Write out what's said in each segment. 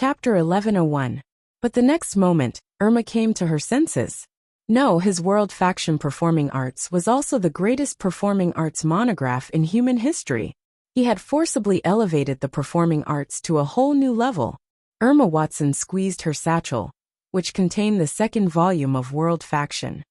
Chapter 1101. But the next moment, Irma came to her senses. No, his World Faction Performing Arts was also the greatest performing arts monograph in human history. He had forcibly elevated the performing arts to a whole new level. Irma Watson squeezed her satchel, which contained the second volume of World Faction.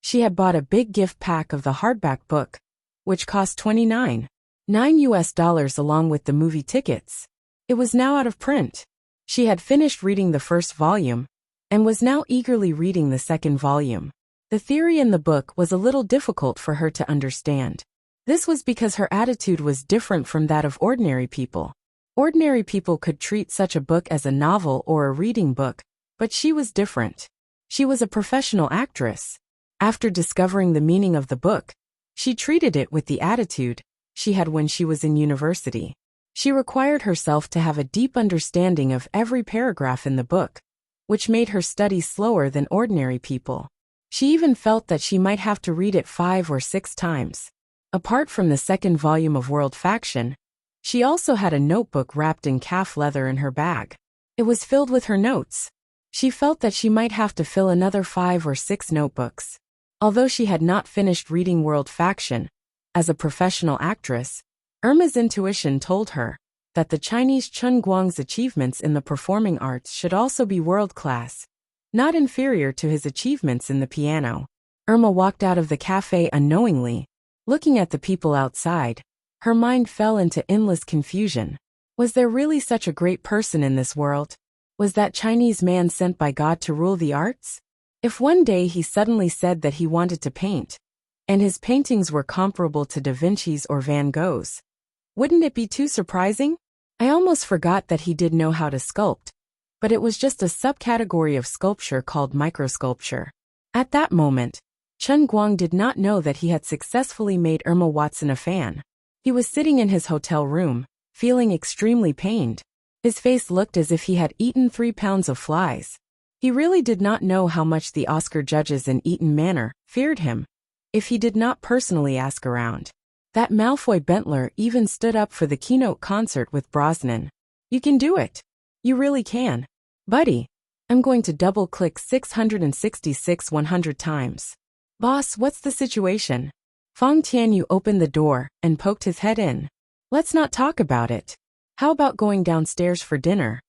She had bought a big gift pack of the hardback book, which cost $29.9 along with the movie tickets. It was now out of print. She had finished reading the first volume, and was now eagerly reading the second volume. The theory in the book was a little difficult for her to understand. This was because her attitude was different from that of ordinary people. Ordinary people could treat such a book as a novel or a reading book, but she was different. She was a professional actress. After discovering the meaning of the book, she treated it with the attitude she had when she was in university. She required herself to have a deep understanding of every paragraph in the book, which made her study slower than ordinary people. She even felt that she might have to read it 5 or 6 times. Apart from the second volume of World Faction, she also had a notebook wrapped in calf leather in her bag. It was filled with her notes. She felt that she might have to fill another 5 or 6 notebooks. Although she had not finished reading World Faction, as a professional actress, Irma's intuition told her that the Chinese Chen Guang's achievements in the performing arts should also be world-class, not inferior to his achievements in the piano. Irma walked out of the cafe unknowingly, looking at the people outside. Her mind fell into endless confusion. Was there really such a great person in this world? Was that Chinese man sent by God to rule the arts? If one day he suddenly said that he wanted to paint, and his paintings were comparable to Da Vinci's or Van Gogh's, wouldn't it be too surprising? I almost forgot that he did know how to sculpt, but it was just a subcategory of sculpture called microsculpture. At that moment, Chen Guang did not know that he had successfully made Irma Watson a fan. He was sitting in his hotel room, feeling extremely pained. His face looked as if he had eaten 3 pounds of flies. He really did not know how much the Oscar judges in Eton Manor feared him, if he did not personally ask around. That Malfoy Bentler even stood up for the keynote concert with Brosnan. You can do it. You really can. Buddy, I'm going to double-click 666 100 times. Boss, what's the situation? Fong Tianyu opened the door and poked his head in. Let's not talk about it. How about going downstairs for dinner?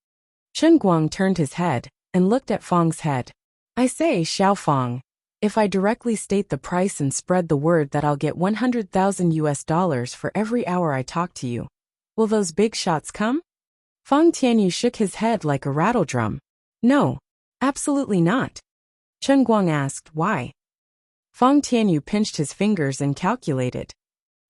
Chen Guang turned his head and looked at Fong's head. I say, Xiao Fong, if I directly state the price and spread the word that I'll get $100,000 for every hour I talk to you, will those big shots come? Fong Tianyu shook his head like a rattledrum. No, absolutely not. Chen Guang asked, why? Fong Tianyu pinched his fingers and calculated.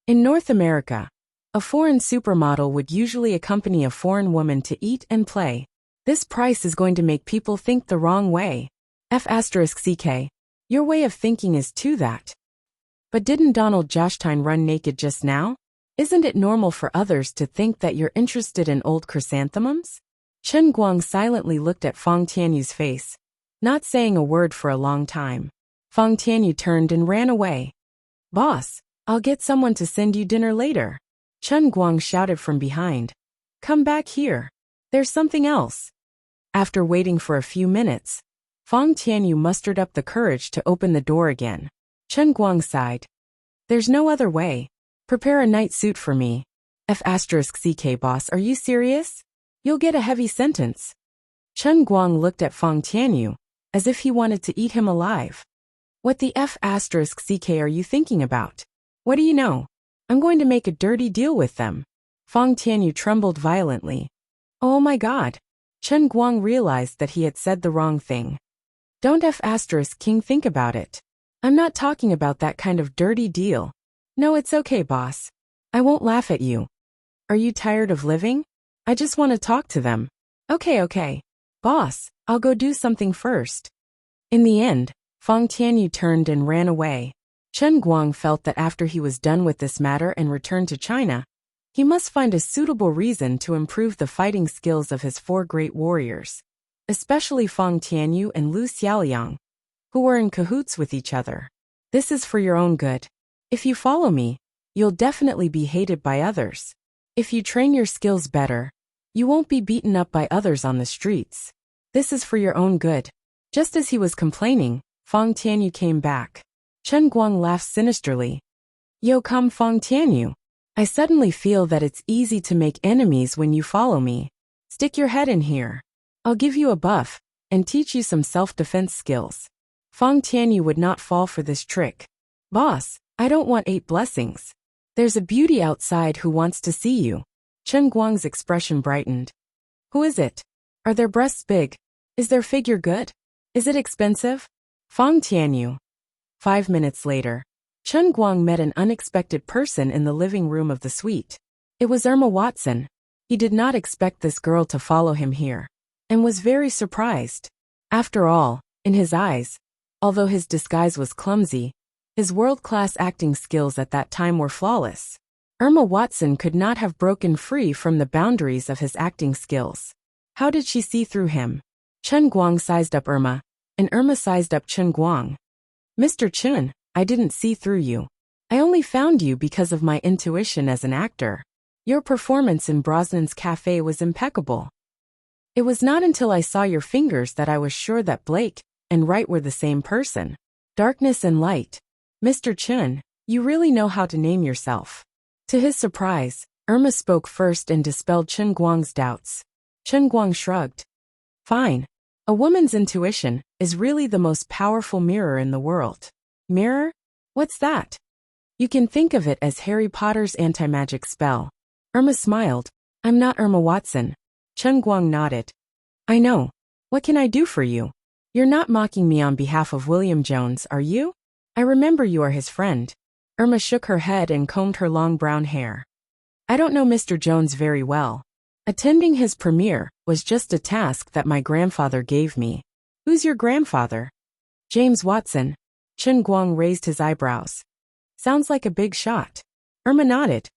In North America, a foreign supermodel would usually accompany a foreign woman to eat and play. This price is going to make people think the wrong way. F***ck. Your way of thinking is too that. But didn't Donald Jostein run naked just now? Isn't it normal for others to think that you're interested in old chrysanthemums? Chen Guang silently looked at Fong Tianyu's face, not saying a word for a long time. Fong Tianyu turned and ran away. Boss, I'll get someone to send you dinner later. Chen Guang shouted from behind. Come back here. There's something else. After waiting for a few minutes, Fong Tianyu mustered up the courage to open the door again. Chen Guang sighed. There's no other way. Prepare a night suit for me. F***ck boss, are you serious? You'll get a heavy sentence. Chen Guang looked at Fong Tianyu, as if he wanted to eat him alive. What the F***ck are you thinking about? What do you know? I'm going to make a dirty deal with them. Fong Tianyu trembled violently. Oh my God. Chen Guang realized that he had said the wrong thing. Don't F***king think about it. I'm not talking about that kind of dirty deal. No, it's okay, boss. I won't laugh at you. Are you tired of living? I just want to talk to them. Okay. Boss, I'll go do something first. In the end, Fong Tianyu turned and ran away. Chen Guang felt that after he was done with this matter and returned to China, he must find a suitable reason to improve the fighting skills of his 4 great warriors, especially Fong Tianyu and Lu Xiaoliang, who were in cahoots with each other. This is for your own good. If you follow me, you'll definitely be hated by others. If you train your skills better, You won't be beaten up by others on the streets. This is for your own good. Just as he was complaining, Feng Tianyu came back. Chen Guang laughed sinisterly. Yo, come Feng Tianyu. I suddenly feel that it's easy to make enemies when you follow me. Stick your head in here. I'll give you a buff, and teach you some self-defense skills. Feng Tianyu would not fall for this trick. Boss, I don't want 8 blessings. There's a beauty outside who wants to see you. Chen Guang's expression brightened. Who is it? Are their breasts big? Is their figure good? Is it expensive? Feng Tianyu. 5 minutes later, Chen Guang met an unexpected person in the living room of the suite. It was Irma Watson. He did not expect this girl to follow him here, and was very surprised. After all, in his eyes, although his disguise was clumsy, his world-class acting skills at that time were flawless. Irma Watson could not have broken free from the boundaries of his acting skills. How did she see through him? Chen Guang sized up Irma, and Irma sized up Chen Guang. Mr. Chen, I didn't see through you. I only found you because of my intuition as an actor. Your performance in Brosnan's cafe was impeccable. It was not until I saw your fingers that I was sure that Blake and Wright were the same person. Darkness and light. Mr. Chen, you really know how to name yourself. To his surprise, Irma spoke first and dispelled Chen Guang's doubts. Chen Guang shrugged. Fine. A woman's intuition is really the most powerful mirror in the world. Mirror? What's that? You can think of it as Harry Potter's anti-magic spell. Irma smiled. I'm not Irma Watson. Chen Guang nodded. I know. What can I do for you? You're not mocking me on behalf of William Jones, are you? I remember you are his friend. Irma shook her head and combed her long brown hair. I don't know Mr. Jones very well. Attending his premiere was just a task that my grandfather gave me. Who's your grandfather? James Watson. Chen Guang raised his eyebrows. Sounds like a big shot. Irma nodded.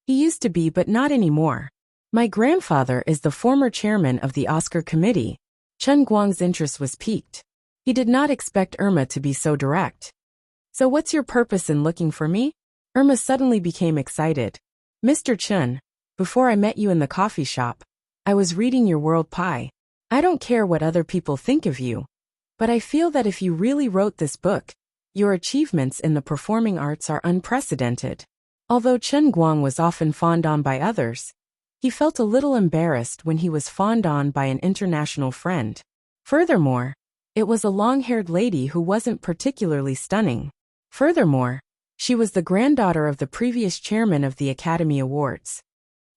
He used to be, but not anymore. My grandfather is the former chairman of the Oscar committee. Chen Guang's interest was piqued. He did not expect Irma to be so direct. So what's your purpose in looking for me? Irma suddenly became excited. Mr. Chen, before I met you in the coffee shop, I was reading your World Pie. I don't care what other people think of you, but I feel that if you really wrote this book, your achievements in the performing arts are unprecedented. Although Chen Guang was often fawned on by others, he felt a little embarrassed when he was fawned on by an international friend. Furthermore, it was a long-haired lady who wasn't particularly stunning. Furthermore, she was the granddaughter of the previous chairman of the Academy Awards.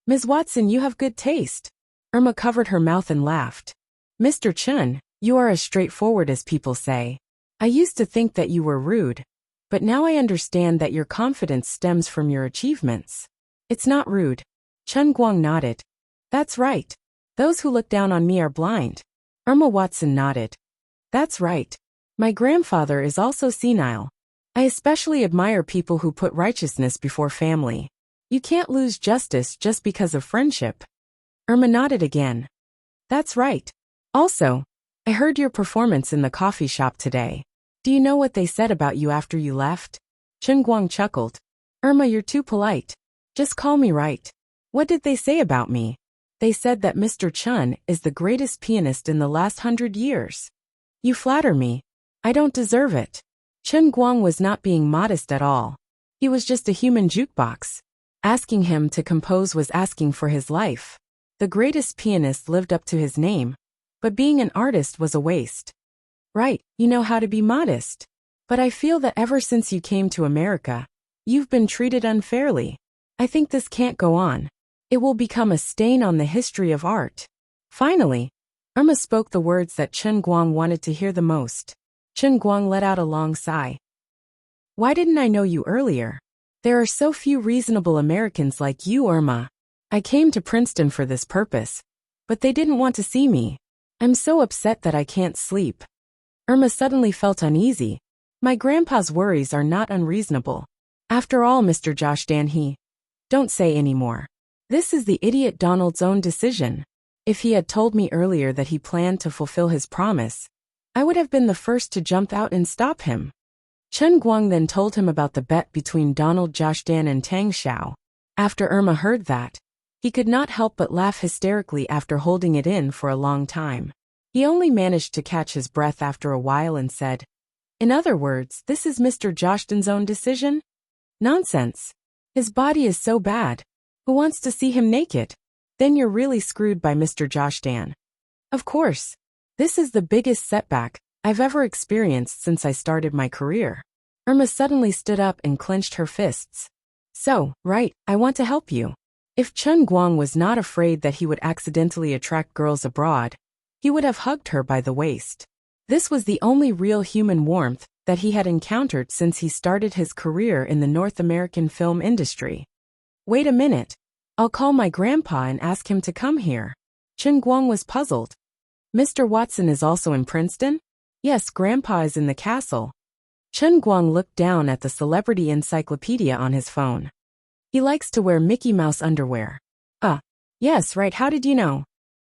Ms. Watson, you have good taste. Irma covered her mouth and laughed. Mr. Chen, you are as straightforward as people say. I used to think that you were rude, but now I understand that your confidence stems from your achievements. It's not rude. Chen Guang nodded. That's right. Those who look down on me are blind. Irma Watson nodded. That's right. My grandfather is also senile. I especially admire people who put righteousness before family. You can't lose justice just because of friendship. Irma nodded again. That's right. Also, I heard your performance in the coffee shop today. Do you know what they said about you after you left? Chen Guang chuckled. Irma, you're too polite. Just call me Wright. What did they say about me? They said that Mr. Chen is the greatest pianist in the last 100 years. You flatter me. I don't deserve it. Chen Guang was not being modest at all. He was just a human jukebox. Asking him to compose was asking for his life. The greatest pianist lived up to his name, but being an artist was a waste. Right, you know how to be modest. But I feel that ever since you came to America, you've been treated unfairly. I think this can't go on. It will become a stain on the history of art. Finally, Irma spoke the words that Chen Guang wanted to hear the most. Chen Guang let out a long sigh. Why didn't I know you earlier? There are so few reasonable Americans like you, Irma. I came to Princeton for this purpose, but they didn't want to see me. I'm so upset that I can't sleep. Irma suddenly felt uneasy. My grandpa's worries are not unreasonable. After all, Mr. Josh Dan, don't say any more. This is the idiot Donald's own decision. If he had told me earlier that he planned to fulfill his promise, I would have been the first to jump out and stop him. Chen Guang then told him about the bet between Donald Josh Dan and Tang Xiao. After Irma heard that, He could not help but laugh hysterically after holding it in for a long time. He only managed to catch his breath after a while and said, "In other words, this is Mr. Joshton's own decision?" "Nonsense. His body is so bad. Who wants to see him naked? Then you're really screwed by Mr. Joshton." "Of course. This is the biggest setback I've ever experienced since I started my career." Irma suddenly stood up and clenched her fists. "So, right, I want to help you." If Chen Guang was not afraid that he would accidentally attract girls abroad, he would have hugged her by the waist. This was the only real human warmth that he had encountered since he started his career in the North American film industry. "Wait a minute. I'll call my grandpa and ask him to come here." Chen Guang was puzzled. "Mr. Watson is also in Princeton?" "Yes, Grandpa is in the castle." Chen Guang looked down at the celebrity encyclopedia on his phone. "He likes to wear Mickey Mouse underwear." Yes, right, how did you know?"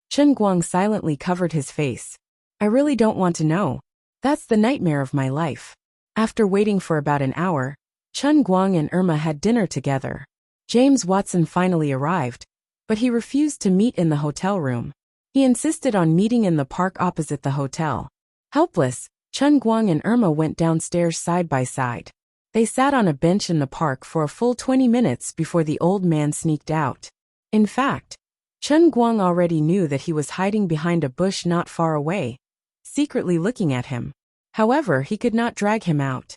Chen Guang silently covered his face. "I really don't want to know. That's the nightmare of my life." After waiting for about an hour, Chen Guang and Irma had dinner together. James Watson finally arrived, but he refused to meet in the hotel room. He insisted on meeting in the park opposite the hotel. Helpless, Chen Guang and Irma went downstairs side by side. They sat on a bench in the park for a full 20 minutes before the old man sneaked out. In fact, Chen Guang already knew that he was hiding behind a bush not far away, secretly looking at him. However, he could not drag him out.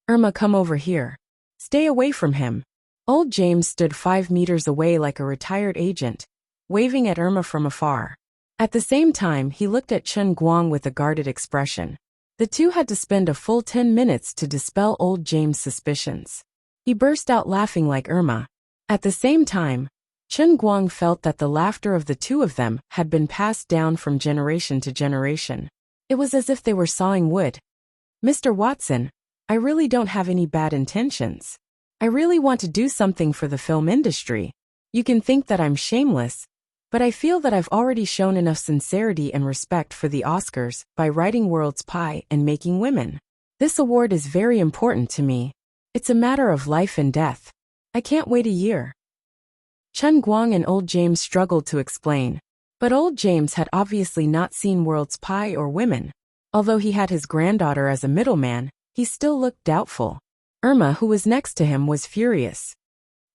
"Irma, come over here. Stay away from him." Old James stood 5 meters away like a retired agent, waving at Irma from afar. At the same time, he looked at Chen Guang with a guarded expression. The two had to spend a full 10 minutes to dispel old James' suspicions. He burst out laughing like Irma. At the same time, Chen Guang felt that the laughter of the two of them had been passed down from generation to generation. It was as if they were sawing wood. "Mr. Watson, I really don't have any bad intentions. I really want to do something for the film industry. You can think that I'm shameless, but I feel that I've already shown enough sincerity and respect for the Oscars by writing World's Pie and Making Women. This award is very important to me. It's a matter of life and death. I can't wait a year." Chen Guang and old James struggled to explain, but old James had obviously not seen World's Pie or Women. Although he had his granddaughter as a middleman, he still looked doubtful. Irma, who was next to him, was furious.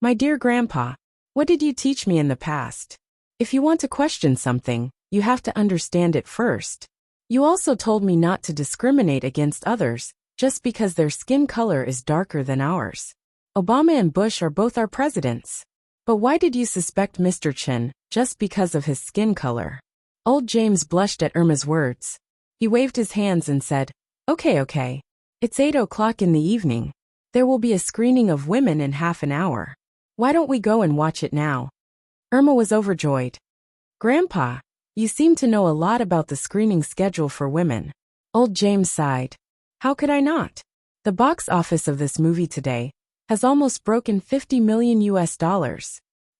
"My dear Grandpa, what did you teach me in the past? If you want to question something, you have to understand it first. You also told me not to discriminate against others just because their skin color is darker than ours. Obama and Bush are both our presidents. But why did you suspect Mr. Chen just because of his skin color?" Old James blushed at Irma's words. He waved his hands and said, Okay. It's 8 o'clock in the evening. There will be a screening of Women in half an hour. Why don't we go and watch it now?" Irma was overjoyed. "Grandpa, you seem to know a lot about the screening schedule for Women." Old James sighed. "How could I not? The box office of this movie today has almost broken $50 million.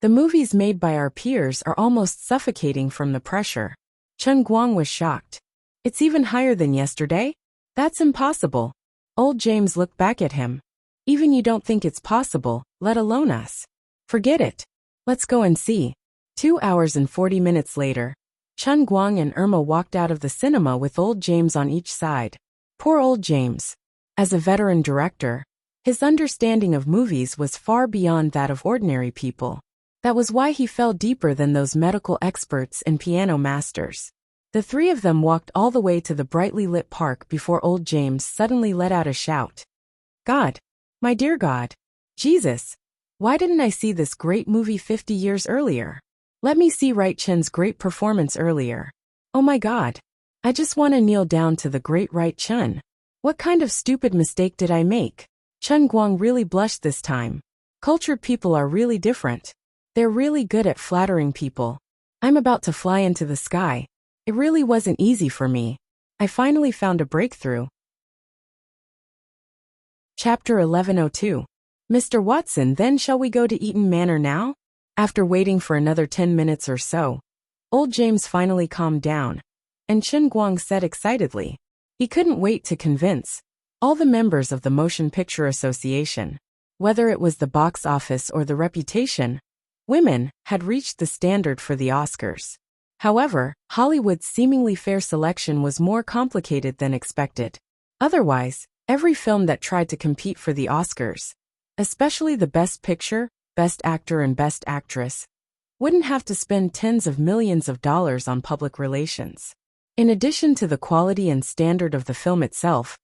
The movies made by our peers are almost suffocating from the pressure." Chen Guang was shocked. "It's even higher than yesterday? That's impossible." Old James looked back at him. "Even you don't think it's possible, let alone us. Forget it. Let's go and see." 2 hours and 40 minutes later, Chen Guang and Irma walked out of the cinema with old James on each side. Poor old James. As a veteran director, his understanding of movies was far beyond that of ordinary people. That was why he fell deeper than those medical experts and piano masters. The three of them walked all the way to the brightly lit park before old James suddenly let out a shout. "God! My dear God! Jesus! Why didn't I see this great movie 50 years earlier? Let me see Right Chen's great performance earlier. Oh my God! I just want to kneel down to the great Right Chen. What kind of stupid mistake did I make?" Chen Guang really blushed this time. Cultured people are really different. They're really good at flattering people. I'm about to fly into the sky. It really wasn't easy for me. I finally found a breakthrough. Chapter 1102. Mr. Watson, then shall we go to Eaton Manor now? After waiting for another 10 minutes or so, old James finally calmed down, and Chen Guang said excitedly. He couldn't wait to convince all the members of the Motion Picture Association. Whether it was the box office or the reputation, Women had reached the standard for the Oscars. However, Hollywood's seemingly fair selection was more complicated than expected. Otherwise, every film that tried to compete for the Oscars, especially the Best Picture, Best Actor and Best Actress, wouldn't have to spend tens of millions of dollars on public relations. In addition to the quality and standard of the film itself,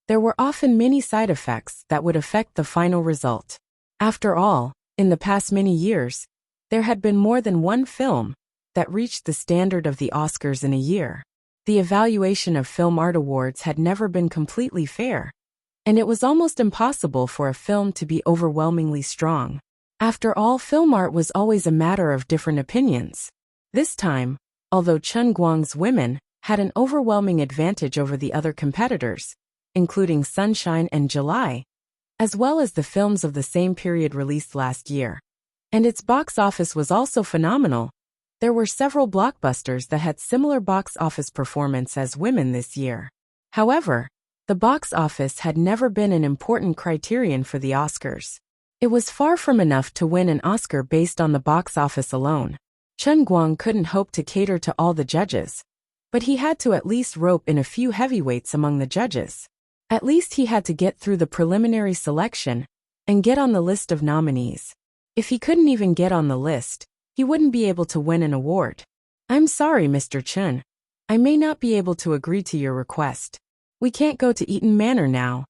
there were often many side effects that would affect the final result. After all, in the past many years, there had been more than one film that reached the standard of the Oscars in a year. The evaluation of film art awards had never been completely fair, and it was almost impossible for a film to be overwhelmingly strong. After all, film art was always a matter of different opinions. This time, although Chen Guang's women had an overwhelming advantage over the other competitors, including Sunshine and July, as well as the films of the same period released last year, and its box office was also phenomenal. There were several blockbusters that had similar box office performance as women this year. However, the box office had never been an important criterion for the Oscars. It was far from enough to win an Oscar based on the box office alone. Chen Guang couldn't hope to cater to all the judges, but he had to at least rope in a few heavyweights among the judges. At least he had to get through the preliminary selection and get on the list of nominees. If he couldn't even get on the list, he wouldn't be able to win an award. "I'm sorry, Mr. Chen. I may not be able to agree to your request. We can't go to Eaton Manor now."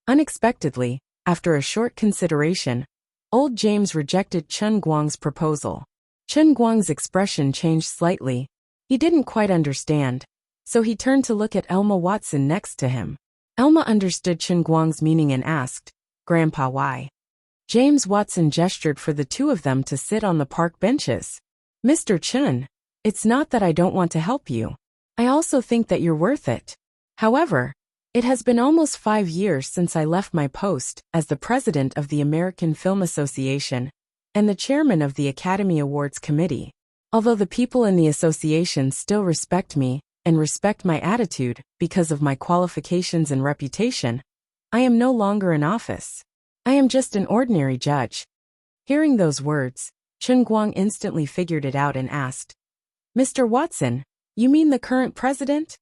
Unexpectedly, after a short consideration, old James rejected Chen Guang's proposal. Chen Guang's expression changed slightly. He didn't quite understand, so he turned to look at Elma Watson next to him. Elma understood Chen Guang's meaning and asked, "Grandpa, why?" James Watson gestured for the two of them to sit on the park benches. "Mr. Chen, it's not that I don't want to help you. I also think that you're worth it. However, it has been almost 5 years since I left my post as the president of the American Film Association and the chairman of the Academy Awards Committee. Although the people in the association still respect me and respect my attitude because of my qualifications and reputation, I am no longer in office. I am just an ordinary judge." Hearing those words, Chen Guang instantly figured it out and asked, "Mr. Watson, you mean the current president?"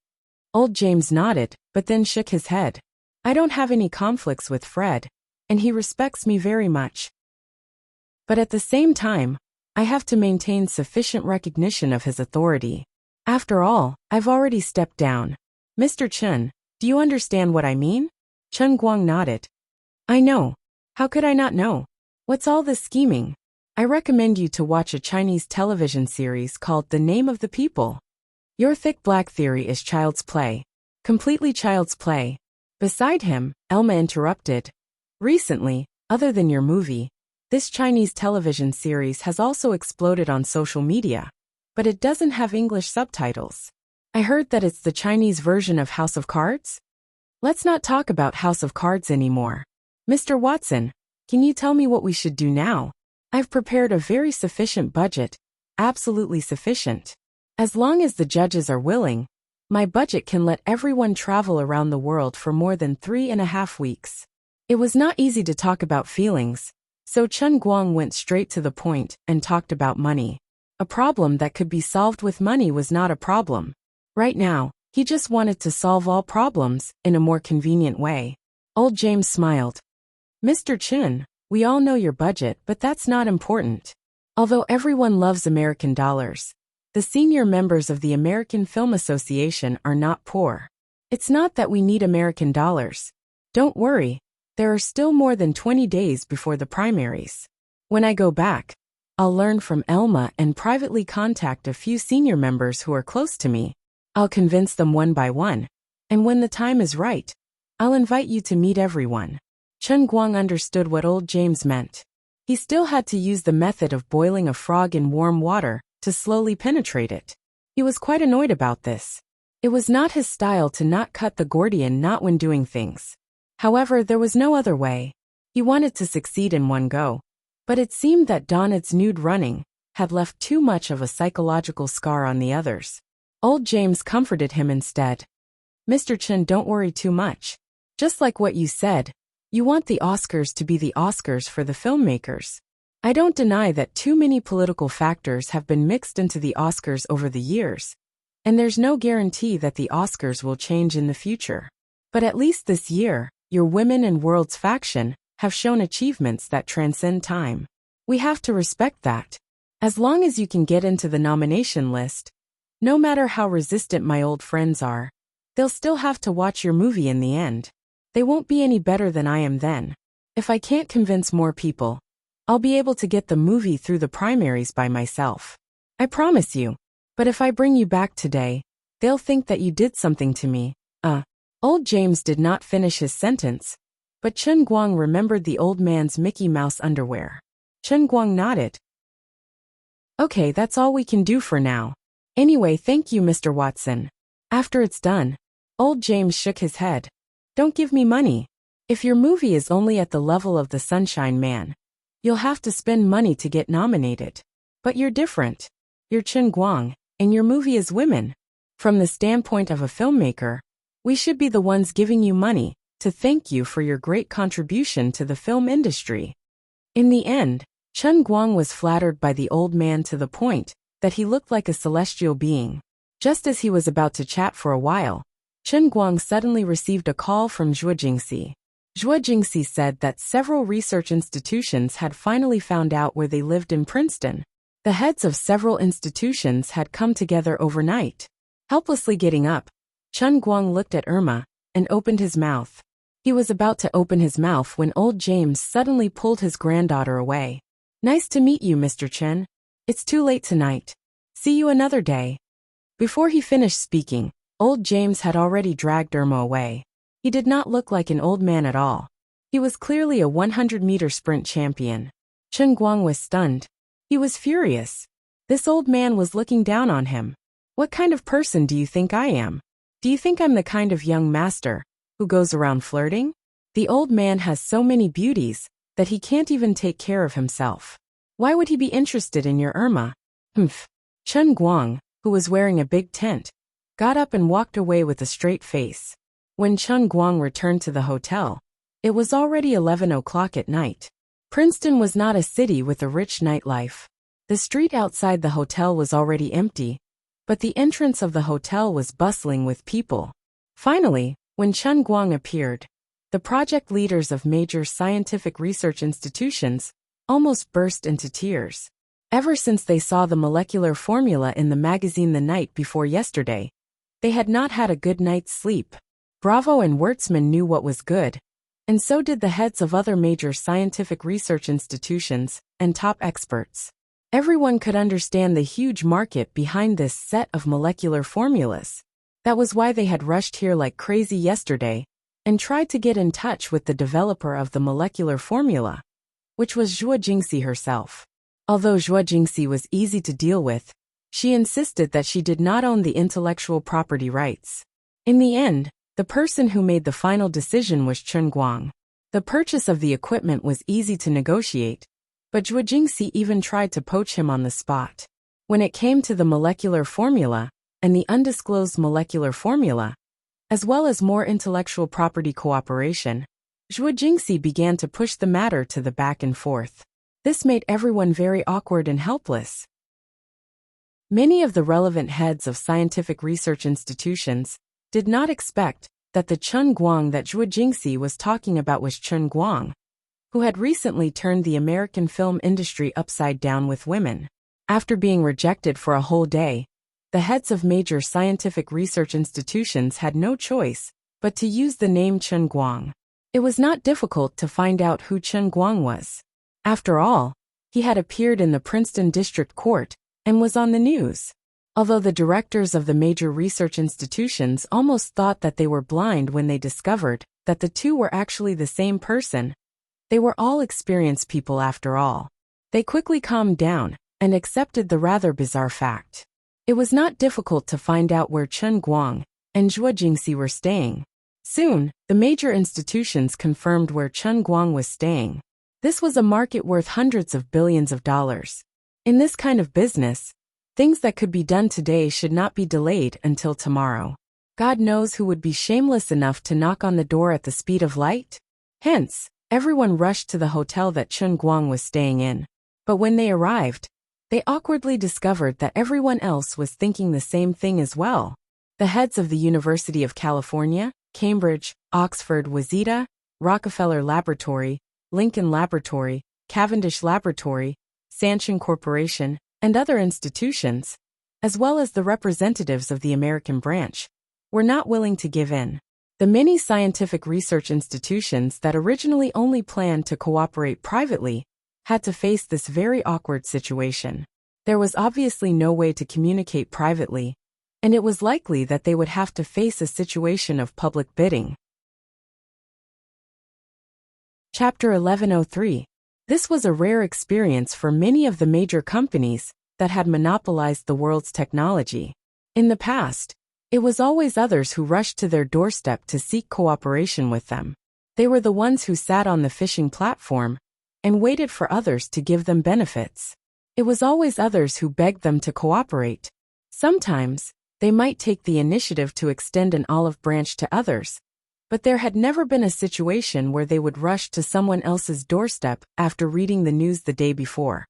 Old James nodded, but then shook his head. "I don't have any conflicts with Fred, and he respects me very much. But at the same time, I have to maintain sufficient recognition of his authority. After all, I've already stepped down. Mr. Chen, do you understand what I mean?" Chen Guang nodded. "I know. How could I not know? What's all this scheming? I recommend you to watch a Chinese television series called The Name of the People. Your thick black theory is child's play. Completely child's play." Beside him, Elma interrupted. "Recently, other than your movie, this Chinese television series has also exploded on social media, but it doesn't have English subtitles. I heard that it's the Chinese version of House of Cards? Let's not talk about House of Cards anymore. Mr. Watson, can you tell me what we should do now? I've prepared a very sufficient budget, absolutely sufficient. As long as the judges are willing, my budget can let everyone travel around the world for more than 3.5 weeks." It was not easy to talk about feelings, so Chen Guang went straight to the point and talked about money. A problem that could be solved with money was not a problem. Right now, he just wanted to solve all problems in a more convenient way. Old James smiled. "Mr. Chen, we all know your budget, but that's not important. Although everyone loves American dollars, the senior members of the American Film Association are not poor. It's not that we need American dollars. Don't worry, there are still more than 20 days before the primaries. When I go back, I'll learn from Elma and privately contact a few senior members who are close to me. I'll convince them one by one, and when the time is right, I'll invite you to meet everyone." Chen Guang understood what old James meant. He still had to use the method of boiling a frog in warm water to slowly penetrate it. He was quite annoyed about this. It was not his style to not cut the Gordian knot when doing things. However, there was no other way. He wanted to succeed in one go, but it seemed that Donald's nude running had left too much of a psychological scar on the others. Old James comforted him instead. "Mr. Chen, don't worry too much. Just like what you said, you want the Oscars to be the Oscars for the filmmakers. I don't deny that too many political factors have been mixed into the Oscars over the years, and there's no guarantee that the Oscars will change in the future. But at least this year, your Women and Worlds faction have shown achievements that transcend time. We have to respect that. As long as you can get into the nomination list, no matter how resistant my old friends are, they'll still have to watch your movie in the end. They won't be any better than I am then. If I can't convince more people, I'll be able to get the movie through the primaries by myself. I promise you. But if I bring you back today, they'll think that you did something to me. Old James did not finish his sentence, but Chen Guang remembered the old man's Mickey Mouse underwear. Chen Guang nodded. Okay, that's all we can do for now. Anyway, thank you, Mr. Watson. After it's done, old James shook his head. Don't give me money. If your movie is only at the level of The Sunshine Man, you'll have to spend money to get nominated. But you're different. You're Chen Guang, and your movie is women. From the standpoint of a filmmaker, we should be the ones giving you money to thank you for your great contribution to the film industry. In the end, Chen Guang was flattered by the old man to the point that he looked like a celestial being. Just as he was about to chat for a while, Chen Guang suddenly received a call from Zhuo Jingxi. Zhuo Jingxi said that several research institutions had finally found out where they lived in Princeton. The heads of several institutions had come together overnight. Helplessly getting up, Chen Guang looked at Irma and opened his mouth. He was about to open his mouth when old James suddenly pulled his granddaughter away. Nice to meet you, Mr. Chen. It's too late tonight. See you another day. Before he finished speaking, old James had already dragged Irma away. He did not look like an old man at all. He was clearly a 100-meter sprint champion. Chen Guang was stunned. He was furious. This old man was looking down on him. What kind of person do you think I am? Do you think I'm the kind of young master who goes around flirting? The old man has so many beauties that he can't even take care of himself. Why would he be interested in your Irma? Humph. Chen Guang, who was wearing a big tent, got up and walked away with a straight face. When Chen Guang returned to the hotel, it was already 11 o'clock at night. Princeton was not a city with a rich nightlife. The street outside the hotel was already empty, but the entrance of the hotel was bustling with people. Finally, when Chen Guang appeared, the project leaders of major scientific research institutions almost burst into tears. Ever since they saw the molecular formula in the magazine the night before yesterday, they had not had a good night's sleep. Bravo and Wertzman knew what was good, and so did the heads of other major scientific research institutions and top experts. Everyone could understand the huge market behind this set of molecular formulas. That was why they had rushed here like crazy yesterday and tried to get in touch with the developer of the molecular formula, which was Zhuo Jingxi herself. Although Zhuo Jingxi was easy to deal with, she insisted that she did not own the intellectual property rights. In the end, the person who made the final decision was Chen Guang. The purchase of the equipment was easy to negotiate, but Zhuo Jingxi even tried to poach him on the spot. When it came to the molecular formula and the undisclosed molecular formula, as well as more intellectual property cooperation, Zhuo Jingxi began to push the matter to the back and forth. This made everyone very awkward and helpless. Many of the relevant heads of scientific research institutions did not expect that the Chen Guang that Zhuo Jingxi was talking about was Chen Guang, who had recently turned the American film industry upside down with women. After being rejected for a whole day, the heads of major scientific research institutions had no choice but to use the name Chen Guang. It was not difficult to find out who Chen Guang was. After all, he had appeared in the Princeton District Court and was on the news. Although the directors of the major research institutions almost thought that they were blind when they discovered that the two were actually the same person, they were all experienced people after all. They quickly calmed down and accepted the rather bizarre fact. It was not difficult to find out where Chen Guang and Zhuo Jingxi were staying. Soon, the major institutions confirmed where Chen Guang was staying. This was a market worth hundreds of billions of dollars. In this kind of business, things that could be done today should not be delayed until tomorrow. God knows who would be shameless enough to knock on the door at the speed of light. Hence, everyone rushed to the hotel that Chen Guang was staying in. But when they arrived, they awkwardly discovered that everyone else was thinking the same thing as well. The heads of the University of California, Cambridge, Oxford, Waseda, Rockefeller Laboratory, Lincoln Laboratory, Cavendish Laboratory, Sanchin Corporation, and other institutions, as well as the representatives of the American branch, were not willing to give in. The many scientific research institutions that originally only planned to cooperate privately had to face this very awkward situation. There was obviously no way to communicate privately, and it was likely that they would have to face a situation of public bidding. Chapter 1103. This was a rare experience for many of the major companies that had monopolized the world's technology. In the past, it was always others who rushed to their doorstep to seek cooperation with them. They were the ones who sat on the fishing platform and waited for others to give them benefits. It was always others who begged them to cooperate. Sometimes, they might take the initiative to extend an olive branch to others, but there had never been a situation where they would rush to someone else's doorstep after reading the news the day before,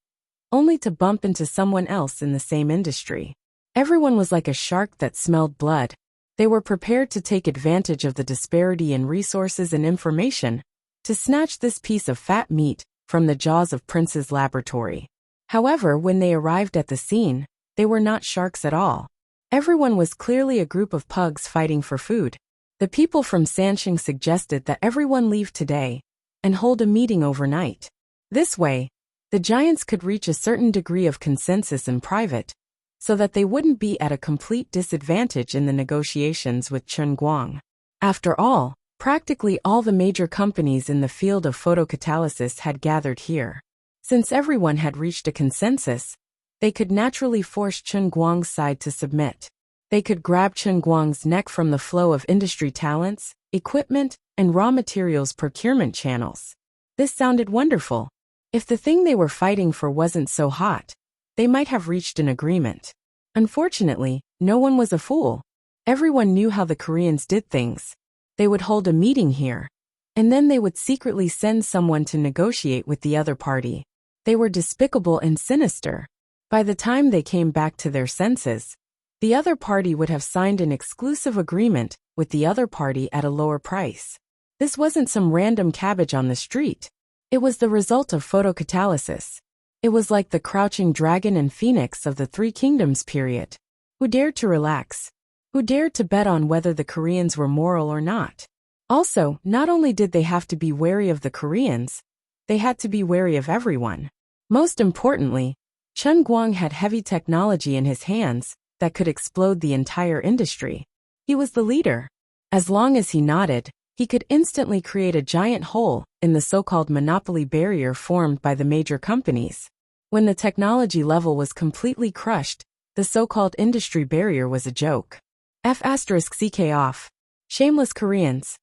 only to bump into someone else in the same industry. Everyone was like a shark that smelled blood. They were prepared to take advantage of the disparity in resources and information to snatch this piece of fat meat from the jaws of Prince's laboratory. However, when they arrived at the scene, they were not sharks at all. Everyone was clearly a group of pugs fighting for food. The people from Sanchin suggested that everyone leave today and hold a meeting overnight. This way, the giants could reach a certain degree of consensus in private, so that they wouldn't be at a complete disadvantage in the negotiations with Chen Guang. After all, practically all the major companies in the field of photocatalysis had gathered here. Since everyone had reached a consensus, they could naturally force Chen Guang's side to submit. They could grab Chen Guang's neck from the flow of industry talents, equipment, and raw materials procurement channels. This sounded wonderful. If the thing they were fighting for wasn't so hot, they might have reached an agreement. Unfortunately, no one was a fool. Everyone knew how the Koreans did things. They would hold a meeting here, and then they would secretly send someone to negotiate with the other party. They were despicable and sinister. By the time they came back to their senses, the other party would have signed an exclusive agreement with the other party at a lower price. This wasn't some random cabbage on the street. It was the result of photocatalysis. It was like the crouching dragon and phoenix of the Three Kingdoms period. Who dared to relax? Who dared to bet on whether the Koreans were moral or not? Also, not only did they have to be wary of the Koreans, they had to be wary of everyone. Most importantly, Chen Guang had heavy technology in his hands that could explode the entire industry. He was the leader. As long as he nodded, he could instantly create a giant hole in the so-called monopoly barrier formed by the major companies. When the technology level was completely crushed, the so-called industry barrier was a joke. F***ck off. Shameless Koreans.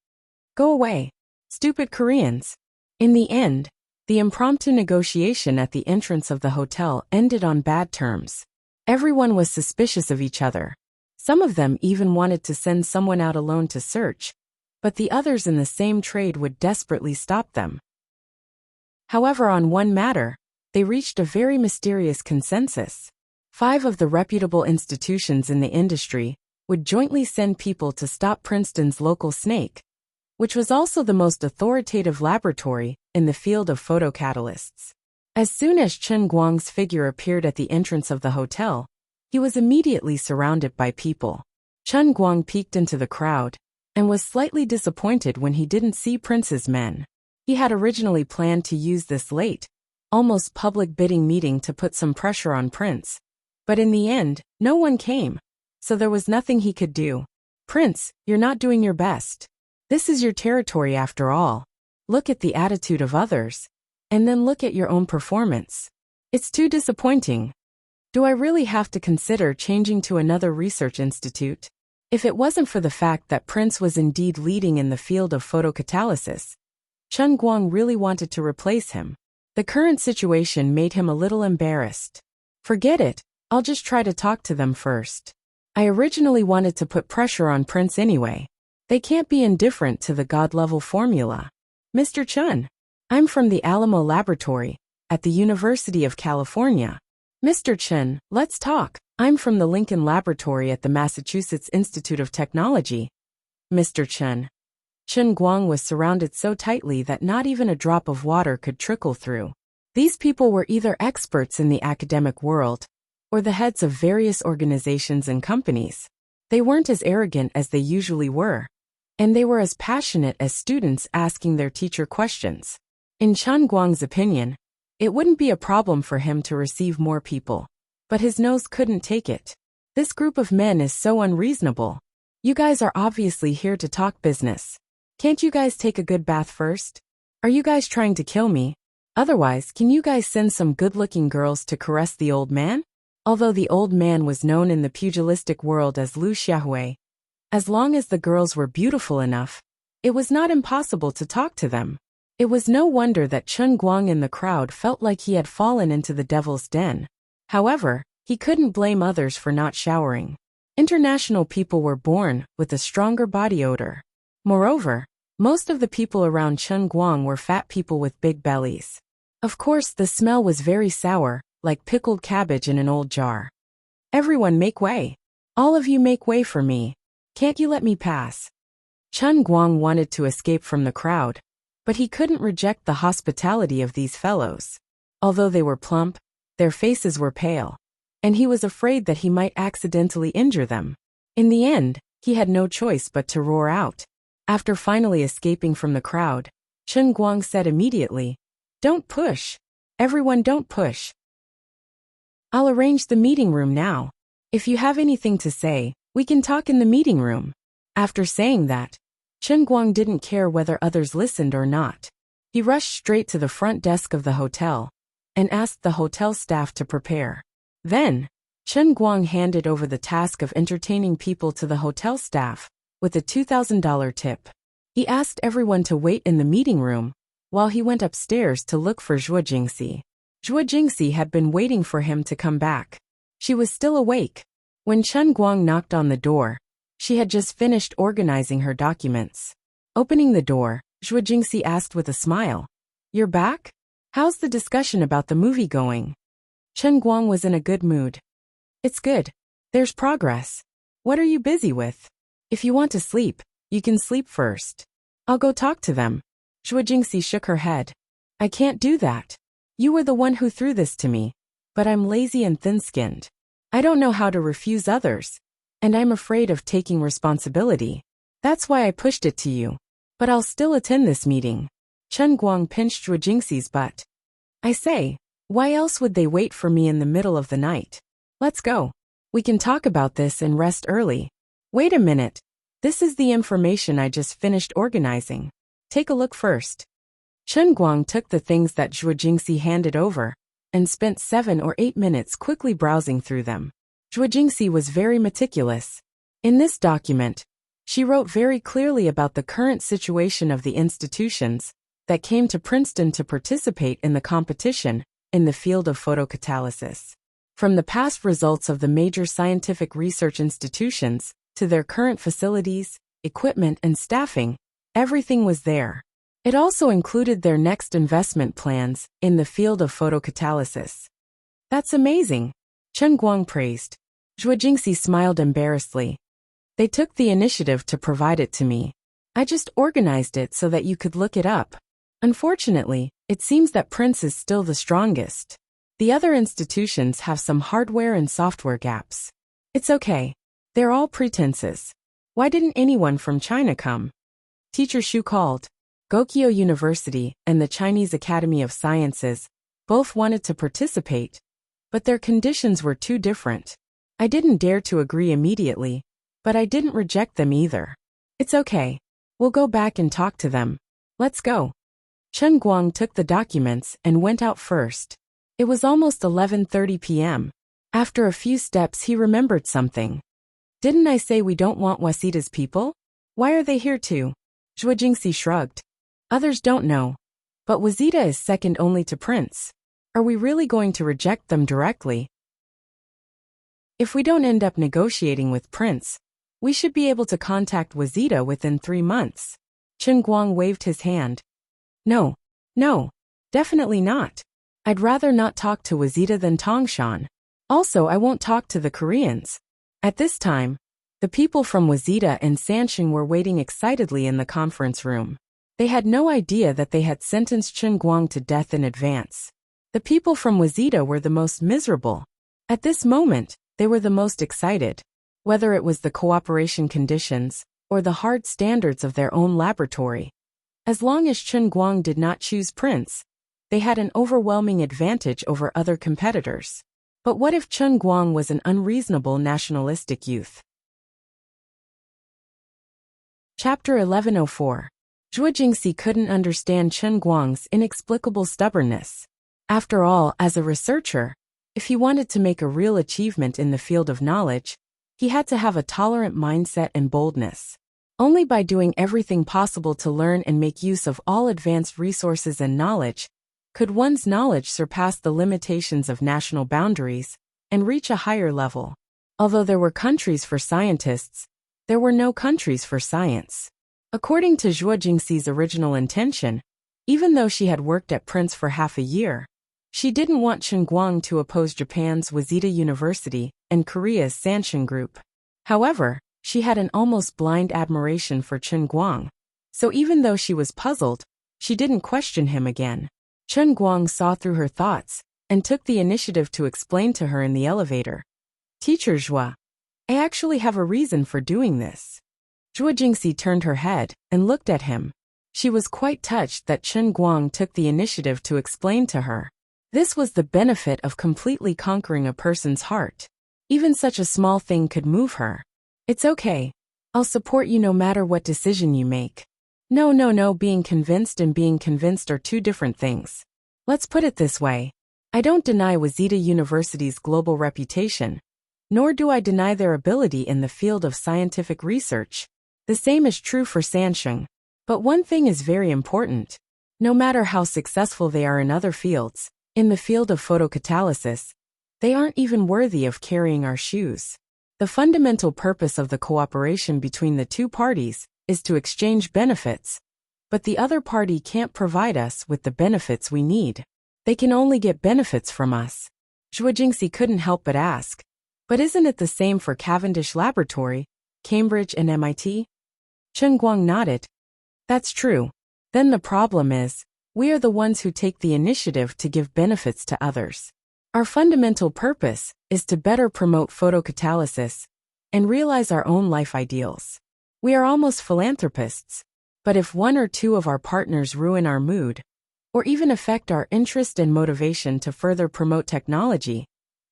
Go away. Stupid Koreans. In the end, the impromptu negotiation at the entrance of the hotel ended on bad terms. Everyone was suspicious of each other. Some of them even wanted to send someone out alone to search, but the others in the same trade would desperately stop them. However, on one matter, they reached a very mysterious consensus. 5 of the reputable institutions in the industry would jointly send people to stop Princeton's local snake, which was also the most authoritative laboratory in the field of photocatalysts. As soon as Chen Guang's figure appeared at the entrance of the hotel, he was immediately surrounded by people. Chen Guang peeked into the crowd and was slightly disappointed when he didn't see Prince's men. He had originally planned to use this late, almost public bidding meeting to put some pressure on Prince, but in the end, no one came, so there was nothing he could do. Prince, you're not doing your best. This is your territory after all. Look at the attitude of others, and then look at your own performance. It's too disappointing. Do I really have to consider changing to another research institute? If it wasn't for the fact that Prince was indeed leading in the field of photocatalysis, Chen Guang really wanted to replace him. The current situation made him a little embarrassed. Forget it, I'll just try to talk to them first. I originally wanted to put pressure on Prince anyway. They can't be indifferent to the God-level formula. Mr. Chen, I'm from the Alamo Laboratory, at the University of California. Mr. Chen, let's talk. I'm from the Lincoln Laboratory at the Massachusetts Institute of Technology. Mr. Chen. Chen Guang was surrounded so tightly that not even a drop of water could trickle through. These people were either experts in the academic world, or the heads of various organizations and companies. They weren't as arrogant as they usually were, and they were as passionate as students asking their teacher questions. In Chen Guang's opinion, it wouldn't be a problem for him to receive more people, but his nose couldn't take it. This group of men is so unreasonable. You guys are obviously here to talk business. Can't you guys take a good bath first? Are you guys trying to kill me? Otherwise, can you guys send some good-looking girls to caress the old man? Although the old man was known in the pugilistic world as Lu Xiaohui, as long as the girls were beautiful enough, it was not impossible to talk to them. It was no wonder that Chen Guang in the crowd felt like he had fallen into the devil's den. However, he couldn't blame others for not showering. International people were born with a stronger body odor. Moreover, most of the people around Chen Guang were fat people with big bellies. Of course, the smell was very sour, like pickled cabbage in an old jar. Everyone make way. All of you make way for me. Can't you let me pass? Chen Guang wanted to escape from the crowd, but he couldn't reject the hospitality of these fellows. Although they were plump, their faces were pale, and he was afraid that he might accidentally injure them. In the end, he had no choice but to roar out. After finally escaping from the crowd, Chen Guang said immediately, "Don't push. Everyone don't push. I'll arrange the meeting room now. If you have anything to say, we can talk in the meeting room." After saying that, Chen Guang didn't care whether others listened or not. He rushed straight to the front desk of the hotel and asked the hotel staff to prepare. Then, Chen Guang handed over the task of entertaining people to the hotel staff with a $2,000 tip. He asked everyone to wait in the meeting room while he went upstairs to look for Zhuo Jingxi. Zhuo Jingxi had been waiting for him to come back. She was still awake. When Chen Guang knocked on the door, she had just finished organizing her documents. Opening the door, Zhuo Jingxi asked with a smile, "You're back? How's the discussion about the movie going?" Chen Guang was in a good mood. "It's good. There's progress. What are you busy with? If you want to sleep, you can sleep first. I'll go talk to them." Zhuo Jingxi shook her head. "I can't do that. You were the one who threw this to me, but I'm lazy and thin-skinned. I don't know how to refuse others, and I'm afraid of taking responsibility. That's why I pushed it to you. But I'll still attend this meeting." Chen Guang pinched Zhuo Jingxi's butt. "I say, why else would they wait for me in the middle of the night? Let's go. We can talk about this and rest early." "Wait a minute. This is the information I just finished organizing. Take a look first." Chen Guang took the things that Zhuo Jingxi handed over and spent 7 or 8 minutes quickly browsing through them. Zhuo Jingxi was very meticulous. In this document, she wrote very clearly about the current situation of the institutions that came to Princeton to participate in the competition in the field of photocatalysis. From the past results of the major scientific research institutions to their current facilities, equipment, and staffing, everything was there. It also included their next investment plans in the field of photocatalysis. "That's amazing," Chen Guang praised. Zhuo Jingxi smiled embarrassedly. "They took the initiative to provide it to me. I just organized it so that you could look it up. Unfortunately, it seems that Prince is still the strongest. The other institutions have some hardware and software gaps. It's okay. They're all pretenses. Why didn't anyone from China come?" Teacher Xu called. Gokyo University and the Chinese Academy of Sciences both wanted to participate, but their conditions were too different. I didn't dare to agree immediately, but I didn't reject them either. "It's okay. We'll go back and talk to them. Let's go." Chen Guang took the documents and went out first. It was almost 11:30 p.m. After a few steps he remembered something. "Didn't I say we don't want Wasita's people? Why are they here too?" Zhuo Jingxi shrugged. "Others don't know. But Wasita is second only to Prince. Are we really going to reject them directly? If we don't end up negotiating with Prince, we should be able to contact Wasita within 3 months." Chen Guang waved his hand. No, definitely not. I'd rather not talk to Wazita than Tongshan. Also, I won't talk to the Koreans. At this time, the people from Wazita and Sansheng were waiting excitedly in the conference room. They had no idea that they had sentenced Chen Guang to death in advance. The people from Wazita were the most miserable. At this moment, they were the most excited. Whether it was the cooperation conditions or the hard standards of their own laboratory. As long as Chen Guang did not choose Prince, they had an overwhelming advantage over other competitors. But what if Chen Guang was an unreasonable nationalistic youth? Chapter 1104. Zhuo Jingxi couldn't understand Chen Guang's inexplicable stubbornness. After all, as a researcher, if he wanted to make a real achievement in the field of knowledge, he had to have a tolerant mindset and boldness. Only by doing everything possible to learn and make use of all advanced resources and knowledge, could one's knowledge surpass the limitations of national boundaries and reach a higher level. Although there were countries for scientists, there were no countries for science. According to Zhuo Jingxi's original intention, even though she had worked at Prince for half a year, she didn't want Chen Guang to oppose Japan's Waseda University and Korea's Sansheng Group. However, she had an almost blind admiration for Chen Guang, so even though she was puzzled, she didn't question him again. Chen Guang saw through her thoughts and took the initiative to explain to her in the elevator. Teacher Zhuo, I actually have a reason for doing this. Zhuo Jingxi turned her head and looked at him. She was quite touched that Chen Guang took the initiative to explain to her. This was the benefit of completely conquering a person's heart. Even such a small thing could move her. It's okay. I'll support you no matter what decision you make. No, being convinced and being convinced are two different things. Let's put it this way. I don't deny Waseda University's global reputation, nor do I deny their ability in the field of scientific research. The same is true for Sansheng. But one thing is very important. No matter how successful they are in other fields, in the field of photocatalysis, they aren't even worthy of carrying our shoes. The fundamental purpose of the cooperation between the two parties is to exchange benefits, but the other party can't provide us with the benefits we need. They can only get benefits from us. Zhuo Jingxi couldn't help but ask, but isn't it the same for Cavendish Laboratory, Cambridge and MIT? Chen Guang nodded. That's true. Then the problem is, we are the ones who take the initiative to give benefits to others. Our fundamental purpose is to better promote photocatalysis and realize our own life ideals. We are almost philanthropists, but if one or two of our partners ruin our mood, or even affect our interest and motivation to further promote technology,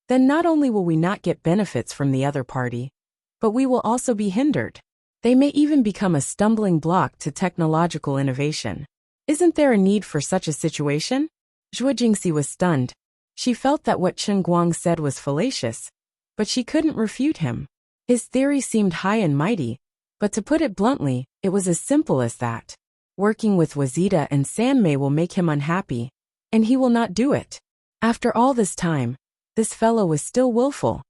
then not only will we not get benefits from the other party, but we will also be hindered. They may even become a stumbling block to technological innovation. Isn't there a need for such a situation? Zhuo Jingxi was stunned. She felt that what Chen Guang said was fallacious, but she couldn't refute him. His theory seemed high and mighty, but to put it bluntly, it was as simple as that. Working with Waseda and Sanmei will make him unhappy, and he will not do it. After all this time, this fellow was still willful.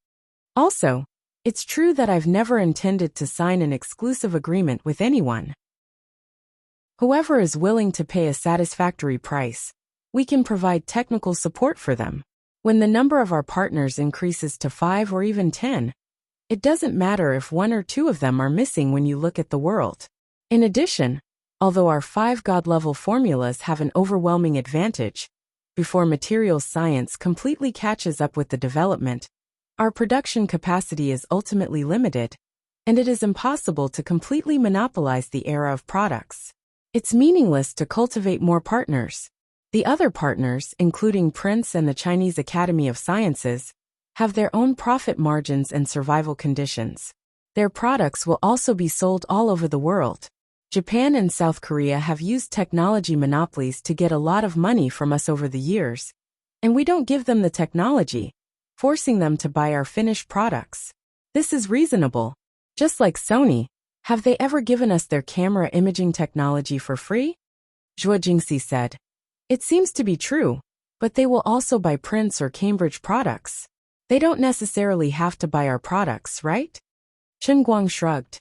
Also, it's true that I've never intended to sign an exclusive agreement with anyone. Whoever is willing to pay a satisfactory price, we can provide technical support for them. When the number of our partners increases to 5 or even 10, it doesn't matter if 1 or 2 of them are missing when you look at the world. In addition, although our 5 God-level formulas have an overwhelming advantage, before materials science completely catches up with the development, our production capacity is ultimately limited, and it is impossible to completely monopolize the era of products. It's meaningless to cultivate more partners. The other partners, including Prince and the Chinese Academy of Sciences, have their own profit margins and survival conditions. Their products will also be sold all over the world. Japan and South Korea have used technology monopolies to get a lot of money from us over the years, and we don't give them the technology, forcing them to buy our finished products. This is reasonable. Just like Sony, have they ever given us their camera imaging technology for free? Zhuo Jingxi said. It seems to be true, but they will also buy Prince or Cambridge products. They don't necessarily have to buy our products, right? Chen Guang shrugged.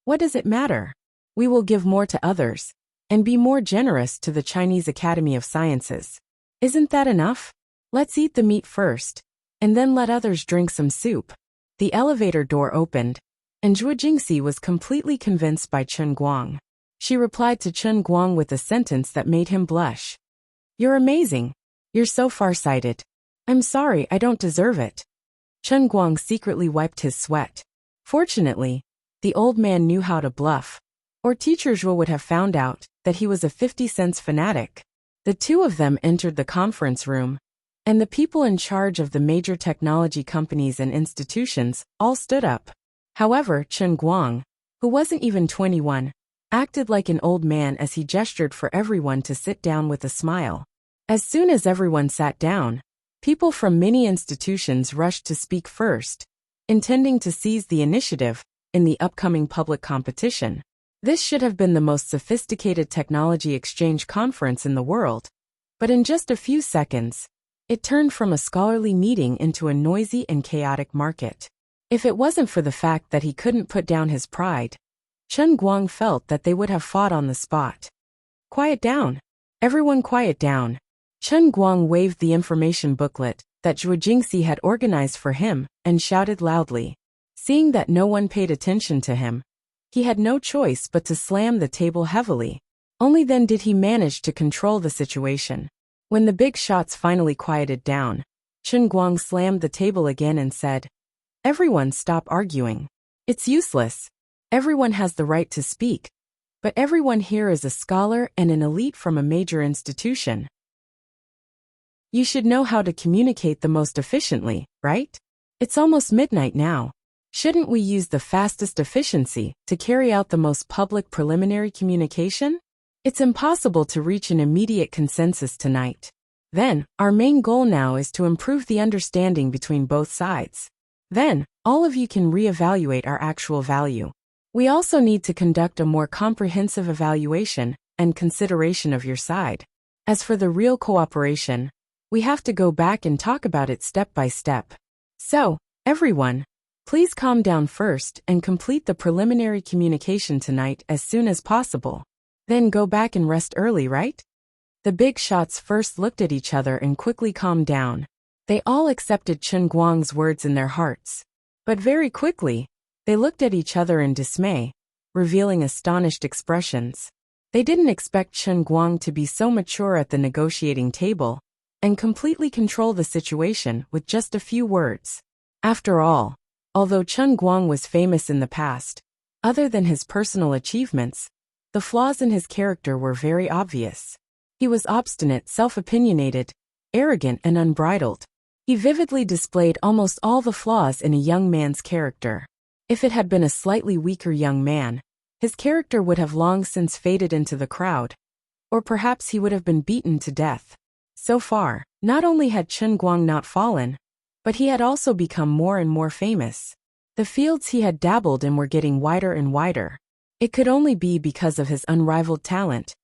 What does it matter? We will give more to others, and be more generous to the Chinese Academy of Sciences. Isn't that enough? Let's eat the meat first, and then let others drink some soup. The elevator door opened, and Zhuo Jingxi was completely convinced by Chen Guang. She replied to Chen Guang with a sentence that made him blush. You're amazing. You're so farsighted. I'm sorry, I don't deserve it. Chen Guang secretly wiped his sweat. Fortunately, the old man knew how to bluff, or teacher Zhuo would have found out that he was a 50-cent fanatic. The two of them entered the conference room, and the people in charge of the major technology companies and institutions all stood up. However, Chen Guang, who wasn't even 21, acted like an old man as he gestured for everyone to sit down with a smile. As soon as everyone sat down, people from many institutions rushed to speak first, intending to seize the initiative in the upcoming public competition. This should have been the most sophisticated technology exchange conference in the world, but in just a few seconds, it turned from a scholarly meeting into a noisy and chaotic market. If it wasn't for the fact that he couldn't put down his pride, Chen Guang felt that they would have fought on the spot. Quiet down. Everyone quiet down. Chen Guang waved the information booklet that Zhuo Jingxi had organized for him and shouted loudly. Seeing that no one paid attention to him, he had no choice but to slam the table heavily. Only then did he manage to control the situation. When the big shots finally quieted down, Chen Guang slammed the table again and said, Everyone stop arguing. It's useless. Everyone has the right to speak, but everyone here is a scholar and an elite from a major institution. You should know how to communicate the most efficiently, right? It's almost midnight now. Shouldn't we use the fastest efficiency to carry out the most public preliminary communication? It's impossible to reach an immediate consensus tonight. Then, our main goal now is to improve the understanding between both sides. Then, all of you can reevaluate our actual value. We also need to conduct a more comprehensive evaluation and consideration of your side. As for the real cooperation, we have to go back and talk about it step by step. So, everyone, please calm down first and complete the preliminary communication tonight as soon as possible. Then go back and rest early, right? The big shots first looked at each other and quickly calmed down. They all accepted Chen Guang's words in their hearts. But very quickly, they looked at each other in dismay, revealing astonished expressions. They didn't expect Chen Guang to be so mature at the negotiating table and completely control the situation with just a few words. After all, although Chen Guang was famous in the past, other than his personal achievements, the flaws in his character were very obvious. He was obstinate, self-opinionated, arrogant, and unbridled. He vividly displayed almost all the flaws in a young man's character. If it had been a slightly weaker young man, his character would have long since faded into the crowd, or perhaps he would have been beaten to death. So far, not only had Chen Guang not fallen, but he had also become more and more famous. The fields he had dabbled in were getting wider and wider. It could only be because of his unrivaled talent,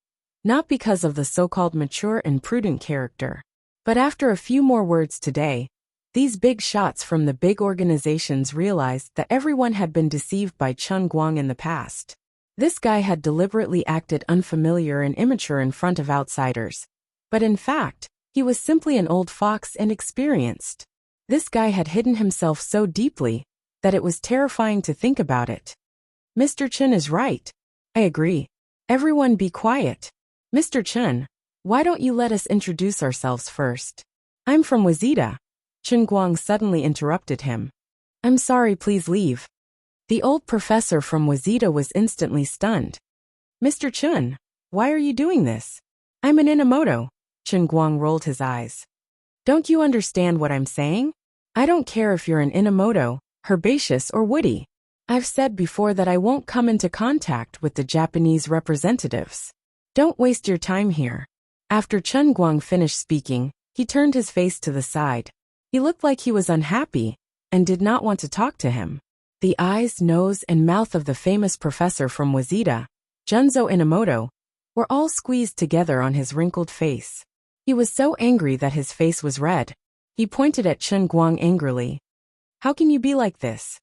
not because of the so-called mature and prudent character. But after a few more words today, these big shots from the big organizations realized that everyone had been deceived by Chen Guang in the past. This guy had deliberately acted unfamiliar and immature in front of outsiders. But in fact, he was simply an old fox and experienced. This guy had hidden himself so deeply that it was terrifying to think about it. Mr. Chen is right. I agree. Everyone be quiet. Mr. Chen, why don't you let us introduce ourselves first? I'm from Wazida. Chen Guang suddenly interrupted him. I'm sorry, please leave. The old professor from Wazida was instantly stunned. Mr. Chen, why are you doing this? I'm an Inamoto. Chen Guang rolled his eyes. Don't you understand what I'm saying? I don't care if you're an Inamoto, herbaceous or woody. I've said before that I won't come into contact with the Japanese representatives. Don't waste your time here. After Chen Guang finished speaking, he turned his face to the side. He looked like he was unhappy and did not want to talk to him. The eyes, nose, and mouth of the famous professor from Wazida, Junzo Inamoto, were all squeezed together on his wrinkled face. He was so angry that his face was red. He pointed at Chen Guang angrily. How can you be like this?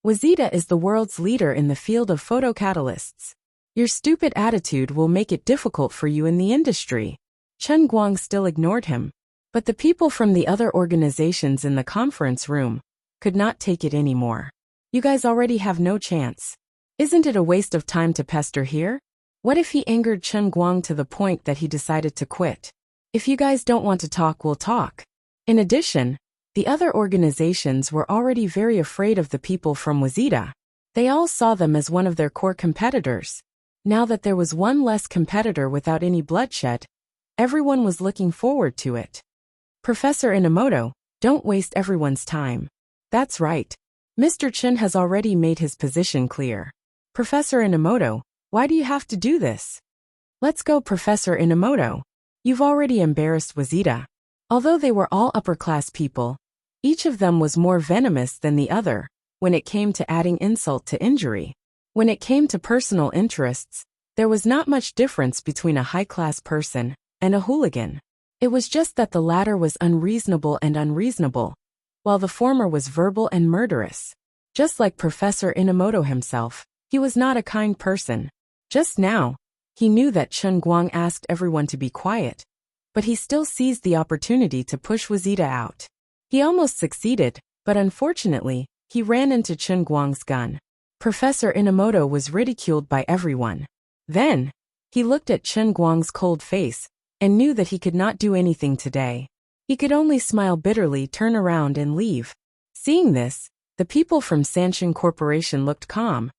Wazida is the world's leader in the field of photocatalysts. Your stupid attitude will make it difficult for you in the industry. Chen Guang still ignored him. But the people from the other organizations in the conference room could not take it anymore. You guys already have no chance. Isn't it a waste of time to pester here? What if he angered Chen Guang to the point that he decided to quit? If you guys don't want to talk, we'll talk. In addition, the other organizations were already very afraid of the people from Wazita. They all saw them as one of their core competitors. Now that there was one less competitor without any bloodshed, everyone was looking forward to it. Professor Inamoto, don't waste everyone's time. That's right. Mr. Chen has already made his position clear. Professor Inamoto, why do you have to do this? Let's go, Professor Inamoto. You've already embarrassed Wazita. Although they were all upper-class people, each of them was more venomous than the other when it came to adding insult to injury. When it came to personal interests, there was not much difference between a high-class person and a hooligan. It was just that the latter was unreasonable, while the former was verbal and murderous. Just like Professor Inamoto himself, he was not a kind person. Just now, he knew that Chen Guang asked everyone to be quiet, but he still seized the opportunity to push Wazita out. He almost succeeded, but unfortunately, he ran into Chen Guang's gun. Professor Inamoto was ridiculed by everyone. Then, he looked at Chen Guang's cold face and knew that he could not do anything today. He could only smile bitterly, turn around and leave. Seeing this, the people from Sanshin Corporation looked calm,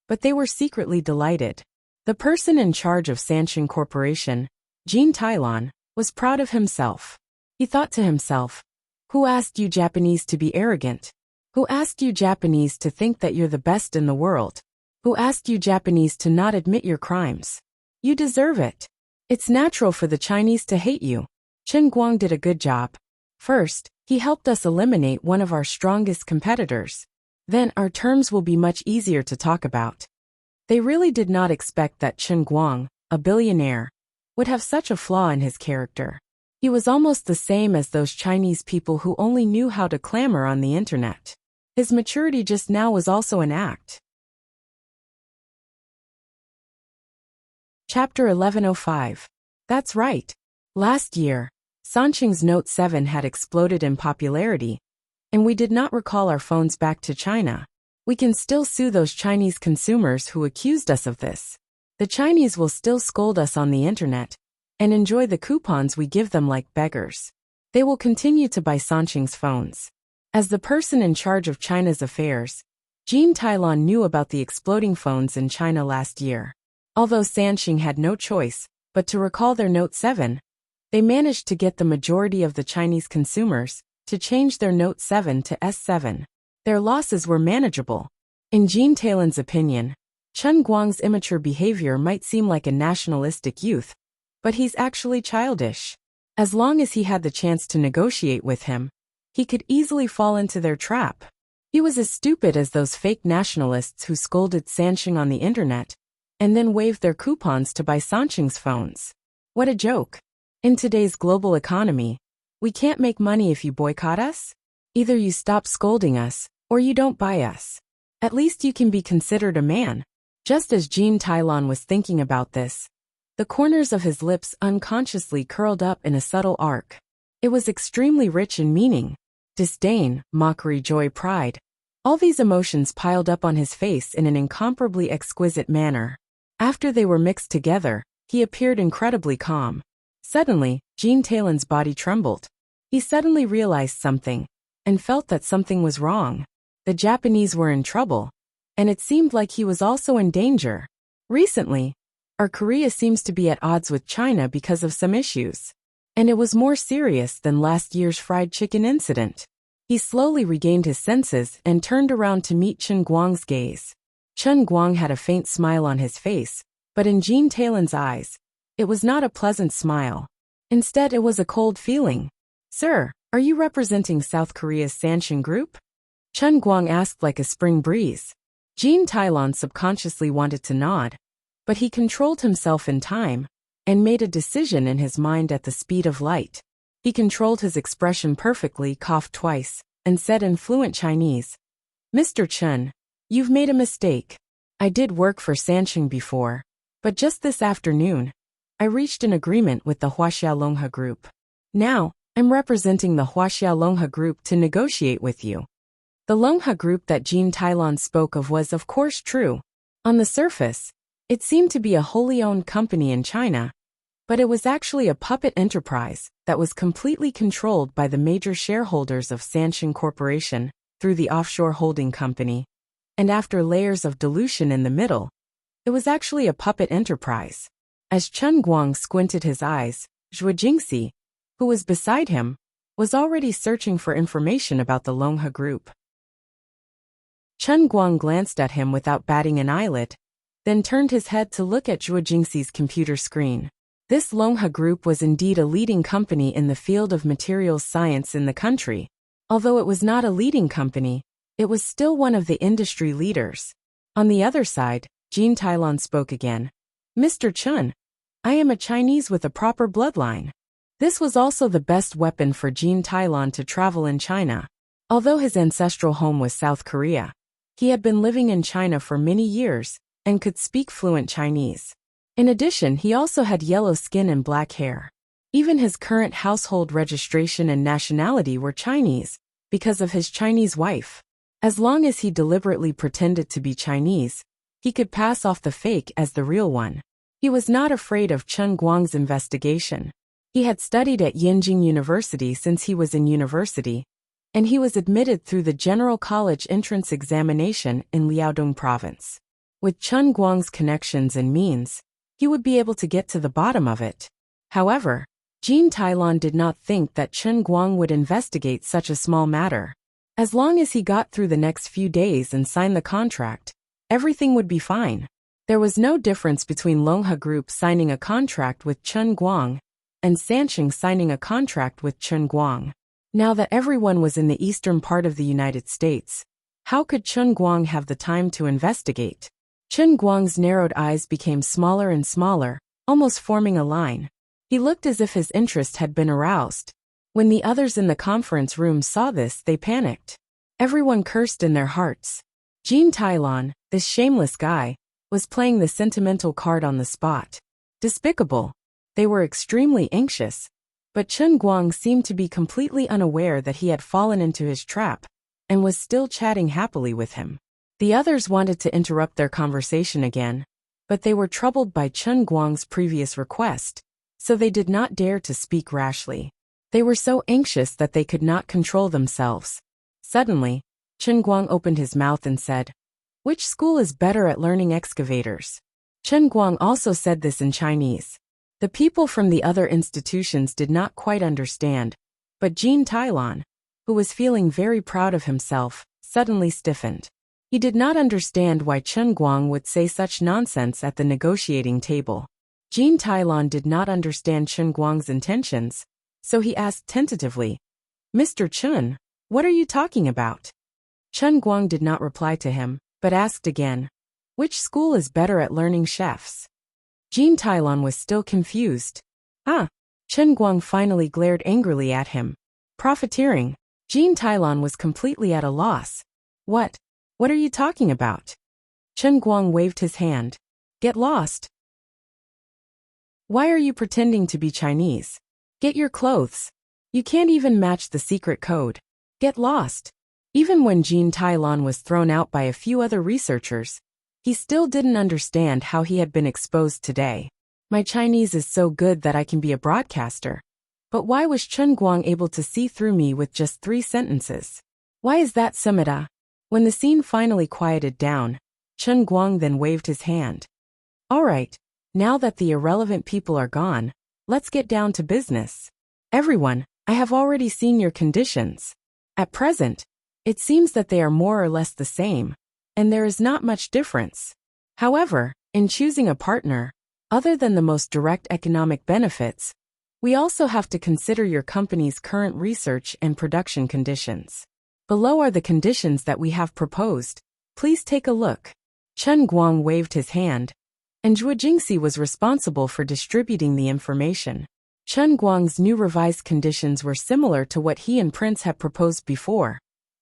but they were secretly delighted. The person in charge of Sanshin Corporation, Jean Tylon, was proud of himself. He thought to himself, who asked you Japanese to be arrogant? Who asked you Japanese to think that you're the best in the world? Who asked you Japanese to not admit your crimes? You deserve it. It's natural for the Chinese to hate you. Chen Guang did a good job. First, he helped us eliminate one of our strongest competitors. Then our terms will be much easier to talk about. They really did not expect that Chen Guang, a billionaire, would have such a flaw in his character. He was almost the same as those Chinese people who only knew how to clamor on the internet. His maturity just now was also an act. Chapter 1105. That's right. Last year, Sanqing's Note 7 had exploded in popularity, and we did not recall our phones back to China. We can still sue those Chinese consumers who accused us of this. The Chinese will still scold us on the internet and enjoy the coupons we give them like beggars. They will continue to buy Sanqing's phones. As the person in charge of China's affairs, Jean Tylon knew about the exploding phones in China last year. Although Sanqing had no choice but to recall their Note 7, they managed to get the majority of the Chinese consumers to change their Note 7 to S7. Their losses were manageable. In Jean Tylon's opinion, Chen Guang's immature behavior might seem like a nationalistic youth, but he's actually childish. As long as he had the chance to negotiate with him, he could easily fall into their trap. He was as stupid as those fake nationalists who scolded Sanqing on the internet and then waved their coupons to buy Sanqing's phones. What a joke. In today's global economy, we can't make money if you boycott us. Either you stop scolding us, or you don't buy us. At least you can be considered a man. Just as Jean Tylon was thinking about this, the corners of his lips unconsciously curled up in a subtle arc. It was extremely rich in meaning. Disdain, mockery, joy, pride. All these emotions piled up on his face in an incomparably exquisite manner. After they were mixed together, he appeared incredibly calm. Suddenly, Jean Tylon's body trembled. He suddenly realized something, and felt that something was wrong. The Japanese were in trouble, and it seemed like he was also in danger. Recently, our Korea seems to be at odds with China because of some issues. And it was more serious than last year's fried chicken incident. He slowly regained his senses and turned around to meet Chen Guang's gaze. Chen Guang had a faint smile on his face, but in Jean Tylon's eyes, it was not a pleasant smile. Instead, it was a cold feeling. Sir, are you representing South Korea's Sanshin Group? Chen Guang asked like a spring breeze. Jean Tylon subconsciously wanted to nod, but he controlled himself in time and made a decision in his mind at the speed of light. He controlled his expression perfectly, coughed twice, and said in fluent Chinese, Mr. Chen, you've made a mistake. I did work for Sanqing before, but just this afternoon, I reached an agreement with the Huaxiaolonghe Group. Now, I'm representing the Huaxia Longhe Group to negotiate with you. The Longhe Group that Jean Tylon spoke of was of course true. On the surface, it seemed to be a wholly owned company in China, but it was actually a puppet enterprise that was completely controlled by the major shareholders of Sansheng Corporation through the offshore holding company. And after layers of dilution in the middle, it was actually a puppet enterprise. As Chen Guang squinted his eyes, Zhuo Jingxi, who was beside him, was already searching for information about the Longhe Group. Chen Guang glanced at him without batting an eyelid, then turned his head to look at Zhuo Jingxi's computer screen. This Longhe Group was indeed a leading company in the field of materials science in the country. Although it was not a leading company, it was still one of the industry leaders. On the other side, Jean Tylon spoke again. Mr. Chen, I am a Chinese with a proper bloodline. This was also the best weapon for Jean Tylon to travel in China. Although his ancestral home was South Korea, he had been living in China for many years and could speak fluent Chinese. In addition, he also had yellow skin and black hair. Even his current household registration and nationality were Chinese, because of his Chinese wife. As long as he deliberately pretended to be Chinese, he could pass off the fake as the real one. He was not afraid of Chen Guang's investigation. He had studied at Yenjing University since he was in university, and he was admitted through the General College entrance examination in Liaodong Province. With Chen Guang's connections and means, he would be able to get to the bottom of it. However, Jean Tylon did not think that Chen Guang would investigate such a small matter. As long as he got through the next few days and signed the contract, everything would be fine. There was no difference between Longhe Group signing a contract with Chen Guang and Sansheng signing a contract with Chen Guang. Now that everyone was in the eastern part of the United States, how could Chen Guang have the time to investigate? Chen Guang's narrowed eyes became smaller and smaller, almost forming a line. He looked as if his interest had been aroused. When the others in the conference room saw this, they panicked. Everyone cursed in their hearts. Jean Tylon, this shameless guy, was playing the sentimental card on the spot. Despicable. They were extremely anxious, but Chen Guang seemed to be completely unaware that he had fallen into his trap, and was still chatting happily with him. The others wanted to interrupt their conversation again, but they were troubled by Chen Guang's previous request, so they did not dare to speak rashly. They were so anxious that they could not control themselves. Suddenly, Chen Guang opened his mouth and said, "Which school is better at learning excavators?" Chen Guang also said this in Chinese. The people from the other institutions did not quite understand, but Jean Tylon, who was feeling very proud of himself, suddenly stiffened. He did not understand why Chen Guang would say such nonsense at the negotiating table. Jean Tylon did not understand Chen Guang's intentions, so he asked tentatively, "Mr. Chen, what are you talking about?" Chen Guang did not reply to him, but asked again, "Which school is better at learning chefs?" Jean Tylon was still confused. "Ah!" Chen Guang finally glared angrily at him. Profiteering. Jean Tylon was completely at a loss. What are you talking about?" Chen Guang waved his hand. "Get lost. Why are you pretending to be Chinese? Get your clothes. You can't even match the secret code. Get lost." Even when Jean Tylon was thrown out by a few other researchers, he still didn't understand how he had been exposed today. My Chinese is so good that I can be a broadcaster. But why was Chen Guang able to see through me with just 3 sentences? Why is that Sumida? When the scene finally quieted down, Chen Guang then waved his hand. "All right, now that the irrelevant people are gone, let's get down to business. Everyone, I have already seen your conditions. At present, it seems that they are more or less the same, and there is not much difference. However, in choosing a partner, other than the most direct economic benefits, we also have to consider your company's current research and production conditions. Below are the conditions that we have proposed. Please take a look." Chen Guang waved his hand, and Zhuo Jingxi was responsible for distributing the information. Chen Guang's new revised conditions were similar to what he and Prince had proposed before,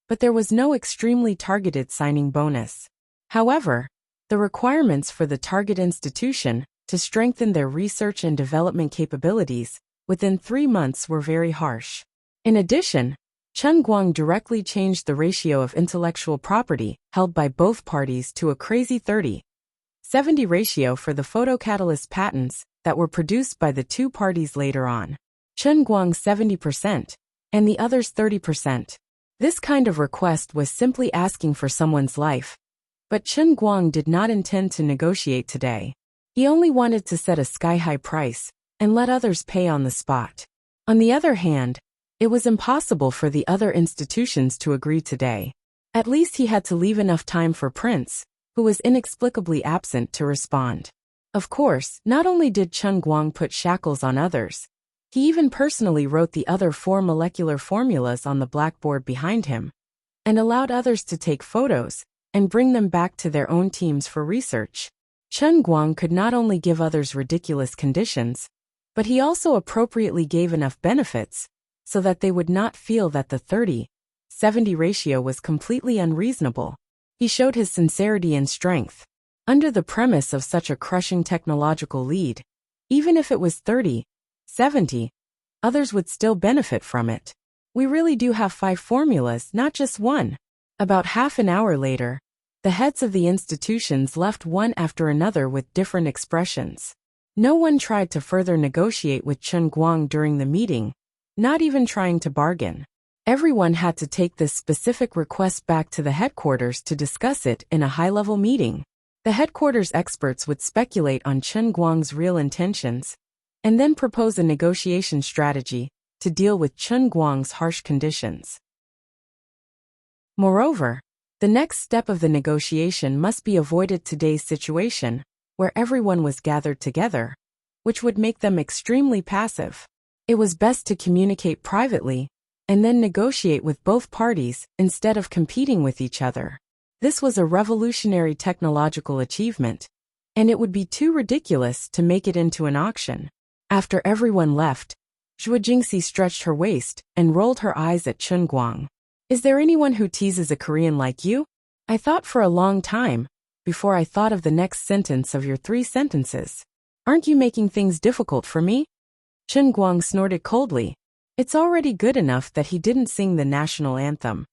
but there was no extremely targeted signing bonus. However, the requirements for the target institution to strengthen their research and development capabilities within 3 months were very harsh. In addition, Chen Guang directly changed the ratio of intellectual property held by both parties to a crazy 30-70 ratio for the photocatalyst patents that were produced by the two parties later on. Chen Guang 70%, and the others 30%. This kind of request was simply asking for someone's life. But Chen Guang did not intend to negotiate today. He only wanted to set a sky-high price and let others pay on the spot. On the other hand, it was impossible for the other institutions to agree today. At least he had to leave enough time for Prince, who was inexplicably absent, to respond. Of course, not only did Chen Guang put shackles on others, he even personally wrote the other 4 molecular formulas on the blackboard behind him, and allowed others to take photos and bring them back to their own teams for research. Chen Guang could not only give others ridiculous conditions, but he also appropriately gave enough benefits so that they would not feel that the 30-70 ratio was completely unreasonable. He showed his sincerity and strength. Under the premise of such a crushing technological lead, even if it was 30-70, others would still benefit from it. We really do have 5 formulas, not just one. About half an hour later, the heads of the institutions left one after another with different expressions. No one tried to further negotiate with Chen Guang during the meeting, not even trying to bargain. Everyone had to take this specific request back to the headquarters to discuss it in a high-level meeting. The headquarters experts would speculate on Chen Guang's real intentions, and then propose a negotiation strategy to deal with Chen Guang's harsh conditions. Moreover, the next step of the negotiation must be avoided today's situation, where everyone was gathered together, which would make them extremely passive. It was best to communicate privately, and then negotiate with both parties instead of competing with each other. This was a revolutionary technological achievement, and it would be too ridiculous to make it into an auction. After everyone left, Zhuo Jingxi stretched her waist and rolled her eyes at Chen Guang. Is there anyone who teases a Korean like you? I thought for a long time, before I thought of the next sentence of your 3 sentences. Aren't you making things difficult for me? Chen Guang snorted coldly. It's already good enough that he didn't sing the national anthem.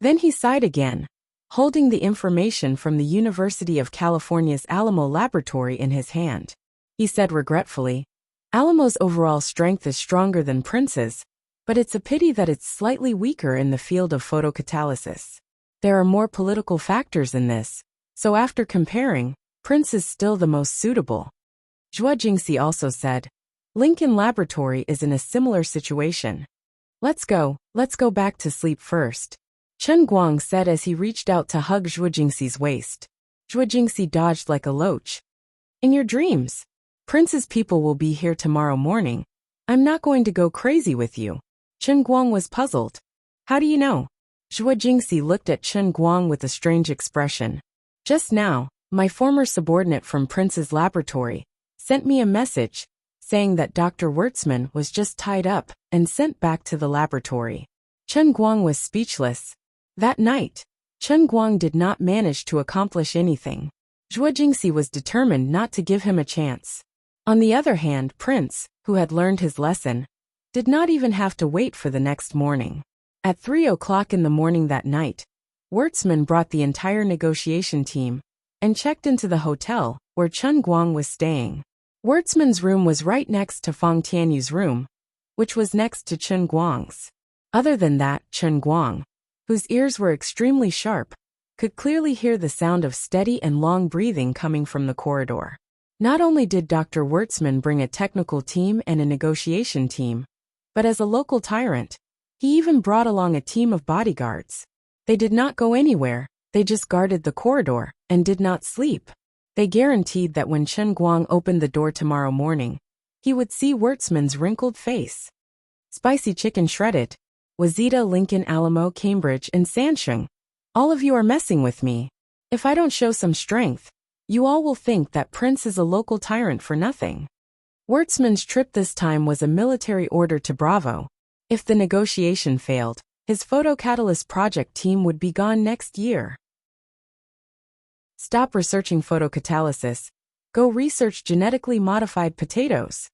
Then he sighed again, holding the information from the University of California's Alamo laboratory in his hand. He said regretfully, Alamo's overall strength is stronger than Prince's, but it's a pity that it's slightly weaker in the field of photocatalysis. There are more political factors in this, so after comparing, Prince is still the most suitable. Zhuo Jingxi also said, Lincoln Laboratory is in a similar situation. Let's go back to sleep first. Chen Guang said as he reached out to hug Zhuo Jingxi's waist. Zhuo Jingxi dodged like a loach. In your dreams. Prince's people will be here tomorrow morning. I'm not going to go crazy with you. Chen Guang was puzzled. How do you know? Zhuo Jingxi looked at Chen Guang with a strange expression. Just now, my former subordinate from Prince's laboratory sent me a message saying that Dr. Wertzman was just tied up and sent back to the laboratory. Chen Guang was speechless. That night, Chen Guang did not manage to accomplish anything. Zhuo Jingxi was determined not to give him a chance. On the other hand, Prince, who had learned his lesson, did not even have to wait for the next morning. At 3 o'clock in the morning that night, Wertzman brought the entire negotiation team and checked into the hotel where Chen Guang was staying. Wertzman's room was right next to Fang Tianyu's room, which was next to Chen Guang's. Other than that, Chen Guang, whose ears were extremely sharp, could clearly hear the sound of steady and long breathing coming from the corridor. Not only did Dr. Wertzman bring a technical team and a negotiation team, but as a local tyrant, he even brought along a team of bodyguards. They did not go anywhere, they just guarded the corridor and did not sleep. They guaranteed that when Chen Guang opened the door tomorrow morning, he would see Wertzman's wrinkled face. Spicy chicken shredded. Wazita, Lincoln, Alamo, Cambridge, and Sansheng. All of you are messing with me. If I don't show some strength, you all will think that Prince is a local tyrant for nothing. Wertzman's trip this time was a military order to Bravo. If the negotiation failed, his photocatalyst project team would be gone next year. Stop researching photocatalysis. Go research genetically modified potatoes.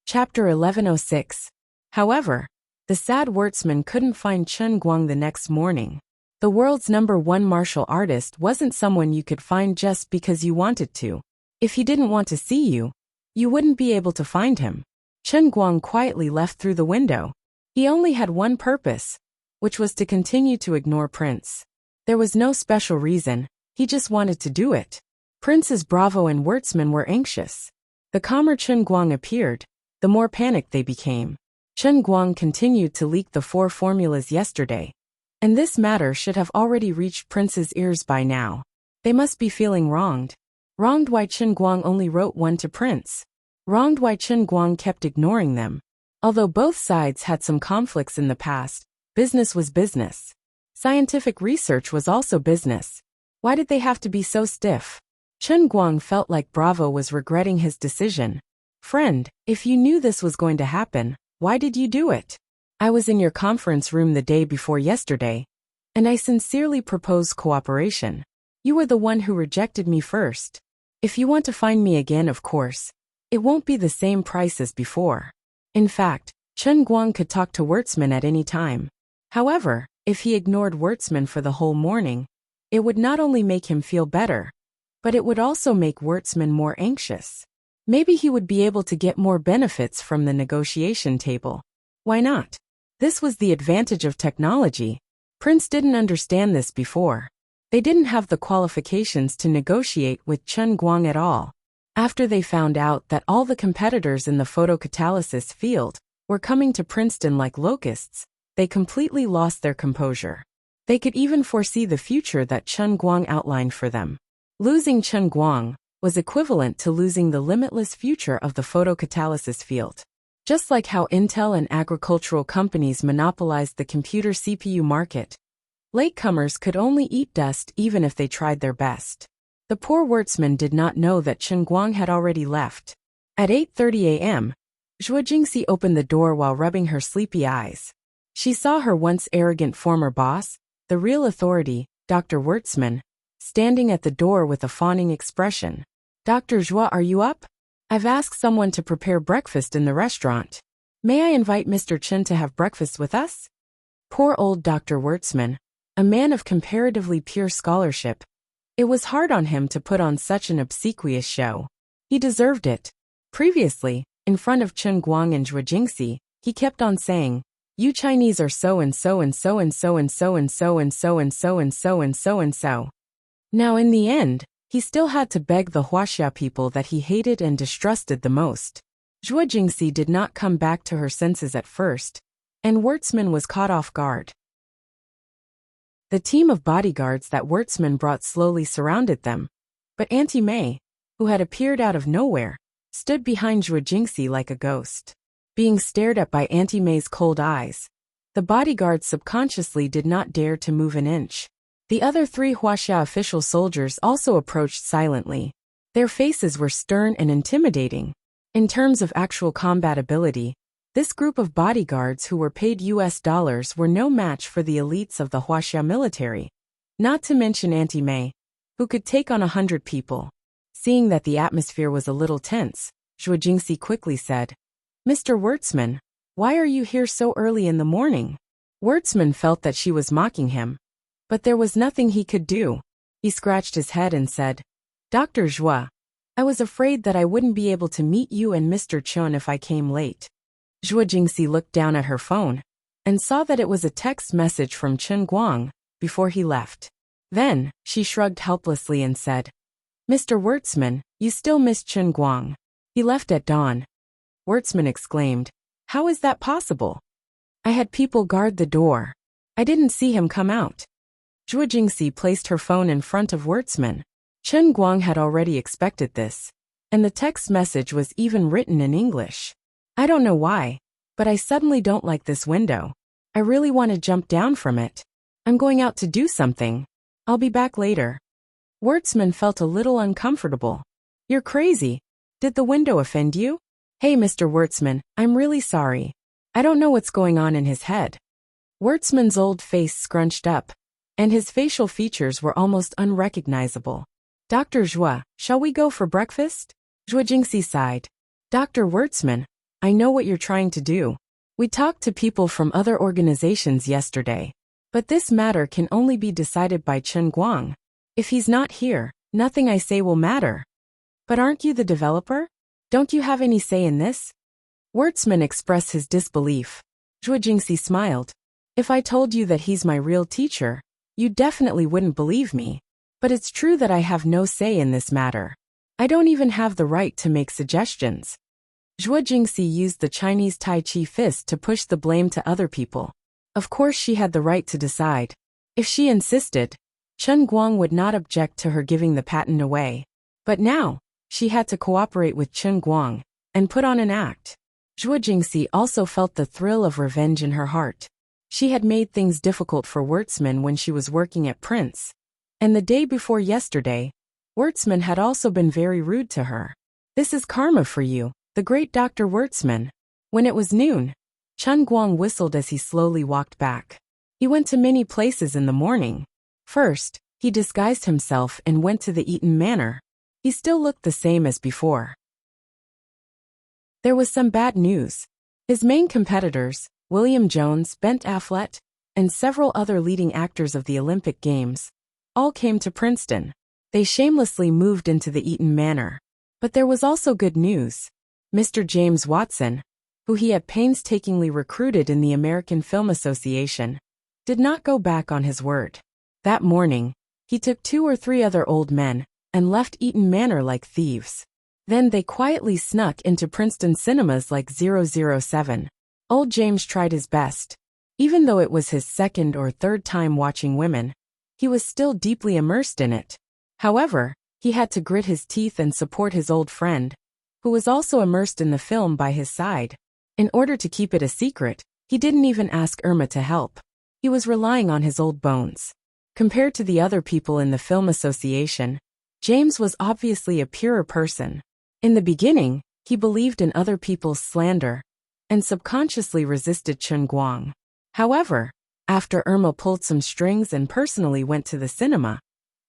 Chapter 1106. However, the sad Wurtzman couldn't find Chen Guang the next morning. The world's #1 martial artist wasn't someone you could find just because you wanted to. If he didn't want to see you, you wouldn't be able to find him. Chen Guang quietly left through the window. He only had one purpose, which was to continue to ignore Prince. There was no special reason, he just wanted to do it. Prince's Bravo and Wurtzman were anxious. The calmer Chen Guang appeared, the more panicked they became. Chen Guang continued to leak the 4 formulas yesterday, and this matter should have already reached Prince's ears by now. They must be feeling wronged. Wronged why Chen Guang only wrote one to Prince. Wronged why Chen Guang kept ignoring them. Although both sides had some conflicts in the past, business was business. Scientific research was also business. Why did they have to be so stiff? Chen Guang felt like Bravo was regretting his decision. Friend, if you knew this was going to happen, why did you do it? I was in your conference room the day before yesterday, and I sincerely proposed cooperation. You were the one who rejected me first. If you want to find me again, of course, it won't be the same price as before. In fact, Chen Guang could talk to Wurtzman at any time. However, if he ignored Wurtzman for the whole morning, it would not only make him feel better, but it would also make Wurtzman more anxious. Maybe he would be able to get more benefits from the negotiation table. Why not? This was the advantage of technology. Prince didn't understand this before. They didn't have the qualifications to negotiate with Chen Guang at all. After they found out that all the competitors in the photocatalysis field were coming to Princeton like locusts, they completely lost their composure. They could even foresee the future that Chen Guang outlined for them. Losing Chen Guang was equivalent to losing the limitless future of the photocatalysis field. Just like how Intel and agricultural companies monopolized the computer CPU market, latecomers could only eat dust even if they tried their best. The poor Wurtzman did not know that Chen Guang had already left. At 8:30 a.m., Zhuo Jingxi opened the door while rubbing her sleepy eyes. She saw her once arrogant former boss, the real authority, Dr. Wurtzman, standing at the door with a fawning expression. Dr. Zhuo, are you up? I've asked someone to prepare breakfast in the restaurant. May I invite Mr. Chen to have breakfast with us? Poor old Dr. Wurtzman, a man of comparatively pure scholarship. It was hard on him to put on such an obsequious show. He deserved it. Previously, in front of Chen Guang and Zhuo Jingxi, he kept on saying, "You Chinese are so and so and so and so and so and so and so and so and so and so and so." Now in the end, he still had to beg the Huaxia people that he hated and distrusted the most. Zhuo Jingxi did not come back to her senses at first, and Wurtzman was caught off guard. The team of bodyguards that Wurtzman brought slowly surrounded them, but Auntie May, who had appeared out of nowhere, stood behind Zhuo Jingxi like a ghost. Being stared at by Auntie May's cold eyes, the bodyguards subconsciously did not dare to move an inch. The other 3 Huaxia official soldiers also approached silently. Their faces were stern and intimidating. In terms of actual combat ability, this group of bodyguards who were paid US dollars were no match for the elites of the Huaxia military, not to mention Auntie May, who could take on 100 people. Seeing that the atmosphere was a little tense, Zhuo Jingxi quickly said, "Mr. Wurtzman, why are you here so early in the morning?" Wurtzman felt that she was mocking him, but there was nothing he could do. He scratched his head and said, "Dr. Zhuo, I was afraid that I wouldn't be able to meet you and Mr. Chen if I came late." Zhuo Jingxi looked down at her phone and saw that it was a text message from Chen Guang before he left. Then, she shrugged helplessly and said, "Mr. Wurtzman, you still miss Chen Guang. He left at dawn." Wurtzman exclaimed, "How is that possible? I had people guard the door. I didn't see him come out." Zhuo Jingxi placed her phone in front of Wurtzman. Chen Guang had already expected this, and the text message was even written in English. "I don't know why, but I suddenly don't like this window. I really want to jump down from it. I'm going out to do something. I'll be back later." Wurtzman felt a little uncomfortable. "You're crazy. Did the window offend you?" "Hey, Mr. Wurtzman, I'm really sorry. I don't know what's going on in his head." Wurtzman's old face scrunched up, and his facial features were almost unrecognizable. "Dr. Zhuo, shall we go for breakfast?" Zhuo Jingxi sighed. "Dr. Wurtzman, I know what you're trying to do. We talked to people from other organizations yesterday. But this matter can only be decided by Chen Guang. If he's not here, nothing I say will matter. But aren't you the developer? Don't you have any say in this? Wertzman expressed his disbelief. Zhuo Jingxi smiled. If I told you that he's my real teacher, you definitely wouldn't believe me. But it's true that I have no say in this matter. I don't even have the right to make suggestions. Zhuo Jingxi used the Chinese Tai Chi fist to push the blame to other people. Of course she had the right to decide. If she insisted, Chen Guang would not object to her giving the patent away. But now, she had to cooperate with Chen Guang and put on an act. Zhuo Jingxi also felt the thrill of revenge in her heart. She had made things difficult for Wertzman when she was working at Prince. And the day before yesterday, Wertzman had also been very rude to her. This is karma for you, the great Dr. Wertzman. When it was noon, Chen Guang whistled as he slowly walked back. He went to many places in the morning. First, he disguised himself and went to the Eaton Manor. He still looked the same as before. There was some bad news. His main competitors, William Jones, Ben Affleck, and several other leading actors of the Olympic Games, all came to Princeton. They shamelessly moved into the Eaton Manor. But there was also good news. Mr. James Watson, who he had painstakingly recruited in the American Film Association, did not go back on his word. That morning, he took 2 or 3 other old men and left Eaton Manor like thieves. Then they quietly snuck into Princeton cinemas like 007. Old James tried his best. Even though it was his second or third time watching women, he was still deeply immersed in it. However, he had to grit his teeth and support his old friend, who was also immersed in the film by his side. In order to keep it a secret, he didn't even ask Irma to help. He was relying on his old bones. Compared to the other people in the Film Association, James was obviously a purer person. In the beginning, he believed in other people's slander and subconsciously resisted Chen Guang. However, after Irma pulled some strings and personally went to the cinema,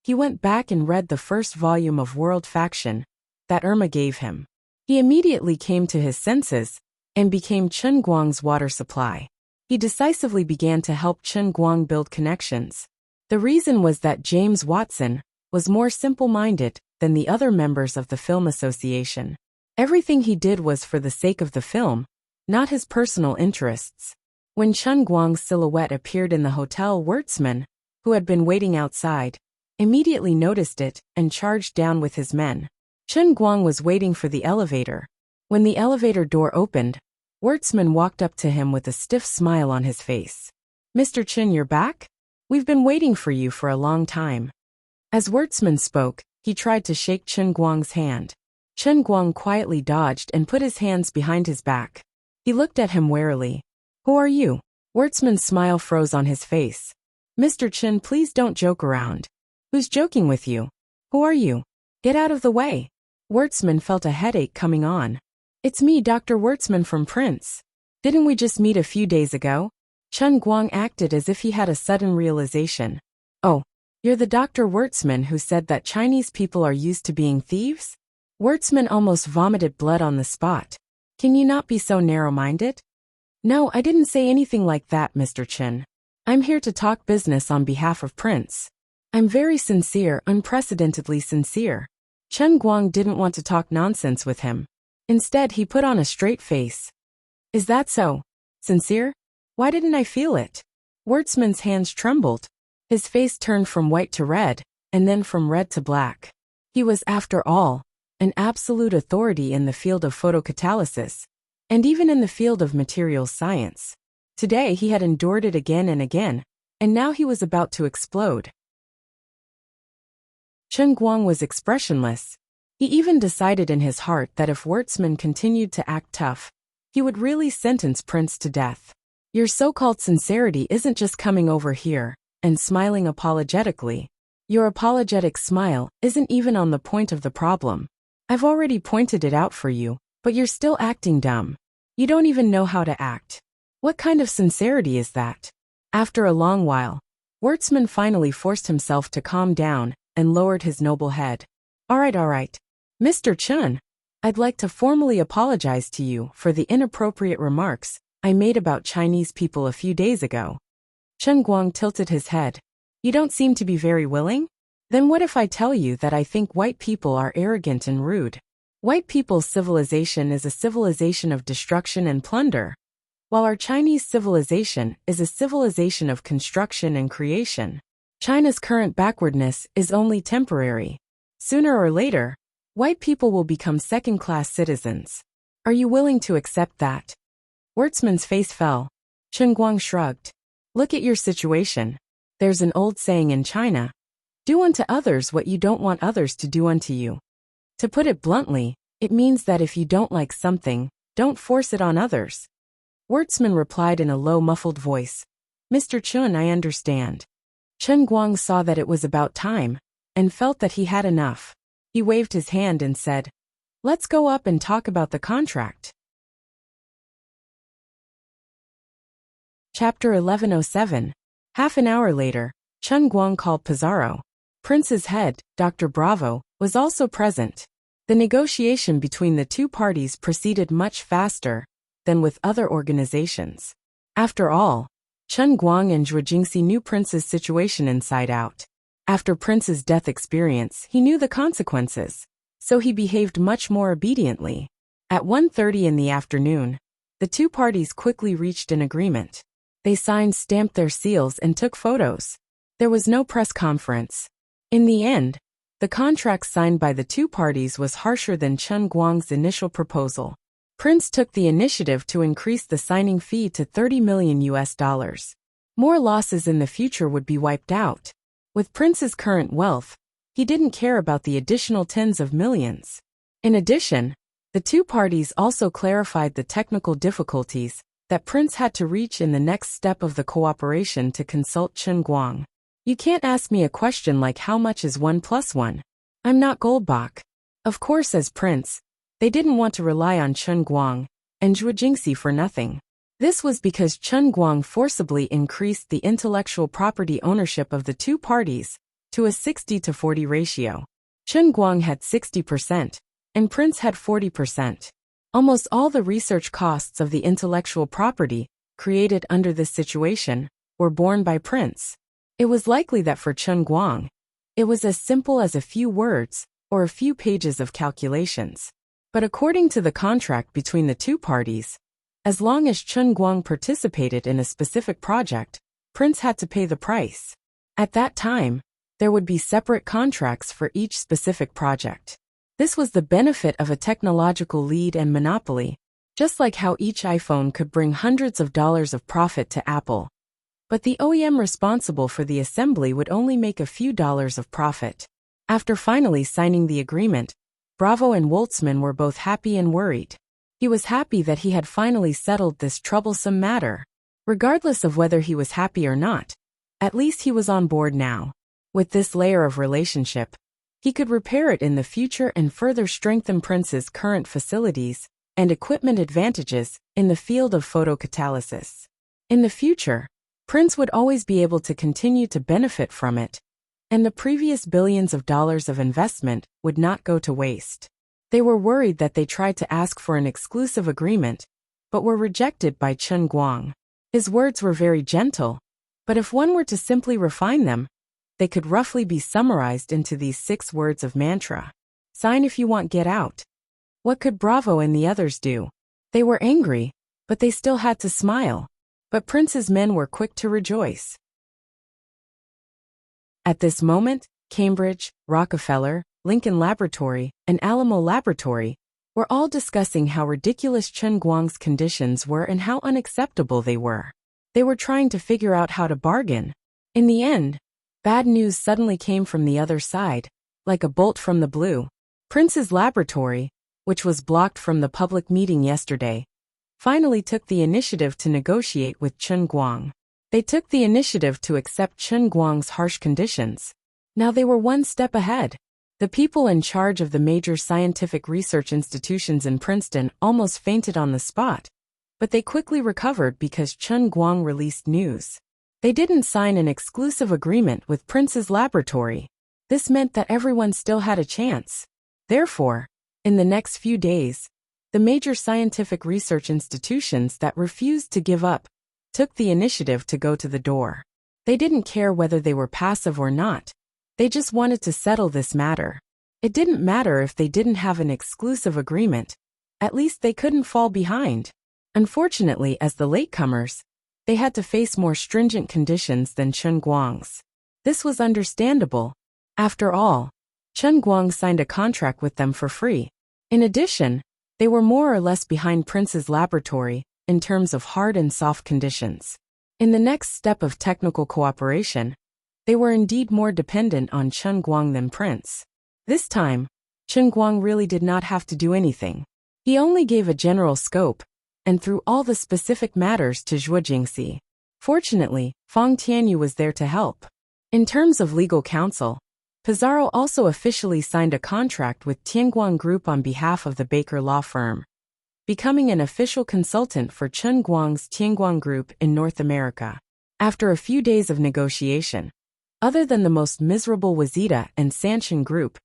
he went back and read the first volume of World Faction that Irma gave him. He immediately came to his senses and became Chen Guang's water supply. He decisively began to help Chen Guang build connections. The reason was that James Watson was more simple-minded than the other members of the Film Association. Everything he did was for the sake of the film, not his personal interests. When Chen Guang's silhouette appeared in the hotel, Wertzman, who had been waiting outside, immediately noticed it and charged down with his men. Chen Guang was waiting for the elevator. When the elevator door opened, Wertzman walked up to him with a stiff smile on his face. "Mr. Chen, you're back? We've been waiting for you for a long time." As Wertzman spoke, he tried to shake Chen Guang's hand. Chen Guang quietly dodged and put his hands behind his back. He looked at him warily. "Who are you?" Wertzman's smile froze on his face. "Mr. Chen, please don't joke around." "Who's joking with you? Who are you? Get out of the way." Wertzman felt a headache coming on. "It's me, Dr. Wertzman from Prince. Didn't we just meet a few days ago?" Chen Guang acted as if he had a sudden realization. "Oh, you're the Dr. Wertzman who said that Chinese people are used to being thieves?" Wertzman almost vomited blood on the spot. "Can you not be so narrow-minded?" "No, I didn't say anything like that, Mr. Chen. I'm here to talk business on behalf of Prince. I'm very sincere, unprecedentedly sincere." Chen Guang didn't want to talk nonsense with him. Instead, he put on a straight face. "Is that so? Sincere? Why didn't I feel it?" Wertzman's hands trembled. His face turned from white to red, and then from red to black. He was, after all, an absolute authority in the field of photocatalysis, and even in the field of materials science. Today he had endured it again and again, and now he was about to explode. Chen Guang was expressionless. He even decided in his heart that if Wertzman continued to act tough, he would really sentence Prince to death. "Your so-called sincerity isn't just coming over here and smiling apologetically. Your apologetic smile isn't even on the point of the problem. I've already pointed it out for you, but you're still acting dumb. You don't even know how to act. What kind of sincerity is that?" After a long while, Wertzman finally forced himself to calm down and lowered his noble head. All right. Mr. Chen, I'd like to formally apologize to you for the inappropriate remarks I made about Chinese people a few days ago. Chen Guang tilted his head. You don't seem to be very willing? Then what if I tell you that I think white people are arrogant and rude? White people's civilization is a civilization of destruction and plunder, while our Chinese civilization is a civilization of construction and creation. China's current backwardness is only temporary. Sooner or later, white people will become second-class citizens. Are you willing to accept that? Wertzman's face fell. Chen Guang shrugged. Look at your situation. There's an old saying in China, do unto others what you don't want others to do unto you. To put it bluntly, it means that if you don't like something, don't force it on others. Wertzman replied in a low, muffled voice. Mr. Chun, I understand. Chen Guang saw that it was about time, and felt that he had enough. He waved his hand and said, let's go up and talk about the contract. Chapter 1107. Half an hour later, Chen Guang called Pizarro. Prince's head, Dr. Bravo, was also present. The negotiation between the two parties proceeded much faster than with other organizations. After all, Chen Guang and Zhuo Jingxi knew Prince's situation inside out. After Prince's death experience, he knew the consequences, so he behaved much more obediently. At 1:30 in the afternoon, the two parties quickly reached an agreement. They signed, stamped their seals, and took photos. There was no press conference. In the end, the contract signed by the two parties was harsher than Chen Guang's initial proposal. Prince took the initiative to increase the signing fee to $30 million. More losses in the future would be wiped out. With Prince's current wealth, he didn't care about the additional tens of millions. In addition, the two parties also clarified the technical difficulties that Prince had to reach in the next step of the cooperation to consult Chen Guang. You can't ask me a question like how much is 1 + 1. I'm not Goldbach. Of course, as Prince, they didn't want to rely on Chen Guang and Zhuo Jingxi for nothing. This was because Chen Guang forcibly increased the intellectual property ownership of the two parties to a 60-40 ratio. Chen Guang had 60%, and Prince had 40%. Almost all the research costs of the intellectual property created under this situation were borne by Prince. It was likely that for Chen Guang, it was as simple as a few words or a few pages of calculations. But according to the contract between the two parties, as long as Chen Guang participated in a specific project, Prince had to pay the price. At that time, there would be separate contracts for each specific project. This was the benefit of a technological lead and monopoly, just like how each iPhone could bring hundreds of dollars of profit to Apple. But the OEM responsible for the assembly would only make a few dollars of profit. After finally signing the agreement, Bravo and Woltzman were both happy and worried. He was happy that he had finally settled this troublesome matter. Regardless of whether he was happy or not, at least he was on board now. With this layer of relationship, he could repair it in the future and further strengthen Prince's current facilities and equipment advantages in the field of photocatalysis. In the future, Prince would always be able to continue to benefit from it, and the previous billions of dollars of investment would not go to waste. They were worried that they tried to ask for an exclusive agreement, but were rejected by Chen Guang. His words were very gentle, but if one were to simply refine them, they could roughly be summarized into these 6 words of mantra. Sign if you want, get out. What could Bravo and the others do? They were angry, but they still had to smile. But Prince's men were quick to rejoice. At this moment, Cambridge, Rockefeller, Lincoln Laboratory, and Alamo Laboratory were all discussing how ridiculous Chen Guang's conditions were and how unacceptable they were. They were trying to figure out how to bargain. In the end, bad news suddenly came from the other side, like a bolt from the blue. Prince's laboratory, which was blocked from the public meeting yesterday, finally took the initiative to negotiate with Chen Guang. They took the initiative to accept Chen Guang's harsh conditions. Now they were one step ahead. The people in charge of the major scientific research institutions in Princeton almost fainted on the spot, but they quickly recovered because Chen Guang released news. They didn't sign an exclusive agreement with Prince's laboratory. This meant that everyone still had a chance. Therefore, In the next few days, the major scientific research institutions that refused to give up took the initiative to go to the door. They didn't care whether they were passive or not. They just wanted to settle this matter. It didn't matter if they didn't have an exclusive agreement. At least they couldn't fall behind. Unfortunately, as the latecomers, they had to face more stringent conditions than Chen Guang's. This was understandable. After all, Chen Guang signed a contract with them for free. In addition, they were more or less behind Prince's laboratory in terms of hard and soft conditions. In the next step of technical cooperation, they were indeed more dependent on Chen Guang than Prince. This time, Chen Guang really did not have to do anything. He only gave a general scope and threw all the specific matters to Zhuo Jingxi. Fortunately, Fang Tianyu was there to help. In terms of legal counsel, Pizarro also officially signed a contract with Tianguang Group on behalf of the Baker law firm, becoming an official consultant for Chen Guang's Tianguang Group in North America. After a few days of negotiation, other than the most miserable Wazita and Sanshin Group,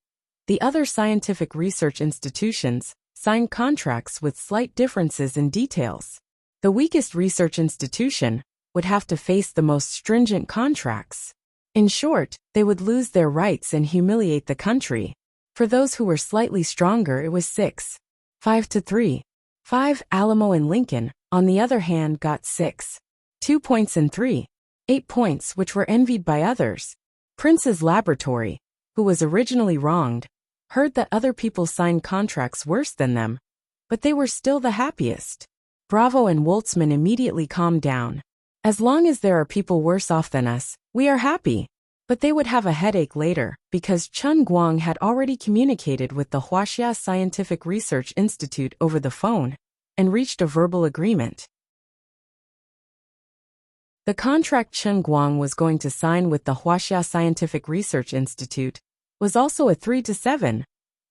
the other scientific research institutions signed contracts with slight differences in details. The weakest research institution would have to face the most stringent contracts. In short, they would lose their rights and humiliate the country. For those who were slightly stronger, it was 5 to 3. 5 Alamo and Lincoln, on the other hand, got 2 points and 8 points, which were envied by others. Prince's laboratory, who was originally wronged, heard that other people signed contracts worse than them, but they were still the happiest. Bravo and Woltzman immediately calmed down. As long as there are people worse off than us, we are happy. But they would have a headache later, because Chen Guang had already communicated with the Huaxia Scientific Research Institute over the phone and reached a verbal agreement. The contract Chen Guang was going to sign with the Huaxia Scientific Research Institute was also a 3 to 7,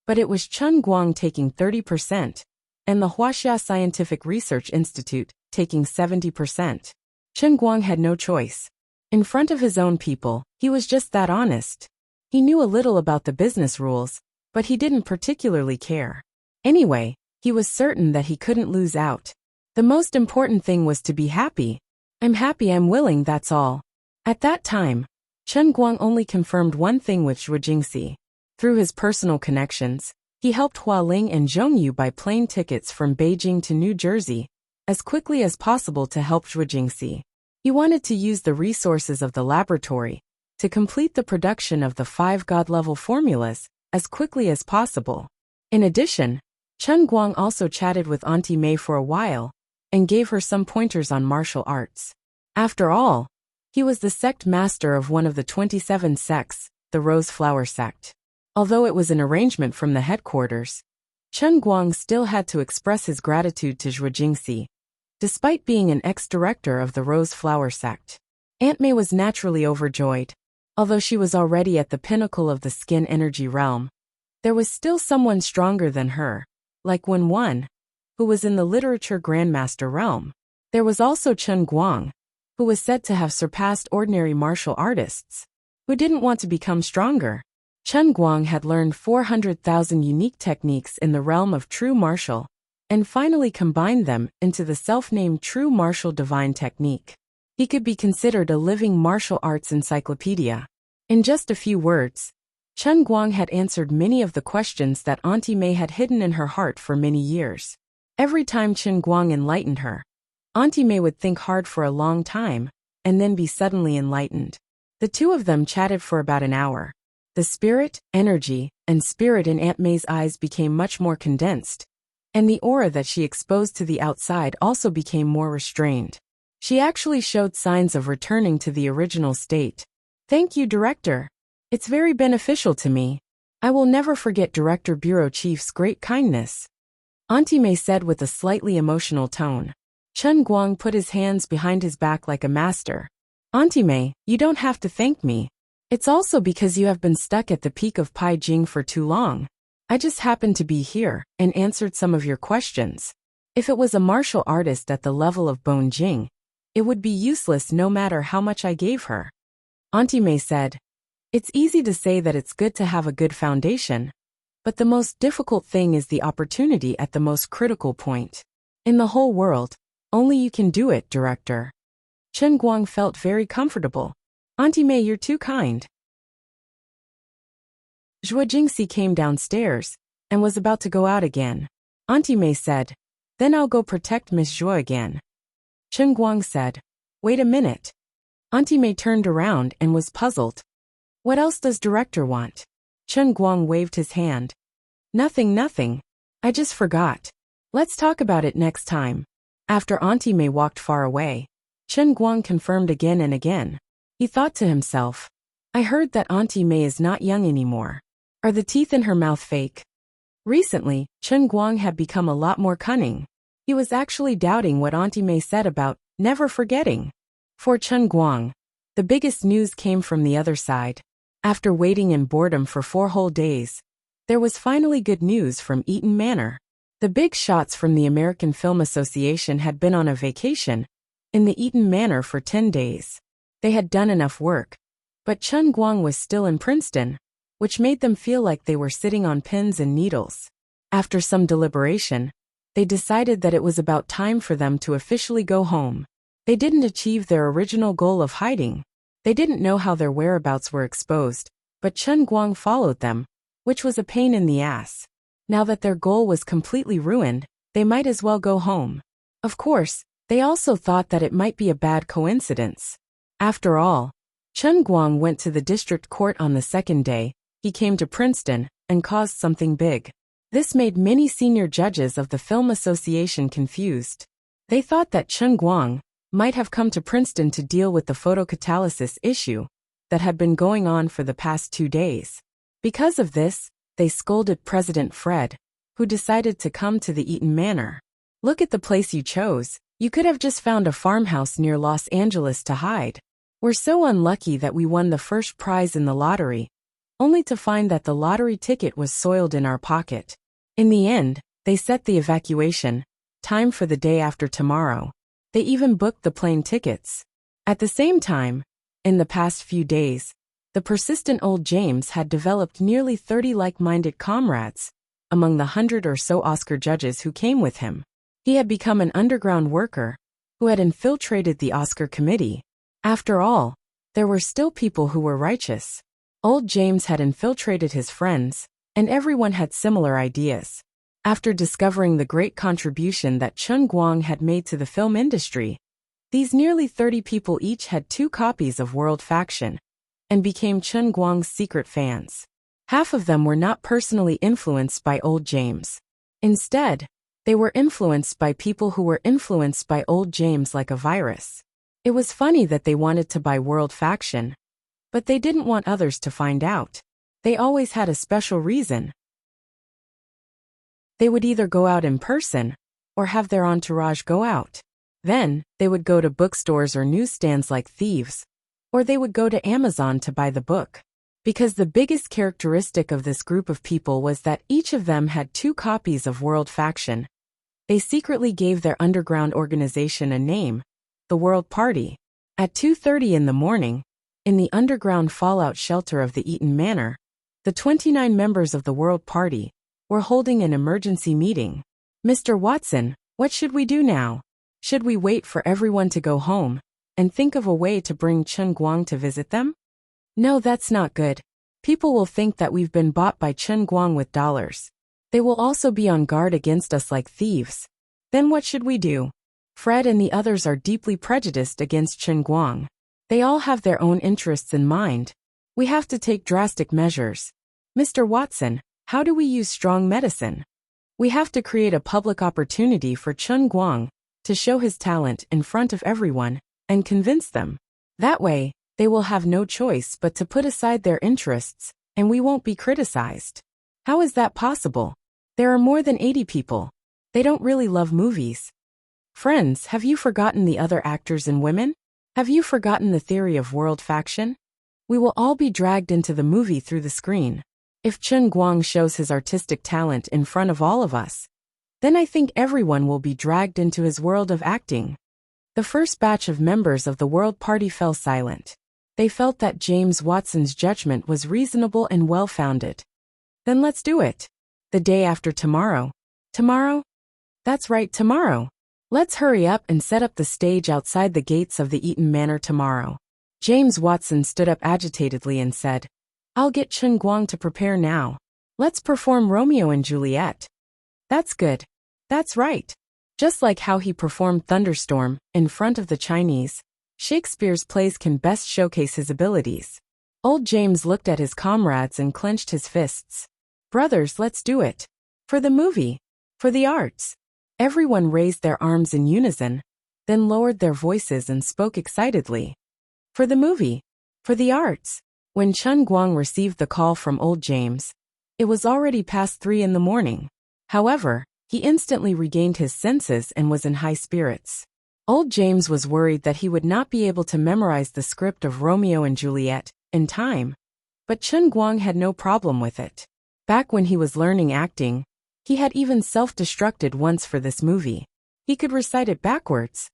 but it was Chen Guang taking 30% and the Huaxia Scientific Research Institute taking 70%. Chen Guang had no choice. In front of his own people, he was just that honest. He knew a little about the business rules, but he didn't particularly care. Anyway, he was certain that he couldn't lose out. The most important thing was to be happy. I'm happy, I'm willing, that's all. At that time, Chen Guang only confirmed one thing with Zhuo Jingxi. Through his personal connections, he helped Hualing and Zhongyu buy plane tickets from Beijing to New Jersey as quickly as possible to help Zhuo Jingxi. He wanted to use the resources of the laboratory to complete the production of the 5 God-level formulas as quickly as possible. In addition, Chen Guang also chatted with Auntie Mei for a while and gave her some pointers on martial arts. After all, he was the sect master of one of the 27 sects, the Rose Flower sect. Although it was an arrangement from the headquarters, Chen Guang still had to express his gratitude to Zhuo Jingxi, despite being an ex-director of the Rose Flower sect. Aunt May was naturally overjoyed. Although she was already at the pinnacle of the skin energy realm, there was still someone stronger than her, like Wen, who was in the literature grandmaster realm. There was also Chen Guang, who was said to have surpassed ordinary martial artists, who didn't want to become stronger. Chen Guang had learned 400,000 unique techniques in the realm of true martial, and finally combined them into the self-named True Martial Divine Technique. He could be considered a living martial arts encyclopedia. In just a few words, Chen Guang had answered many of the questions that Auntie Mei had hidden in her heart for many years. Every time Chen Guang enlightened her, Auntie Mei would think hard for a long time, and then be suddenly enlightened. The two of them chatted for about an hour. The spirit, energy, and spirit in Aunt May's eyes became much more condensed, and the aura that she exposed to the outside also became more restrained. She actually showed signs of returning to the original state. Thank you, Director. It's very beneficial to me. I will never forget Director Bureau Chief's great kindness, Auntie Mei said with a slightly emotional tone. Chen Guang put his hands behind his back like a master. Auntie Mei, you don't have to thank me. It's also because you have been stuck at the peak of Pai Jing for too long. I just happened to be here and answered some of your questions. If it was a martial artist at the level of Bone Jing, it would be useless no matter how much I gave her. Auntie Mei said, it's easy to say that it's good to have a good foundation, But the most difficult thing is the opportunity at the most critical point. In the whole world, only you can do it, director. Chen Guang felt very comfortable. Auntie Mei, you're too kind. Zhuo Jingxi came downstairs and was about to go out again. Auntie Mei said, "Then I'll go protect Miss Zhuo again." Chen Guang said, "Wait a minute." Auntie Mei turned around and was puzzled. "What else does director want?" Chen Guang waved his hand. Nothing. I just forgot. Let's talk about it next time." After Auntie Mei walked far away, Chen Guang confirmed again and again. He thought to himself, "I heard that Auntie Mei is not young anymore. Are the teeth in her mouth fake?" Recently, Chen Guang had become a lot more cunning. He was actually doubting what Auntie Mei said about never forgetting. For Chen Guang, the biggest news came from the other side. After waiting in boredom for 4 whole days, there was finally good news from Eaton Manor. The big shots from the American Film Association had been on a vacation in the Eaton Manor for 10 days. They had done enough work, but Chen Guang was still in Princeton, which made them feel like they were sitting on pins and needles. After some deliberation, they decided that it was about time for them to officially go home. They didn't achieve their original goal of hiding. They didn't know how their whereabouts were exposed, but Chen Guang followed them, which was a pain in the ass. Now that their goal was completely ruined, they might as well go home. Of course, they also thought that it might be a bad coincidence. After all, Chen Guang went to the district court on the second day. He came to Princeton and caused something big. This made many senior judges of the Film Association confused. They thought that Chen Guang might have come to Princeton to deal with the photocatalysis issue that had been going on for the past 2 days. Because of this, they scolded President Fred, who decided to come to the Eaton Manor. "Look at the place you chose. You could have just found a farmhouse near Los Angeles to hide. We're so unlucky that we won the first prize in the lottery, only to find that the lottery ticket was soiled in our pocket." In the end, they set the evacuation time for the day after tomorrow. They even booked the plane tickets. At the same time, in the past few days, the persistent old James had developed nearly 30 like-minded comrades among the 100 or so Oscar judges who came with him. He had become an underground worker who had infiltrated the Oscar committee. After all, there were still people who were righteous. Old James had infiltrated his friends, and everyone had similar ideas. After discovering the great contribution that Chen Guang had made to the film industry, these nearly 30 people each had 2 copies of World Faction and became Chen Guang's secret fans. Half of them were not personally influenced by old James. Instead, they were influenced by people who were influenced by old James like a virus. It was funny that they wanted to buy World Faction, but they didn't want others to find out. They always had a special reason. They would either go out in person or have their entourage go out. Then, they would go to bookstores or newsstands like thieves, or they would go to Amazon to buy the book. Because the biggest characteristic of this group of people was that each of them had 2 copies of World Faction, they secretly gave their underground organization a name, the World Party. At 2:30 in the morning, in the underground fallout shelter of the Eaton Manor, the 29 members of the World Party were holding an emergency meeting. "Mr. Watson, what should we do now? Should we wait for everyone to go home and think of a way to bring Chen Guang to visit them? No, that's not good. People will think that we've been bought by Chen Guang with dollars. They will also be on guard against us like thieves. Then what should we do? Fred and the others are deeply prejudiced against Chen Guang. They all have their own interests in mind. We have to take drastic measures. Mr. Watson, how do we use strong medicine? We have to create a public opportunity for Chen Guang to show his talent in front of everyone and convince them. That way, they will have no choice but to put aside their interests, and we won't be criticized." How is that possible? There are more than 80 people. They don't really love movies. Friends, have you forgotten the other actors and women? Have you forgotten the theory of World Faction? We will all be dragged into the movie through the screen. If Chen Guang shows his artistic talent in front of all of us, then I think everyone will be dragged into his world of acting. The first batch of members of the World Party fell silent. They felt that James Watson's judgment was reasonable and well-founded. Then let's do it. The day after tomorrow. Tomorrow? That's right, tomorrow. Let's hurry up and set up the stage outside the gates of the Eaton Manor tomorrow. James Watson stood up agitatedly and said, I'll get Chen Guang to prepare now. Let's perform Romeo and Juliet. That's good. That's right. Just like how he performed Thunderstorm in front of the Chinese, Shakespeare's plays can best showcase his abilities. Old James looked at his comrades and clenched his fists. Brothers, let's do it. For the movie. For the arts. Everyone raised their arms in unison, then lowered their voices and spoke excitedly. For the movie. For the arts. When Chen Guang received the call from old James, it was already past 3 in the morning. However, he instantly regained his senses and was in high spirits. Old James was worried that he would not be able to memorize the script of Romeo and Juliet in time, but Chen Guang had no problem with it. Back when he was learning acting, he had even self-destructed once for this movie. He could recite it backwards.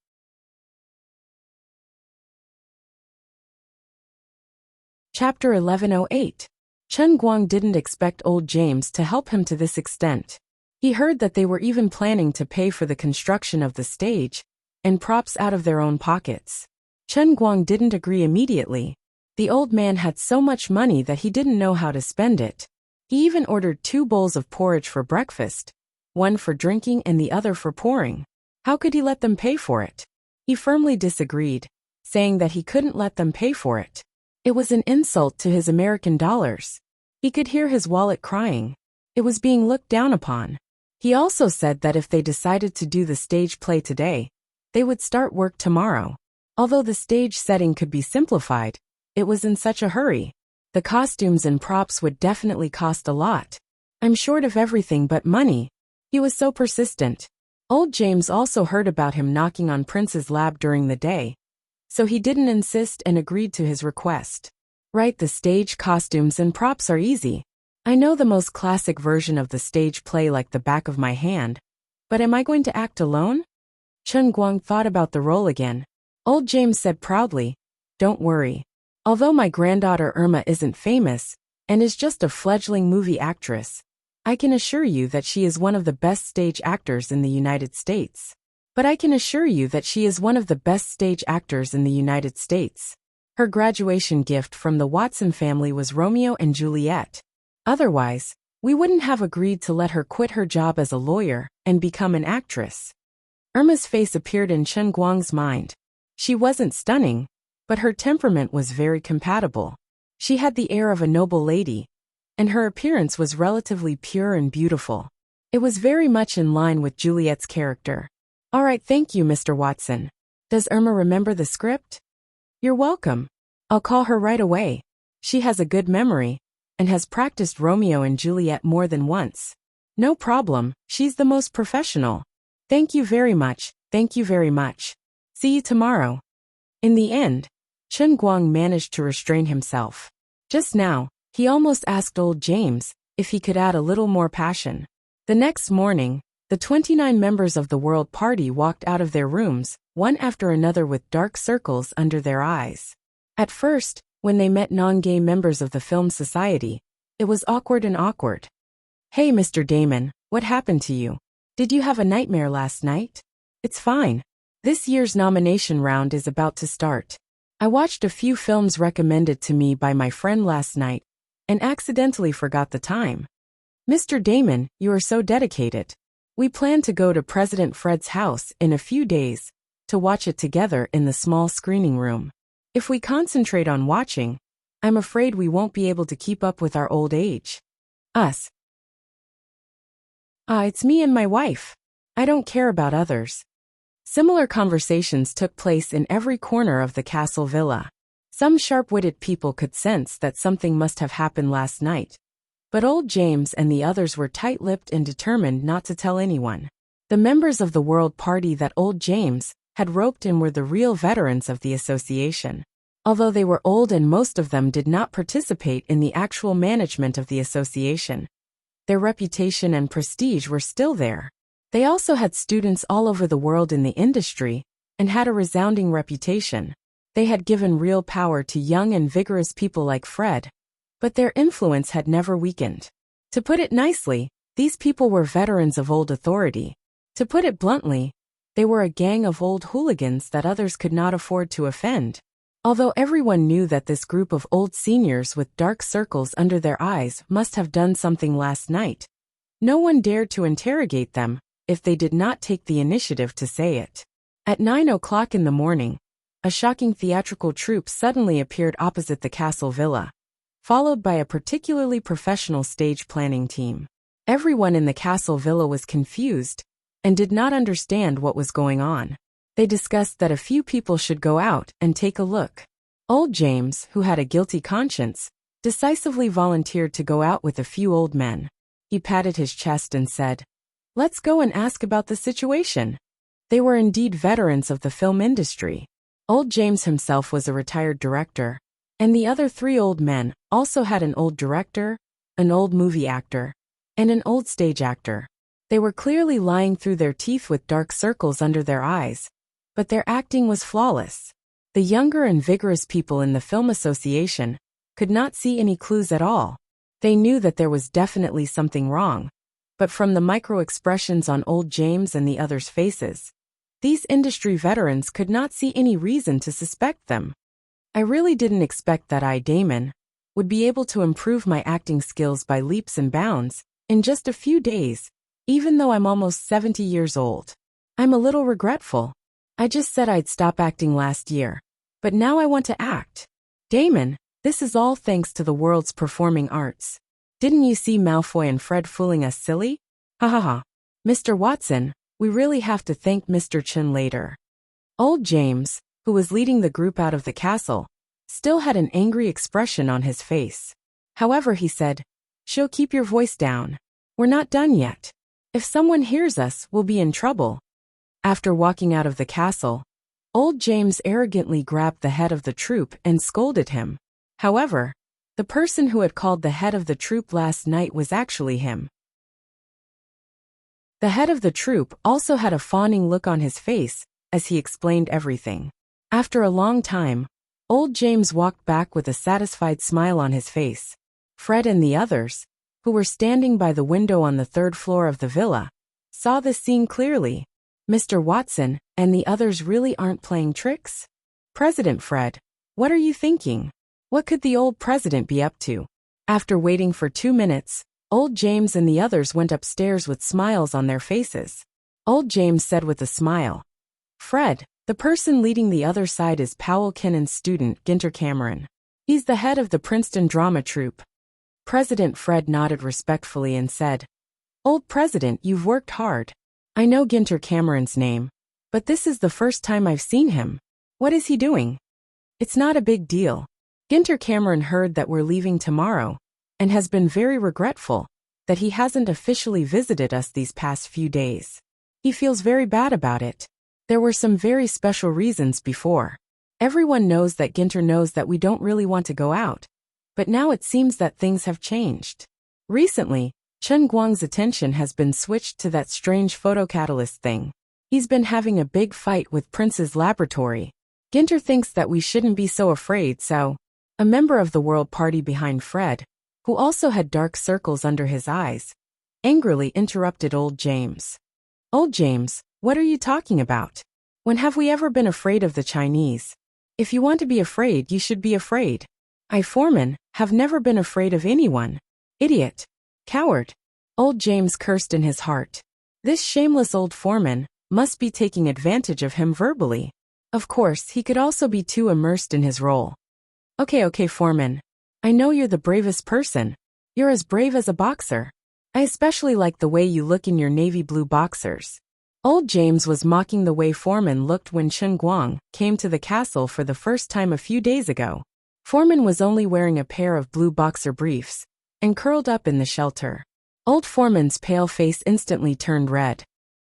Chapter 1108. Chen Guang didn't expect old James to help him to this extent. He heard that they were even planning to pay for the construction of the stage and props out of their own pockets. Chen Guang didn't agree immediately. The old man had so much money that he didn't know how to spend it. He even ordered 2 bowls of porridge for breakfast, one for drinking and the other for pouring. How could he let them pay for it? He firmly disagreed, saying that he couldn't let them pay for it. It was an insult to his American dollars. He could hear his wallet crying. It was being looked down upon. He also said that if they decided to do the stage play today, they would start work tomorrow. Although the stage setting could be simplified, it was in such a hurry. The costumes and props would definitely cost a lot. I'm short of everything but money. He was so persistent. Old James also heard about him knocking on Prince's lab during the day, so he didn't insist and agreed to his request. Right, the stage costumes and props are easy. I know the most classic version of the stage play like the back of my hand, but am I going to act alone? Chen Guang thought about the role again. Old James said proudly, Don't worry. Although my granddaughter Irma isn't famous and is just a fledgling movie actress, I can assure you that she is one of the best stage actors in the United States. But I can assure you that she is one of the best stage actors in the United States. Her graduation gift from the Watson family was Romeo and Juliet. Otherwise, we wouldn't have agreed to let her quit her job as a lawyer and become an actress. Irma's face appeared in Chen Guang's mind. She wasn't stunning, but her temperament was very compatible. She had the air of a noble lady, and her appearance was relatively pure and beautiful. It was very much in line with Juliet's character. All right, thank you, Mr. Watson. Does Irma remember the script? You're welcome. I'll call her right away. She has a good memory and has practiced Romeo and Juliet more than once. No problem, she's the most professional. Thank you very much, thank you very much. See you tomorrow. In the end, Chen Guang managed to restrain himself. Just now, he almost asked old James if he could add a little more passion. The next morning, the 29 members of the World Party walked out of their rooms, one after another with dark circles under their eyes. At first, when they met non-gay members of the Film Society, it was awkward and awkward. Hey Mr. Damon, what happened to you? Did you have a nightmare last night? It's fine. This year's nomination round is about to start. I watched a few films recommended to me by my friend last night, and accidentally forgot the time. Mr. Damon, you are so dedicated. We plan to go to President Fred's house in a few days to watch it together in the small screening room. If we concentrate on watching, I'm afraid we won't be able to keep up with our old age. Us. It's me and my wife. I don't care about others. Similar conversations took place in every corner of the castle villa. Some sharp-witted people could sense that something must have happened last night, but old James and the others were tight-lipped and determined not to tell anyone. The members of the World Party that old James had roped in were the real veterans of the association. Although they were old and most of them did not participate in the actual management of the association, their reputation and prestige were still there. They also had students all over the world in the industry and had a resounding reputation. They had given real power to young and vigorous people like Fred, but their influence had never weakened. To put it nicely, these people were veterans of old authority. To put it bluntly, they were a gang of old hooligans that others could not afford to offend. Although everyone knew that this group of old seniors with dark circles under their eyes must have done something last night, no one dared to interrogate them if they did not take the initiative to say it. At 9 o'clock in the morning, a shocking theatrical troupe suddenly appeared opposite the castle villa, followed by a particularly professional stage planning team. Everyone in the castle villa was confused and did not understand what was going on. They discussed that a few people should go out and take a look. Old James, who had a guilty conscience, decisively volunteered to go out with a few old men. He patted his chest and said, "Let's go and ask about the situation." They were indeed veterans of the film industry. Old James himself was a retired director, and the other three old men also had an old director, an old movie actor, and an old stage actor. They were clearly lying through their teeth with dark circles under their eyes, but their acting was flawless. The younger and vigorous people in the Film Association could not see any clues at all. They knew that there was definitely something wrong, but from the micro-expressions on old James and the others' faces, these industry veterans could not see any reason to suspect them. I really didn't expect that I, Damon, would be able to improve my acting skills by leaps and bounds in just a few days, even though I'm almost 70 years old. I'm a little regretful. I just said I'd stop acting last year, but now I want to act. Damon, this is all thanks to the world's performing arts. Didn't you see Malfoy and Fred fooling us silly? Ha ha ha. Mr. Watson, we really have to thank Mr. Chin later. Old James, who was leading the group out of the castle, still had an angry expression on his face. However, he said, "She'll keep your voice down. We're not done yet. If someone hears us, we'll be in trouble." After walking out of the castle, old James arrogantly grabbed the head of the troupe and scolded him. However, the person who had called the head of the troupe last night was actually him. The head of the troupe also had a fawning look on his face as he explained everything. After a long time, old James walked back with a satisfied smile on his face. Fred and the others, who were standing by the window on the third floor of the villa, saw this scene clearly. Mr. Watson and the others really aren't playing tricks? President Fred, what are you thinking? What could the old president be up to? After waiting for 2 minutes, old James and the others went upstairs with smiles on their faces. Old James said with a smile, "Fred, the person leading the other side is Powell Kinnon's student, Ginter Cameron. He's the head of the Princeton drama troupe." President Fred nodded respectfully and said, "Old President, you've worked hard. I know Ginter Cameron's name, but this is the first time I've seen him. What is he doing?" "It's not a big deal. Ginter Cameron heard that we're leaving tomorrow, and has been very regretful that he hasn't officially visited us these past few days. He feels very bad about it. There were some very special reasons before. Everyone knows that Ginter knows that we don't really want to go out, but now it seems that things have changed. Recently, Chen Guang's attention has been switched to that strange photocatalyst thing. He's been having a big fight with Prince's laboratory. Ginter thinks that we shouldn't be so afraid, so..." A member of the World Party behind Fred, who also had dark circles under his eyes, angrily interrupted old James. "Old James, what are you talking about? When have we ever been afraid of the Chinese? If you want to be afraid, you should be afraid. I, Foreman, have never been afraid of anyone. Idiot. Coward." Old James cursed in his heart. This shameless old Foreman must be taking advantage of him verbally. Of course, he could also be too immersed in his role. Okay, Foreman. I know you're the bravest person. You're as brave as a boxer. I especially like the way you look in your navy blue boxers." Old James was mocking the way Foreman looked when Chen Guang came to the castle for the first time a few days ago. Foreman was only wearing a pair of blue boxer briefs and curled up in the shelter. Old Foreman's pale face instantly turned red.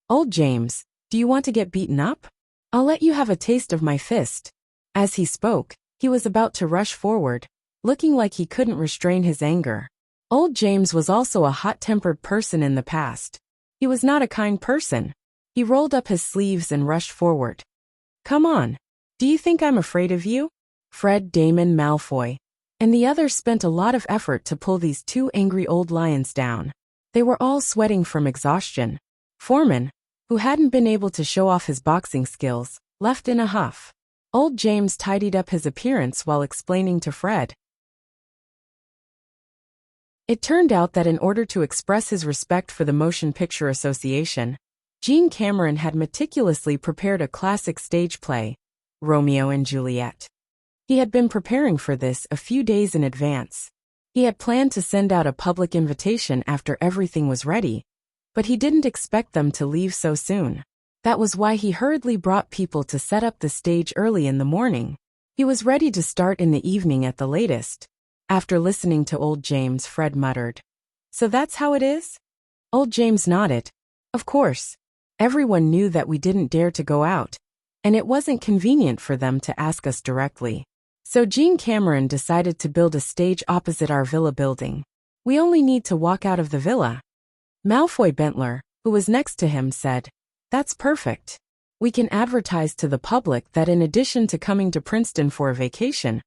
"Old James, do you want to get beaten up? I'll let you have a taste of my fist." As he spoke, he was about to rush forward, looking like he couldn't restrain his anger. Old James was also a hot-tempered person in the past. He was not a kind person. He rolled up his sleeves and rushed forward. "Come on. Do you think I'm afraid of you? Fred, Damon, Malfoy, and the others spent a lot of effort to pull these two angry old lions down. They were all sweating from exhaustion. Foreman, who hadn't been able to show off his boxing skills, left in a huff. Old James tidied up his appearance while explaining to Fred. It turned out that in order to express his respect for the Motion Picture Association, Gene Cameron had meticulously prepared a classic stage play, Romeo and Juliet. He had been preparing for this a few days in advance. He had planned to send out a public invitation after everything was ready, but he didn't expect them to leave so soon. That was why he hurriedly brought people to set up the stage early in the morning. He was ready to start in the evening at the latest. After listening to old James, Fred muttered, "So that's how it is?" Old James nodded. Of course. Everyone knew that we didn't dare to go out, and it wasn't convenient for them to ask us directly. So Gene Cameron decided to build a stage opposite our villa building. We only need to walk out of the villa. Malfoy Bentler, who was next to him, said, "That's perfect. We can advertise to the public that in addition to coming to Princeton for a vacation,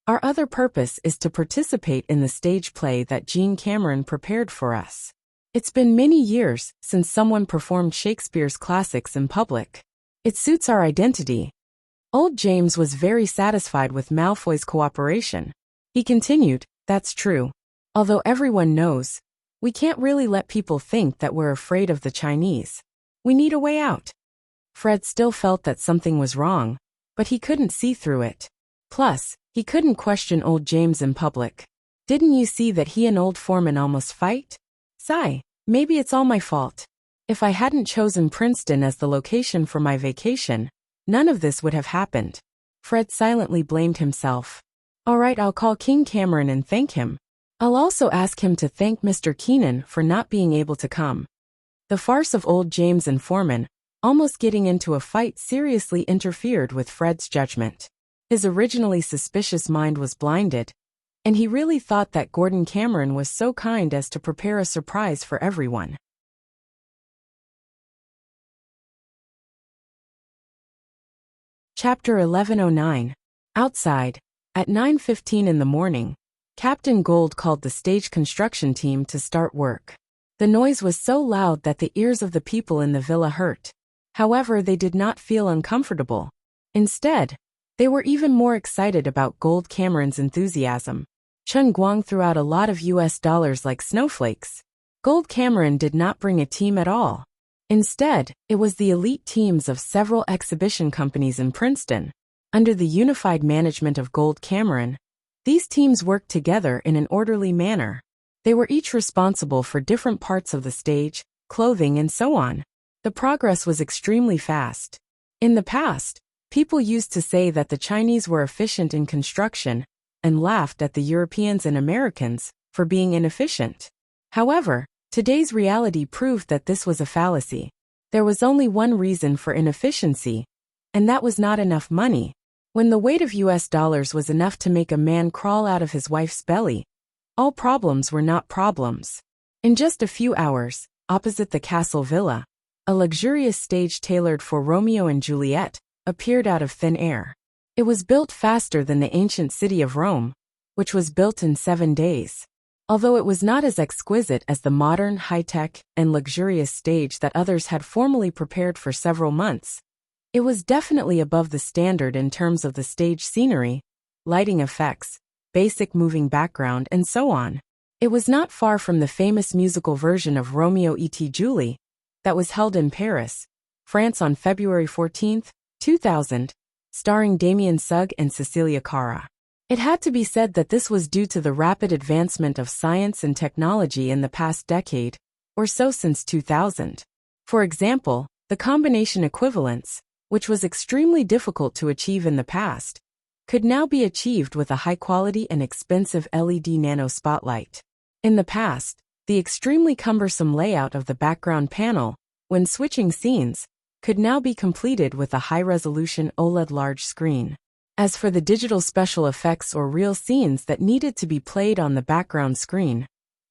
our other purpose is to participate in the stage play that Gene Cameron prepared for us. It's been many years since someone performed Shakespeare's classics in public. It suits our identity." Old James was very satisfied with Malfoy's cooperation. He continued, "That's true. Although everyone knows, we can't really let people think that we're afraid of the Chinese. We need a way out." Fred still felt that something was wrong, but he couldn't see through it. Plus, he couldn't question old James in public. "Didn't you see that he and old Foreman almost fight? Sigh, maybe it's all my fault. If I hadn't chosen Princeton as the location for my vacation, none of this would have happened." Fred silently blamed himself. "All right, I'll call King Cameron and thank him. I'll also ask him to thank Mr. Keenan for not being able to come." The farce of old James and Foreman almost getting into a fight seriously interfered with Fred's judgment. His originally suspicious mind was blinded, and he really thought that Gordon Cameron was so kind as to prepare a surprise for everyone. Chapter 1109. Outside. At 9:15 in the morning, Captain Gold called the stage construction team to start work. The noise was so loud that the ears of the people in the villa hurt. However, they did not feel uncomfortable. Instead, they were even more excited about Gold Cameron's enthusiasm. Chun Guang threw out a lot of US dollars like snowflakes. Gold Cameron did not bring a team at all. Instead, it was the elite teams of several exhibition companies in Princeton. Under the unified management of Gold Cameron, these teams worked together in an orderly manner. They were each responsible for different parts of the stage, clothing, and so on. The progress was extremely fast. In the past, people used to say that the Chinese were efficient in construction and laughed at the Europeans and Americans for being inefficient. However, today's reality proved that this was a fallacy. There was only one reason for inefficiency, and that was not enough money. When the weight of US dollars was enough to make a man crawl out of his wife's belly, all problems were not problems. In just a few hours, opposite the Castle Villa, a luxurious stage tailored for Romeo and Juliet appeared out of thin air. It was built faster than the ancient city of Rome, which was built in 7 days. Although it was not as exquisite as the modern, high-tech, and luxurious stage that others had formally prepared for several months, it was definitely above the standard in terms of the stage scenery, lighting effects, basic moving background, and so on. It was not far from the famous musical version of Romeo et Julie that was held in Paris, France on February 14, 2000, starring Damien Sugg and Cecilia Cara. It had to be said that this was due to the rapid advancement of science and technology in the past decade, or so since 2000. For example, the combination equivalence, which was extremely difficult to achieve in the past, could now be achieved with a high-quality and expensive LED nano spotlight. In the past, the extremely cumbersome layout of the background panel, when switching scenes, could now be completed with a high-resolution OLED large screen. As for the digital special effects or real scenes that needed to be played on the background screen,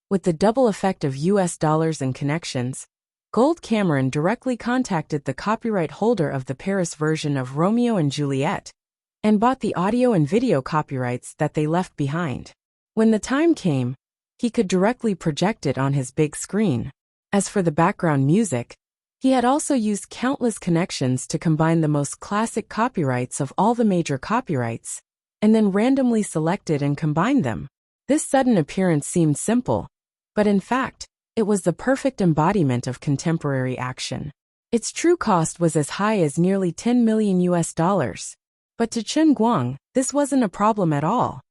with the double effect of US dollars and connections, Gold Cameron directly contacted the copyright holder of the Paris version of Romeo and Juliet and bought the audio and video copyrights that they left behind. When the time came, he could directly project it on his big screen. As for the background music, he had also used countless connections to combine the most classic copyrights of all the major copyrights, and then randomly selected and combined them. This sudden appearance seemed simple, but in fact, it was the perfect embodiment of contemporary action. Its true cost was as high as nearly $10 million US. But to Chen Guang, this wasn't a problem at all.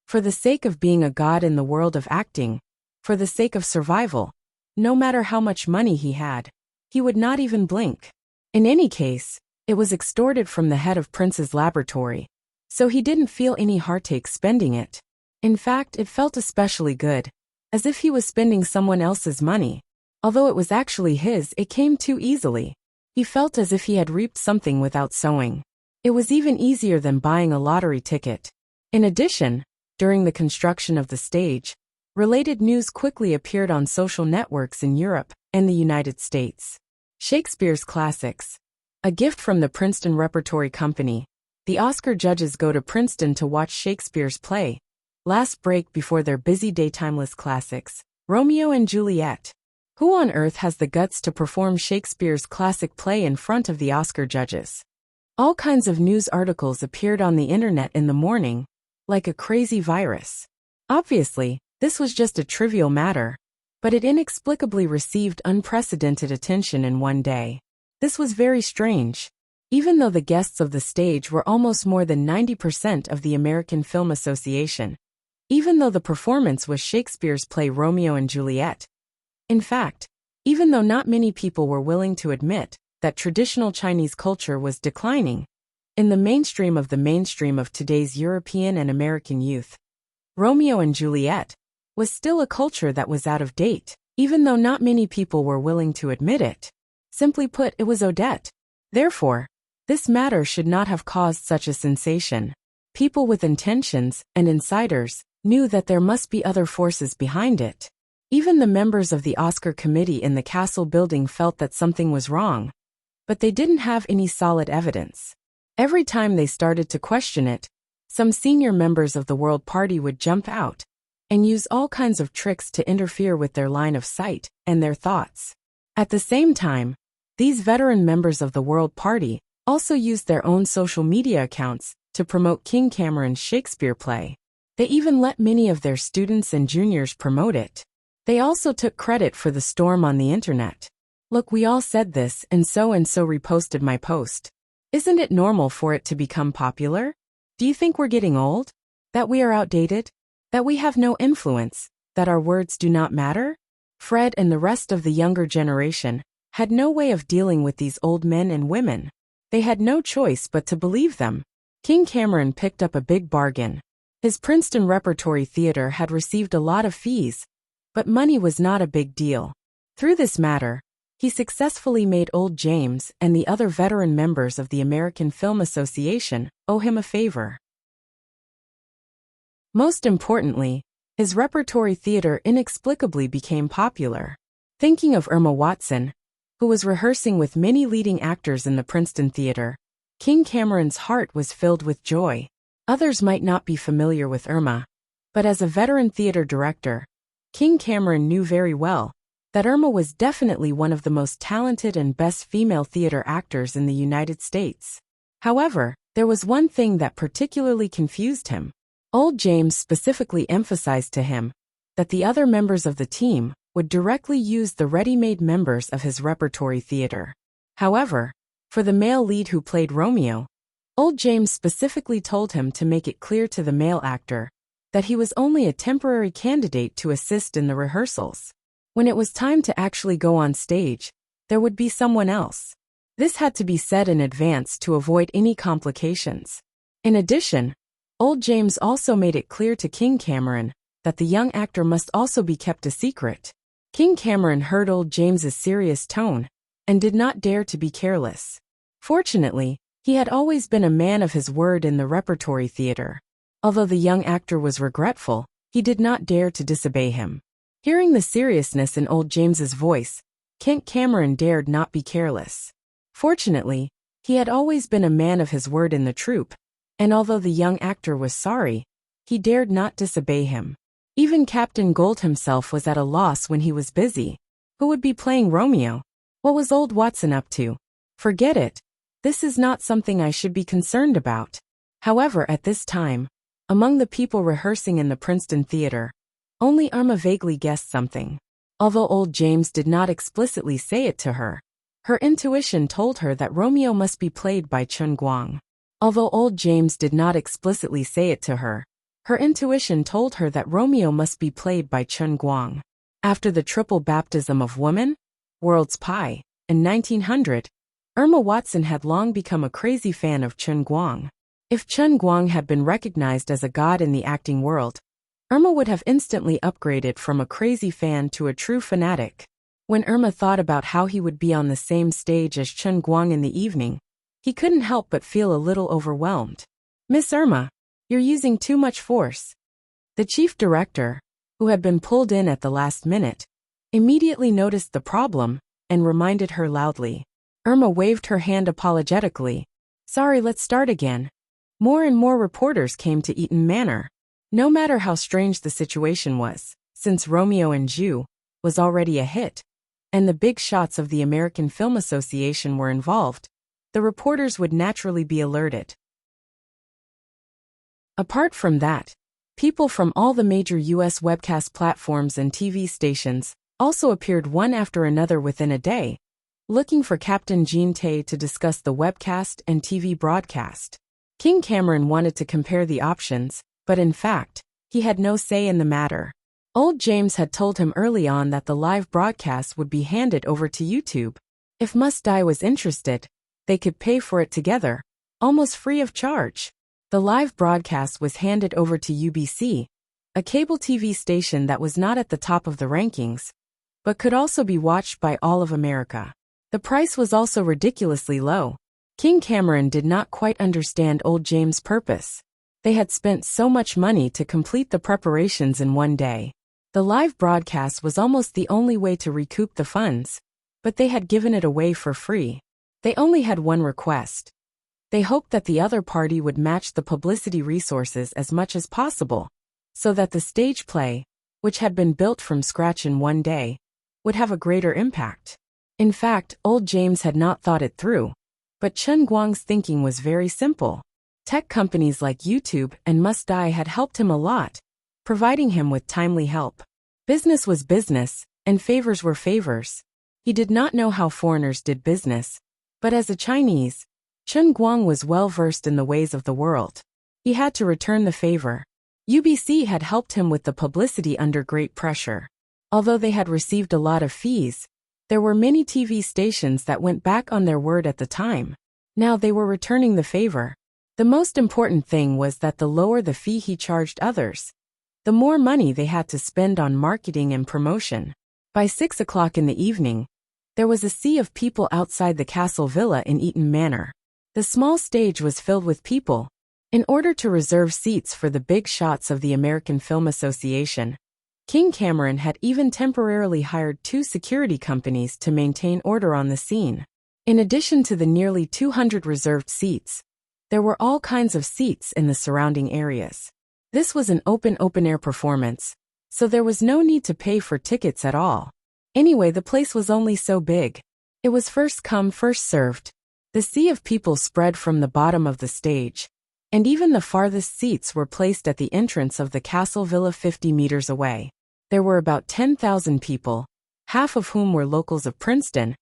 For the sake of being a god in the world of acting, for the sake of survival, no matter how much money he had, he would not even blink. In any case, it was extorted from the head of Prince's laboratory, so he didn't feel any heartache spending it. In fact, it felt especially good, as if he was spending someone else's money. Although it was actually his, it came too easily. He felt as if he had reaped something without sowing. It was even easier than buying a lottery ticket. In addition, during the construction of the stage, related news quickly appeared on social networks in Europe and the United States. Shakespeare's classics. A gift from the Princeton Repertory Company. The Oscar judges go to Princeton to watch Shakespeare's play. Last break before their busy daytimeless classics, Romeo and Juliet. Who on earth has the guts to perform Shakespeare's classic play in front of the Oscar judges? All kinds of news articles appeared on the internet in the morning, like a crazy virus. Obviously, this was just a trivial matter, but it inexplicably received unprecedented attention in one day. This was very strange. Even though the guests of the stage were almost more than 90% of the American Film Association, even though the performance was Shakespeare's play Romeo and Juliet. In fact, even though not many people were willing to admit that traditional Chinese culture was declining, in the mainstream of today's European and American youth, Romeo and Juliet was still a culture that was out of date, even though not many people were willing to admit it. Simply put, it was Odette. Therefore, this matter should not have caused such a sensation. People with intentions and insiders knew that there must be other forces behind it. Even the members of the Oscar committee in the Castle building felt that something was wrong, but they didn't have any solid evidence. Every time they started to question it, some senior members of the World Party would jump out and use all kinds of tricks to interfere with their line of sight and their thoughts. At the same time, these veteran members of the World Party also used their own social media accounts to promote King Cameron's Shakespeare play. They even let many of their students and juniors promote it. They also took credit for the storm on the internet. Look, we all said this, and so reposted my post. Isn't it normal for it to become popular? Do you think we're getting old? That we are outdated? That we have no influence? That our words do not matter? Fred and the rest of the younger generation had no way of dealing with these old men and women. They had no choice but to believe them. King Cameron picked up a big bargain. His Princeton Repertory Theater had received a lot of fees, but money was not a big deal. Through this matter, he successfully made old James and the other veteran members of the American Film Association owe him a favor. Most importantly, his repertory theater inexplicably became popular. Thinking of Irma Watson, who was rehearsing with many leading actors in the Princeton Theater, King Cameron's heart was filled with joy. Others might not be familiar with Irma, but as a veteran theater director, King Cameron knew very well that Irma was definitely one of the most talented and best female theater actors in the United States. However, there was one thing that particularly confused him. Old James specifically emphasized to him that the other members of the team would directly use the ready-made members of his repertory theater. However, for the male lead who played Romeo, Old James specifically told him to make it clear to the male actor that he was only a temporary candidate to assist in the rehearsals. When it was time to actually go on stage, there would be someone else. This had to be said in advance to avoid any complications. In addition, Old James also made it clear to King Cameron that the young actor must also be kept a secret. King Cameron heard Old James's serious tone and did not dare to be careless. Fortunately, he had always been a man of his word in the repertory theater. Although the young actor was regretful, he did not dare to disobey him. Hearing the seriousness in Old James's voice, King Cameron dared not be careless. Fortunately, He had always been a man of his word in the troupe, and although the young actor was sorry, he dared not disobey him. Even Captain Gold himself was at a loss when he was busy. Who would be playing Romeo? What was old Watson up to? Forget it. This is not something I should be concerned about. However, at this time, among the people rehearsing in the Princeton Theater, only Irma vaguely guessed something. Although old James did not explicitly say it to her, her intuition told her that Romeo must be played by Chun Guang. Although old James did not explicitly say it to her, her intuition told her that Romeo must be played by Chun Guang. After the triple baptism of woman, World's Pie, in 1900, Irma Watson had long become a crazy fan of Chun Guang. If Chun Guang had been recognized as a god in the acting world, Irma would have instantly upgraded from a crazy fan to a true fanatic. When Irma thought about how he would be on the same stage as Chun Guang in the evening, he couldn't help but feel a little overwhelmed. "Miss Irma, you're using too much force." The chief director, who had been pulled in at the last minute, immediately noticed the problem and reminded her loudly. Irma waved her hand apologetically. "Sorry, let's start again." More and more reporters came to Eaton Manor. No matter how strange the situation was, since Romeo and Jew was already a hit, and the big shots of the American Film Association were involved, the reporters would naturally be alerted. Apart from that, people from all the major U.S. webcast platforms and TV stations also appeared one after another within a day, looking for Captain Jean Tay to discuss the webcast and TV broadcast. King Cameron wanted to compare the options, but in fact, he had no say in the matter. Old James had told him early on that the live broadcast would be handed over to YouTube. If Must Die was interested, they could pay for it together, almost free of charge. The live broadcast was handed over to UBC, a cable TV station that was not at the top of the rankings, but could also be watched by all of America. The price was also ridiculously low. King Cameron did not quite understand old James' purpose. They had spent so much money to complete the preparations in one day. The live broadcast was almost the only way to recoup the funds, but they had given it away for free. They only had one request. They hoped that the other party would match the publicity resources as much as possible, so that the stage play, which had been built from scratch in one day, would have a greater impact. In fact, old James had not thought it through, but Chun Guang's thinking was very simple. Tech companies like YouTube and Must Die had helped him a lot, providing him with timely help. Business was business, and favors were favors. He did not know how foreigners did business, but as a Chinese, Chun Guang was well versed in the ways of the world. He had to return the favor. UBC had helped him with the publicity under great pressure. Although they had received a lot of fees, there were many TV stations that went back on their word at the time. Now they were returning the favor. The most important thing was that the lower the fee he charged others, the more money they had to spend on marketing and promotion. By 6 o'clock in the evening, there was a sea of people outside the Castle Villa in Eaton Manor. The small stage was filled with people. In order to reserve seats for the big shots of the American Film Association, King Cameron had even temporarily hired 2 security companies to maintain order on the scene. In addition to the nearly 200 reserved seats, there were all kinds of seats in the surrounding areas. This was an open-air performance, so there was no need to pay for tickets at all. Anyway, the place was only so big. It was first come, first served. The sea of people spread from the bottom of the stage, and even the farthest seats were placed at the entrance of the Castle Villa 50 meters away. There were about 10,000 people, half of whom were locals of Princeton,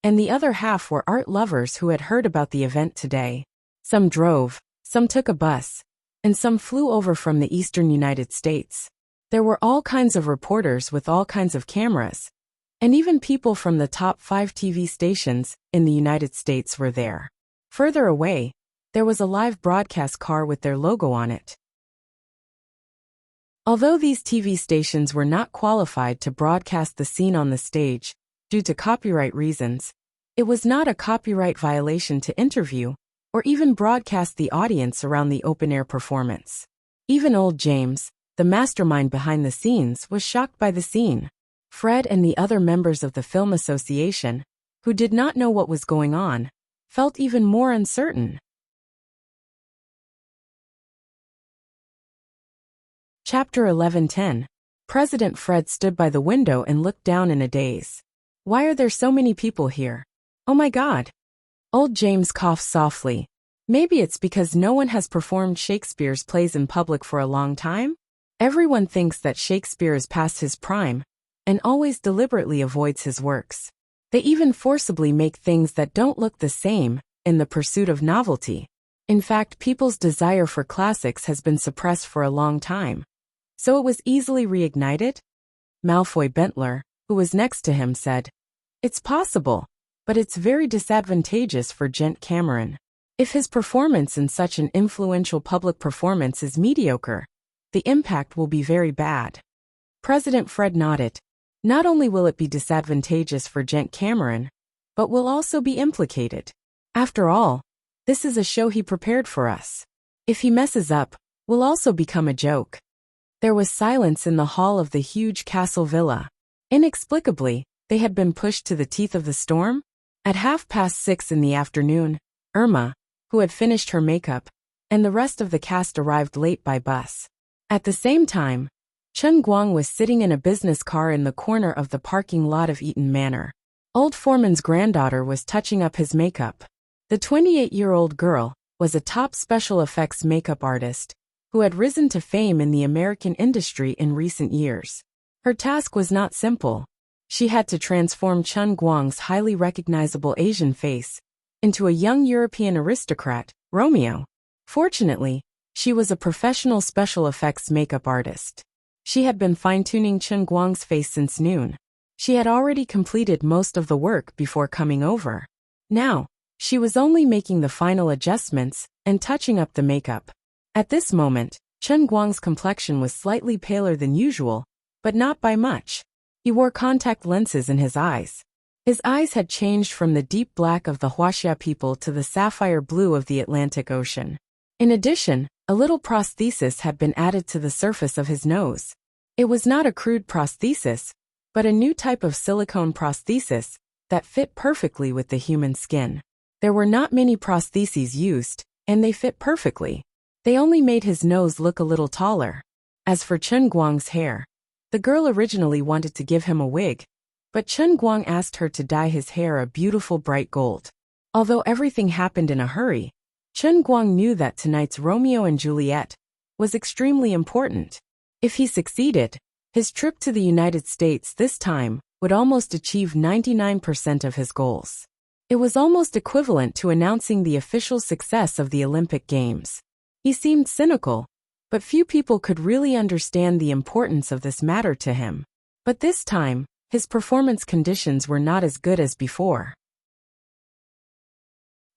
and the other half were art lovers who had heard about the event today. Some drove, some took a bus, and some flew over from the eastern United States. There were all kinds of reporters with all kinds of cameras, and even people from the top 5 TV stations in the United States were there. Further away, there was a live broadcast car with their logo on it. Although these TV stations were not qualified to broadcast the scene on the stage, due to copyright reasons, it was not a copyright violation to interview or even broadcast the audience around the open-air performance. Even old James, the mastermind behind the scenes, was shocked by the scene. Fred and the other members of the Film Association, who did not know what was going on, felt even more uncertain. Chapter 11:10. President Fred stood by the window and looked down in a daze. Why are there so many people here? Oh my God. Old James coughed softly. Maybe it's because no one has performed Shakespeare's plays in public for a long time? Everyone thinks that Shakespeare is past his prime, and always deliberately avoids his works. They even forcibly make things that don't look the same, in the pursuit of novelty. In fact, people's desire for classics has been suppressed for a long time. So it was easily reignited? Malfoy Bentler, who was next to him, said, It's possible, but it's very disadvantageous for Gent Cameron. If his performance in such an influential public performance is mediocre, the impact will be very bad. President Fred nodded. Not only will it be disadvantageous for Gent Cameron, but will also be implicated. After all, this is a show he prepared for us. If he messes up, we'll also become a joke. There was silence in the hall of the huge castle villa. Inexplicably, they had been pushed to the teeth of the storm. At 6:30 in the afternoon, Irma, who had finished her makeup, and the rest of the cast arrived late by bus. At the same time, Chen Guang was sitting in a business car in the corner of the parking lot of Eaton Manor. Old Foreman's granddaughter was touching up his makeup. The 28-year-old girl was a top special effects makeup artist who had risen to fame in the American industry in recent years. Her task was not simple. She had to transform Chen Guang's highly recognizable Asian face into a young European aristocrat, Romeo. Fortunately, she was a professional special effects makeup artist. She had been fine-tuning Chen Guang's face since noon. She had already completed most of the work before coming over. Now, she was only making the final adjustments and touching up the makeup. At this moment, Chen Guang's complexion was slightly paler than usual, but not by much. He wore contact lenses in his eyes. His eyes had changed from the deep black of the Huaxia people to the sapphire blue of the Atlantic Ocean. In addition, a little prosthesis had been added to the surface of his nose. It was not a crude prosthesis, but a new type of silicone prosthesis that fit perfectly with the human skin. There were not many prostheses used, and they fit perfectly. They only made his nose look a little taller. As for Chen Guang's hair, the girl originally wanted to give him a wig, but Chen Guang asked her to dye his hair a beautiful bright gold. Although everything happened in a hurry, Chen Guang knew that tonight's Romeo and Juliet was extremely important. If he succeeded, his trip to the United States this time would almost achieve 99% of his goals. It was almost equivalent to announcing the official success of the Olympic Games. He seemed cynical, but few people could really understand the importance of this matter to him. But this time, his performance conditions were not as good as before.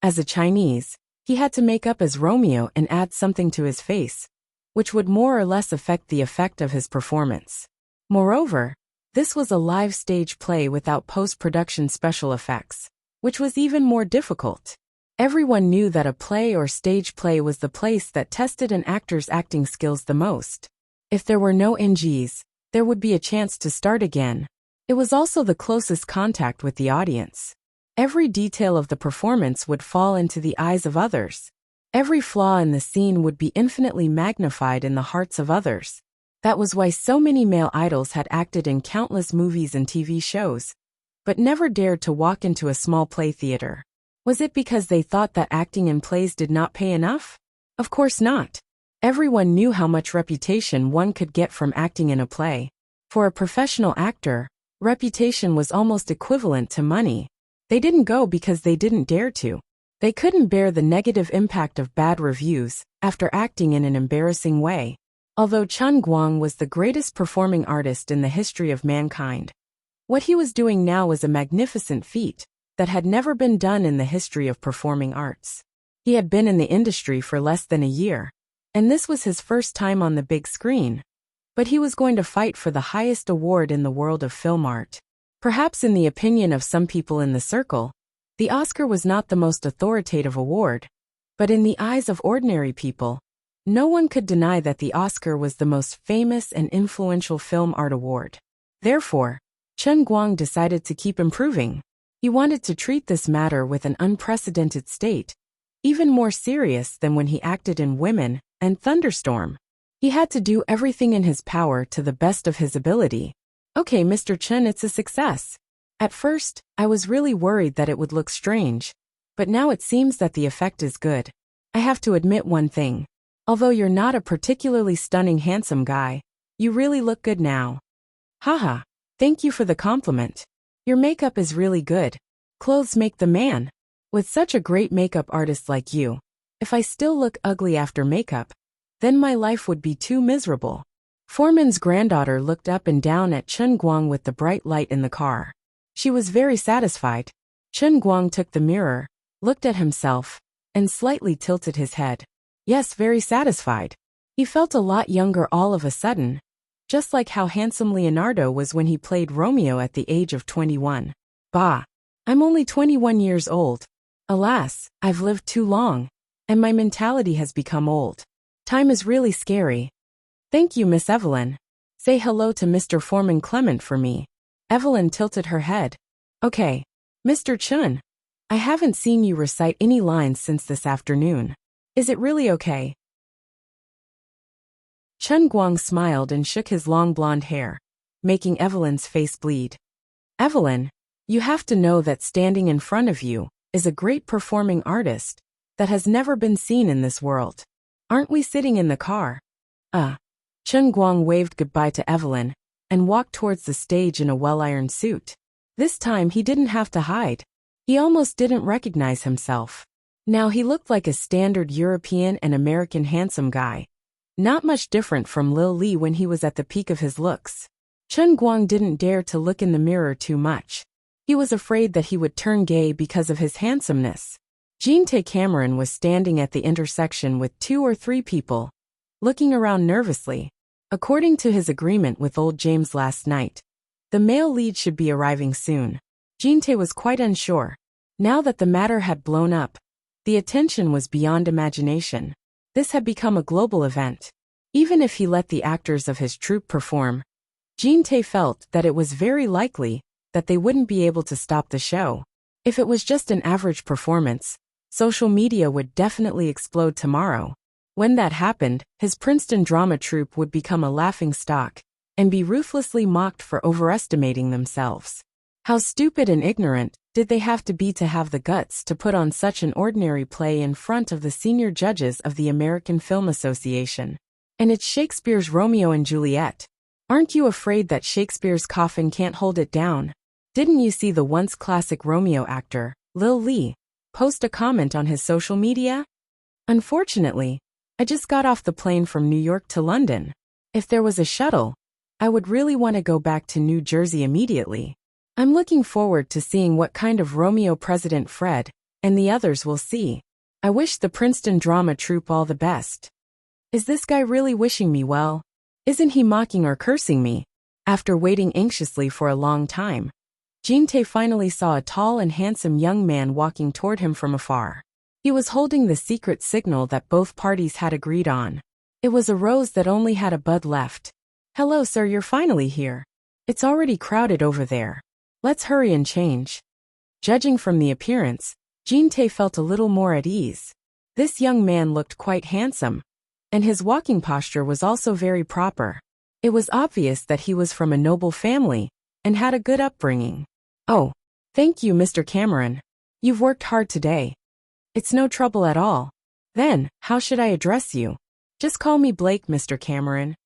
As a Chinese, he had to make up as Romeo and add something to his face, which would more or less affect the effect of his performance. Moreover, this was a live stage play without post-production special effects, which was even more difficult. Everyone knew that a play or stage play was the place that tested an actor's acting skills the most. If there were no NGs, there would be a chance to start again. It was also the closest contact with the audience. Every detail of the performance would fall into the eyes of others. Every flaw in the scene would be infinitely magnified in the hearts of others. That was why so many male idols had acted in countless movies and TV shows, but never dared to walk into a small play theater. Was it because they thought that acting in plays did not pay enough? Of course not. Everyone knew how much reputation one could get from acting in a play. For a professional actor, reputation was almost equivalent to money. They didn't go because they didn't dare to. They couldn't bear the negative impact of bad reviews after acting in an embarrassing way. Although Chen Guang was the greatest performing artist in the history of mankind, what he was doing now was a magnificent feat that had never been done in the history of performing arts. He had been in the industry for less than a year, and this was his first time on the big screen. But he was going to fight for the highest award in the world of film art. Perhaps in the opinion of some people in the circle, the Oscar was not the most authoritative award, but in the eyes of ordinary people, no one could deny that the Oscar was the most famous and influential film art award. Therefore, Chen Guang decided to keep improving. He wanted to treat this matter with an unprecedented state, even more serious than when he acted in Women and Thunderstorm. He had to do everything in his power to the best of his ability. Okay, Mr. Chen, it's a success. At first, I was really worried that it would look strange, but now it seems that the effect is good. I have to admit one thing. Although you're not a particularly stunning handsome guy, you really look good now. Haha, thank you for the compliment. Your makeup is really good. Clothes make the man. With such a great makeup artist like you, if I still look ugly after makeup, then my life would be too miserable. Foreman's granddaughter looked up and down at Chen Guang with the bright light in the car. She was very satisfied. Chen Guang took the mirror, looked at himself, and slightly tilted his head. Yes, very satisfied. He felt a lot younger all of a sudden, just like how handsome Leonardo was when he played Romeo at the age of 21. Bah! I'm only 21 years old. Alas, I've lived too long, and my mentality has become old. Time is really scary. Thank you, Miss Evelyn. Say hello to Mr. Foreman Clement for me. Evelyn tilted her head. Okay. Mr. Chen, I haven't seen you recite any lines since this afternoon. Is it really okay? Chen Guang smiled and shook his long blonde hair, making Evelyn's face bleed. Evelyn, you have to know that standing in front of you is a great performing artist that has never been seen in this world. Aren't we sitting in the car? Chen Guang waved goodbye to Evelyn and walked towards the stage in a well-ironed suit. This time he didn't have to hide. He almost didn't recognize himself. Now he looked like a standard European and American handsome guy. Not much different from Lil Li when he was at the peak of his looks. Chen Guang didn't dare to look in the mirror too much. He was afraid that he would turn gay because of his handsomeness. Jean-Tay Cameron was standing at the intersection with 2 or 3 people, looking around nervously. According to his agreement with old James last night, the male lead should be arriving soon. Jean-Tay was quite unsure. Now that the matter had blown up, the attention was beyond imagination. This had become a global event. Even if he let the actors of his troupe perform, Jean-Tay felt that it was very likely that they wouldn't be able to stop the show. If it was just an average performance, social media would definitely explode tomorrow. When that happened, his Princeton drama troupe would become a laughingstock and be ruthlessly mocked for overestimating themselves. How stupid and ignorant did they have to have the guts to put on such an ordinary play in front of the senior judges of the American Film Association? And it's Shakespeare's Romeo and Juliet. Aren't you afraid that Shakespeare's coffin can't hold it down? Didn't you see the once classic Romeo actor, Lil Li, post a comment on his social media? Unfortunately, I just got off the plane from New York to London. If there was a shuttle, I would really want to go back to New Jersey immediately. I'm looking forward to seeing what kind of Romeo President Fred and the others will see. I wish the Princeton drama troupe all the best. Is this guy really wishing me well? Isn't he mocking or cursing me? After waiting anxiously for a long time, Jean-Tay finally saw a tall and handsome young man walking toward him from afar. He was holding the secret signal that both parties had agreed on. It was a rose that only had a bud left. Hello, sir, you're finally here. It's already crowded over there. Let's hurry and change. Judging from the appearance, Jean-Tay felt a little more at ease. This young man looked quite handsome, and his walking posture was also very proper. It was obvious that he was from a noble family and had a good upbringing. Oh, thank you, Mr. Cameron. You've worked hard today. It's no trouble at all. Then, how should I address you? Just call me Blake, Mr. Cameron.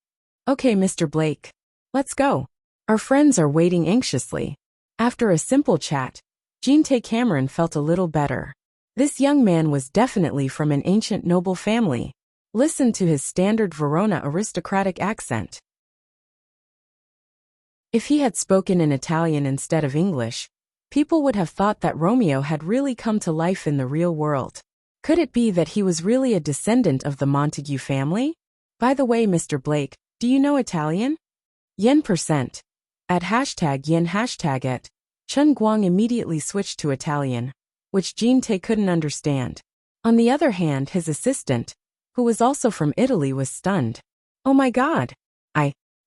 Okay, Mr. Blake. Let's go. Our friends are waiting anxiously. After a simple chat, Jean-Tay Cameron felt a little better. This young man was definitely from an ancient noble family. Listen to his standard Verona aristocratic accent. If he had spoken in Italian instead of English, people would have thought that Romeo had really come to life in the real world. Could it be that he was really a descendant of the Montague family? By the way, Mr. Blake, do you know Italian? Yen%. At #yen #et, Chen Guang immediately switched to Italian, which Jean-Tay couldn't understand. On the other hand, his assistant, who was also from Italy, was stunned. Oh my God!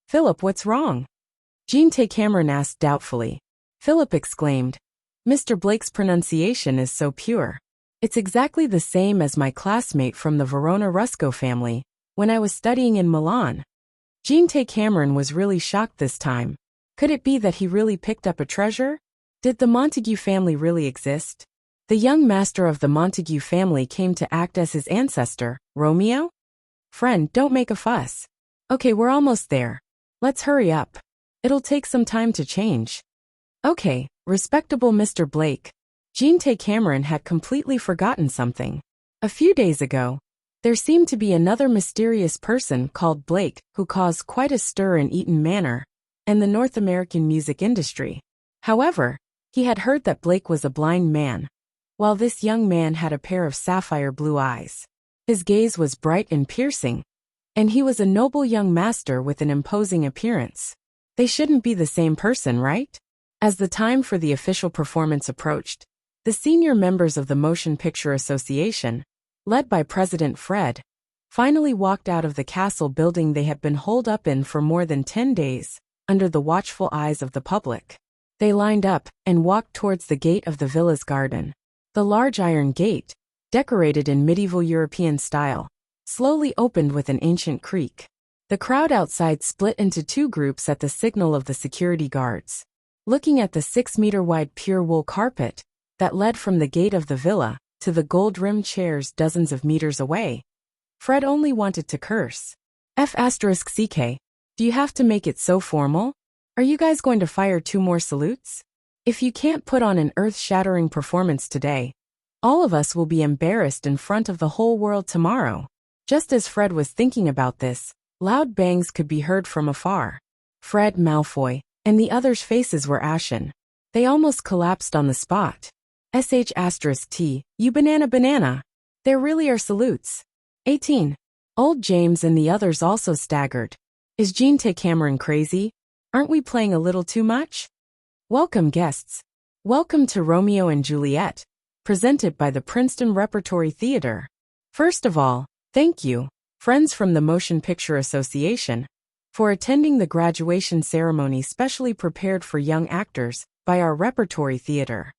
Philip, what's wrong? Jean-Tay Cameron asked doubtfully. Philip exclaimed, Mr. Blake's pronunciation is so pure. It's exactly the same as my classmate from the Verona Rusco family, when I was studying in Milan. Jean Tay Cameron was really shocked this time. Could it be that he really picked up a treasure? Did the Montague family really exist? The young master of the Montague family came to act as his ancestor, Romeo? Friend, don't make a fuss. Okay, we're almost there. Let's hurry up. It'll take some time to change. Okay, respectable Mr. Blake. Jean Tay Cameron had completely forgotten something. A few days ago, there seemed to be another mysterious person called Blake who caused quite a stir in Eaton Manor and the North American music industry. However, he had heard that Blake was a blind man, while this young man had a pair of sapphire blue eyes. His gaze was bright and piercing, and he was a noble young master with an imposing appearance. They shouldn't be the same person, right? As the time for the official performance approached, the senior members of the Motion Picture Association, led by President Fred, finally walked out of the castle building they had been holed up in for more than 10 days, under the watchful eyes of the public. They lined up and walked towards the gate of the villa's garden. The large iron gate, decorated in medieval European style, slowly opened with an ancient creak. The crowd outside split into two groups at the signal of the security guards. Looking at the 6-meter-wide pure wool carpet that led from the gate of the villa to the gold-rimmed chairs dozens of meters away, Fred only wanted to curse. F***CK, do you have to make it so formal? Are you guys going to fire 2 more salutes? If you can't put on an earth-shattering performance today, all of us will be embarrassed in front of the whole world tomorrow. Just as Fred was thinking about this, loud bangs could be heard from afar. Fred, Malfoy, and the others' faces were ashen. They almost collapsed on the spot. **T, you banana. There really are salutes. 18. Old James and the others also staggered. Is Jean Tay Cameron crazy? Aren't we playing a little too much? Welcome guests. Welcome to Romeo and Juliet, presented by the Princeton Repertory Theater. First of all, thank you, friends from the Motion Picture Association, for attending the graduation ceremony specially prepared for young actors by our Repertory Theater.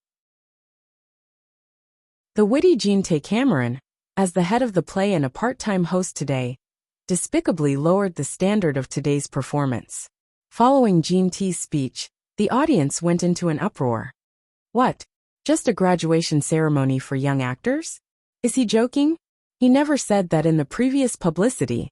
The witty Jean Tay Cameron, as the head of the play and a part-time host today, despicably lowered the standard of today's performance. Following Jean T's speech, the audience went into an uproar. What? Just a graduation ceremony for young actors? Is he joking? He never said that in the previous publicity.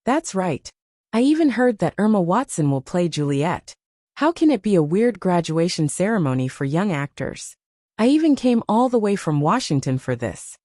That's right. I even heard that Emma Watson will play Juliet. How can it be a weird graduation ceremony for young actors? I even came all the way from Washington for this.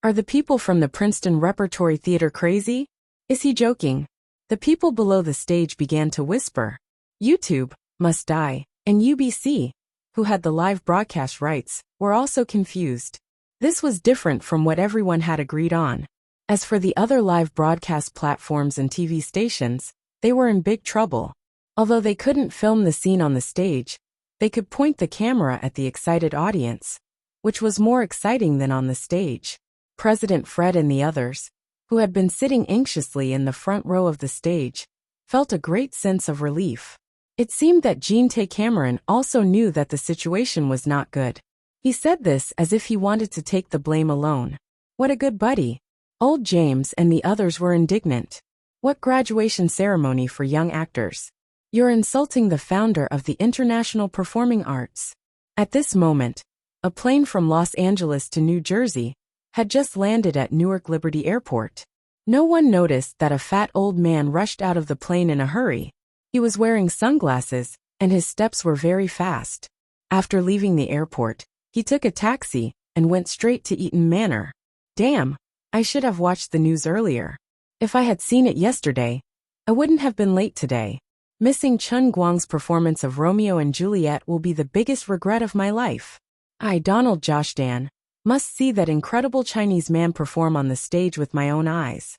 Are the people from the Princeton Repertory Theater crazy? Is he joking? The people below the stage began to whisper. YouTube must die, and UBC, who had the live broadcast rights, were also confused. This was different from what everyone had agreed on. As for the other live broadcast platforms and TV stations, they were in big trouble. Although they couldn't film the scene on the stage, they could point the camera at the excited audience, which was more exciting than on the stage. President Fred and the others, who had been sitting anxiously in the front row of the stage, felt a great sense of relief. It seemed that Jean Tay Cameron also knew that the situation was not good. He said this as if he wanted to take the blame alone. What a good buddy. Old James and the others were indignant. What graduation ceremony for young actors? You're insulting the founder of the International Performing Arts. At this moment, a plane from Los Angeles to New Jersey had just landed at Newark Liberty Airport. No one noticed that a fat old man rushed out of the plane in a hurry. He was wearing sunglasses, and his steps were very fast. After leaving the airport, he took a taxi and went straight to Eaton Manor. Damn, I should have watched the news earlier. If I had seen it yesterday, I wouldn't have been late today. Missing Chen Guang's performance of Romeo and Juliet will be the biggest regret of my life. I, Donald Josh Dan, must see that incredible Chinese man perform on the stage with my own eyes.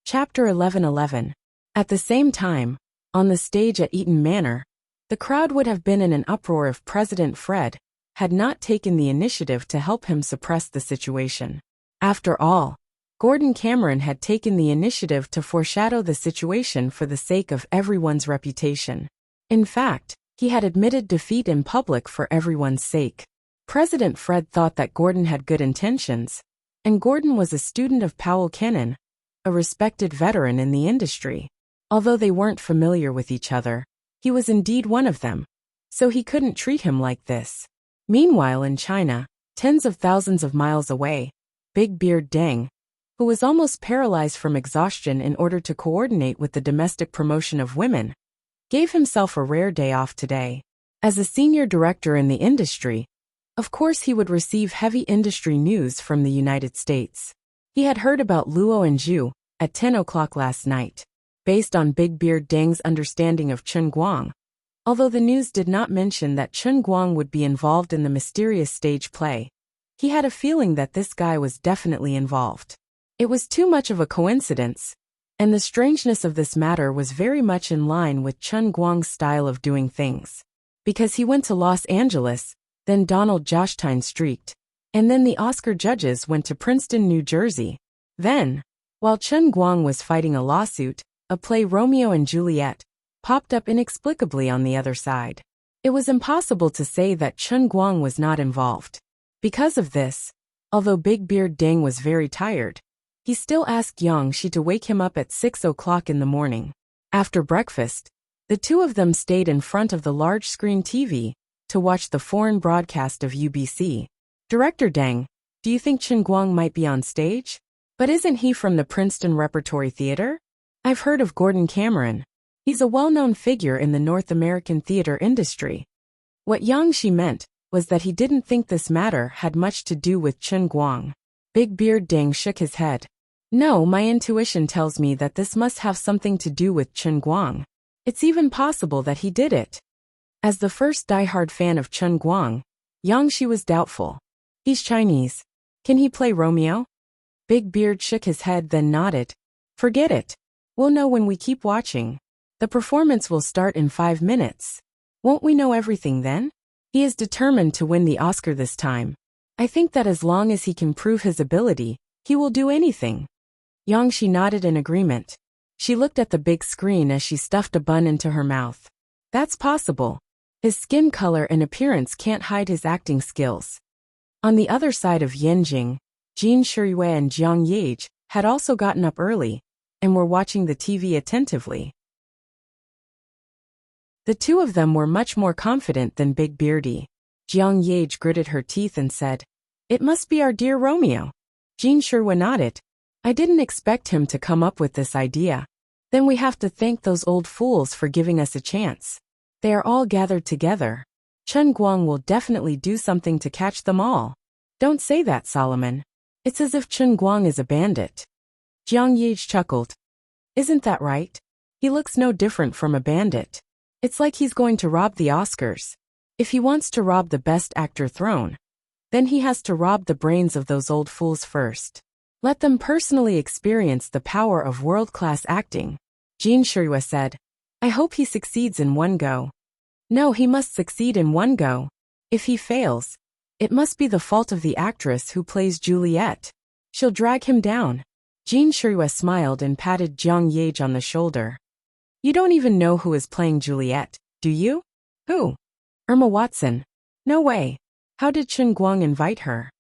Chapter 11:11. At the same time, on the stage at Eaton Manor, the crowd would have been in an uproar if President Fred had not taken the initiative to help him suppress the situation. After all, Gordon Cameron had taken the initiative to foreshadow the situation for the sake of everyone's reputation. In fact, he had admitted defeat in public for everyone's sake. President Fred thought that Gordon had good intentions, and Gordon was a student of Powell Kennan, a respected veteran in the industry. Although they weren't familiar with each other, he was indeed one of them, so he couldn't treat him like this. Meanwhile in China, tens of thousands of miles away, Big Beard Deng, who was almost paralyzed from exhaustion in order to coordinate with the domestic promotion of women, gave himself a rare day off today. As a senior director in the industry, of course he would receive heavy industry news from the United States. He had heard about Luo and Zhu at 10 o'clock last night. Based on Big Beard Deng's understanding of Chen Guang, although the news did not mention that Chen Guang would be involved in the mysterious stage play, he had a feeling that this guy was definitely involved. It was too much of a coincidence, and the strangeness of this matter was very much in line with Chen Guang's style of doing things. Because he went to Los Angeles, then Donald Jostein streaked, and then the Oscar judges went to Princeton, New Jersey. Then, while Chen Guang was fighting a lawsuit, a play Romeo and Juliet popped up inexplicably on the other side. It was impossible to say that Chen Guang was not involved. Because of this, although Big Beard Deng was very tired, he still asked Yang Shi to wake him up at 6 o'clock in the morning. After breakfast, the two of them stayed in front of the large-screen TV to watch the foreign broadcast of UBC. Director Deng, do you think Chen Guang might be on stage? But isn't he from the Princeton Repertory Theater? I've heard of Gordon Cameron. He's a well-known figure in the North American theater industry. What Yang Shi meant was that he didn't think this matter had much to do with Chen Guang. Big Beard Deng shook his head. No, my intuition tells me that this must have something to do with Chen Guang. It's even possible that he did it. As the first diehard fan of Chen Guang, Yang Shi was doubtful. He's Chinese. Can he play Romeo? Big Beard shook his head then nodded. Forget it. We'll know when we keep watching. The performance will start in 5 minutes. Won't we know everything then? He is determined to win the Oscar this time. I think that as long as he can prove his ability, he will do anything. Yang Shi nodded in agreement. She looked at the big screen as she stuffed a bun into her mouth. That's possible. His skin color and appearance can't hide his acting skills. On the other side of Yanjing, Jin Shiyue and Jiang Yage had also gotten up early and were watching the TV attentively. The two of them were much more confident than Big Beardy. Jiang Yage gritted her teeth and said, It must be our dear Romeo. Jin Shiyue nodded. I didn't expect him to come up with this idea. Then we have to thank those old fools for giving us a chance. They are all gathered together. Chen Guang will definitely do something to catch them all. Don't say that, Solomon. It's as if Chen Guang is a bandit. Jiang Yage chuckled. Isn't that right? He looks no different from a bandit. It's like he's going to rob the Oscars. If he wants to rob the Best Actor throne, then he has to rob the brains of those old fools first. Let them personally experience the power of world-class acting. Jin Shiyue said. I hope he succeeds in one go. No, he must succeed in one go. If he fails, it must be the fault of the actress who plays Juliet. She'll drag him down. Jin Shiyue smiled and patted Jiang Yage on the shoulder. You don't even know who is playing Juliet, do you? Who? Irma Watson. No way. How did Chen Guang invite her?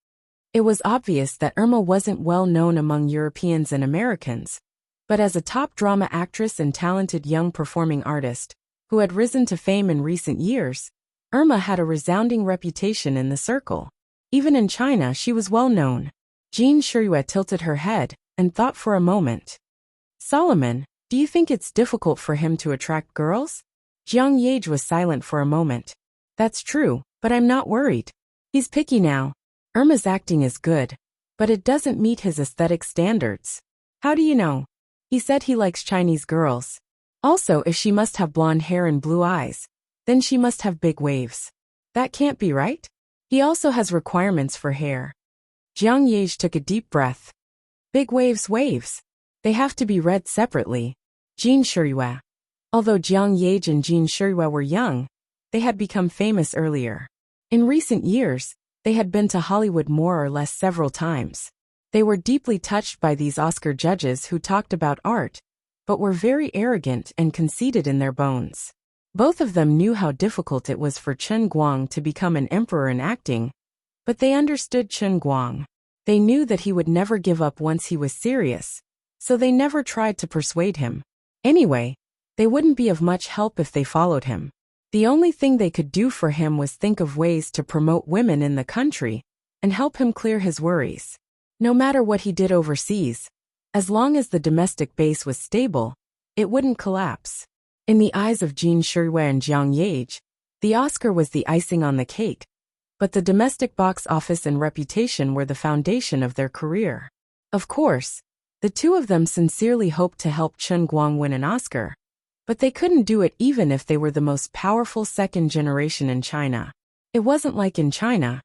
It was obvious that Irma wasn't well known among Europeans and Americans, but as a top drama actress and talented young performing artist, who had risen to fame in recent years, Irma had a resounding reputation in the circle. Even in China she was well known. Jin Shiyue tilted her head and thought for a moment. Solomon, do you think it's difficult for him to attract girls? Jiang Yage was silent for a moment. That's true, but I'm not worried. He's picky now. Irma's acting is good, but it doesn't meet his aesthetic standards. How do you know? He said he likes Chinese girls. Also, if she must have blonde hair and blue eyes, then she must have big waves. That can't be right. He also has requirements for hair. Jiang Yage took a deep breath. Big waves. They have to be read separately. Jin Shiyue. Although Jiang Yage and Jin Shiyue were young, they had become famous earlier. In recent years, they had been to Hollywood more or less several times. They were deeply touched by these Oscar judges who talked about art, but were very arrogant and conceited in their bones. Both of them knew how difficult it was for Chen Guang to become an emperor in acting, but they understood Chen Guang. They knew that he would never give up once he was serious, so they never tried to persuade him. Anyway, they wouldn't be of much help if they followed him. The only thing they could do for him was think of ways to promote women in the country and help him clear his worries. No matter what he did overseas, as long as the domestic base was stable, it wouldn't collapse. In the eyes of Jin Shuiwei and Jiang Yage, the Oscar was the icing on the cake, but the domestic box office and reputation were the foundation of their career. Of course, the two of them sincerely hoped to help Chen Guang win an Oscar, but they couldn't do it even if they were the most powerful second generation in China. It wasn't like in China.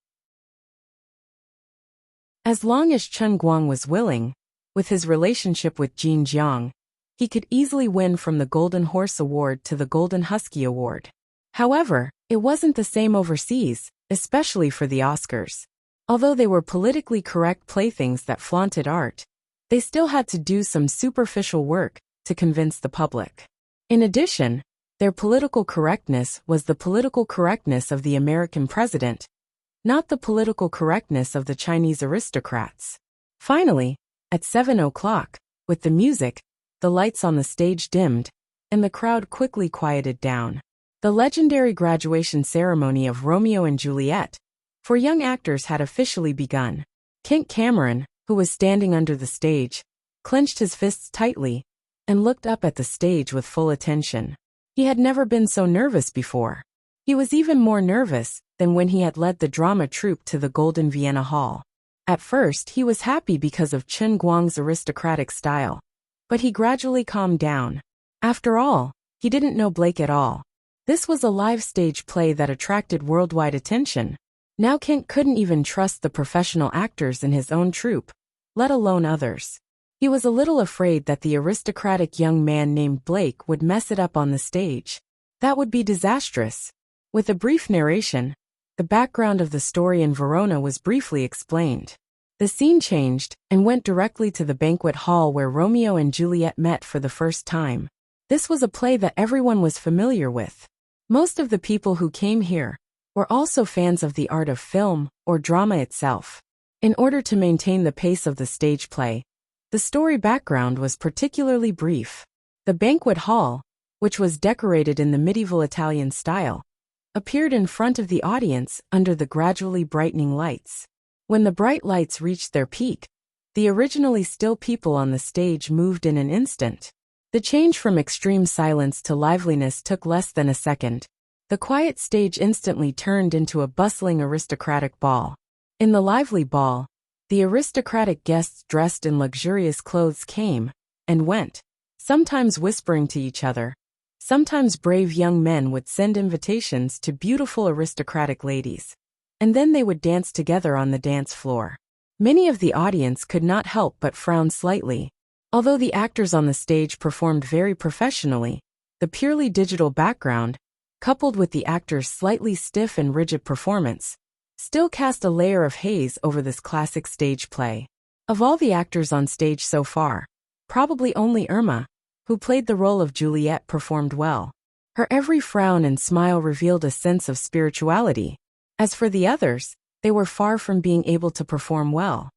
As long as Chen Guang was willing, with his relationship with Jin Jiang, he could easily win from the Golden Horse Award to the Golden Husky Award. However, it wasn't the same overseas, especially for the Oscars. Although they were politically correct playthings that flaunted art, they still had to do some superficial work to convince the public. In addition, their political correctness was the political correctness of the American president, not the political correctness of the Chinese aristocrats. Finally, at 7 o'clock, with the music, the lights on the stage dimmed, and the crowd quickly quieted down. The legendary graduation ceremony of Romeo and Juliet for young actors had officially begun. Kent Cameron, who was standing under the stage, clenched his fists tightly and looked up at the stage with full attention. He had never been so nervous before. He was even more nervous than when he had led the drama troupe to the Golden Vienna Hall. At first, he was happy because of Chen Guang's aristocratic style, but he gradually calmed down. After all, he didn't know Blake at all. This was a live stage play that attracted worldwide attention. Now Kent couldn't even trust the professional actors in his own troupe, let alone others. He was a little afraid that the aristocratic young man named Blake would mess it up on the stage. That would be disastrous. With a brief narration, the background of the story in Verona was briefly explained. The scene changed and went directly to the banquet hall where Romeo and Juliet met for the first time. This was a play that everyone was familiar with. Most of the people who came here were also fans of the art of film or drama itself. In order to maintain the pace of the stage play, the story background was particularly brief. The banquet hall, which was decorated in the medieval Italian style, appeared in front of the audience under the gradually brightening lights. When the bright lights reached their peak, the originally still people on the stage moved in an instant. The change from extreme silence to liveliness took less than a second. The quiet stage instantly turned into a bustling aristocratic ball. In the lively ball, the aristocratic guests dressed in luxurious clothes came and went, sometimes whispering to each other. Sometimes brave young men would send invitations to beautiful aristocratic ladies, and then they would dance together on the dance floor. Many of the audience could not help but frown slightly. Although the actors on the stage performed very professionally, the purely digital background, coupled with the actors' slightly stiff and rigid performance, still cast a layer of haze over this classic stage play. Of all the actors on stage so far, probably only Irma, who played the role of Juliet, performed well. Her every frown and smile revealed a sense of spirituality. As for the others, they were far from being able to perform well.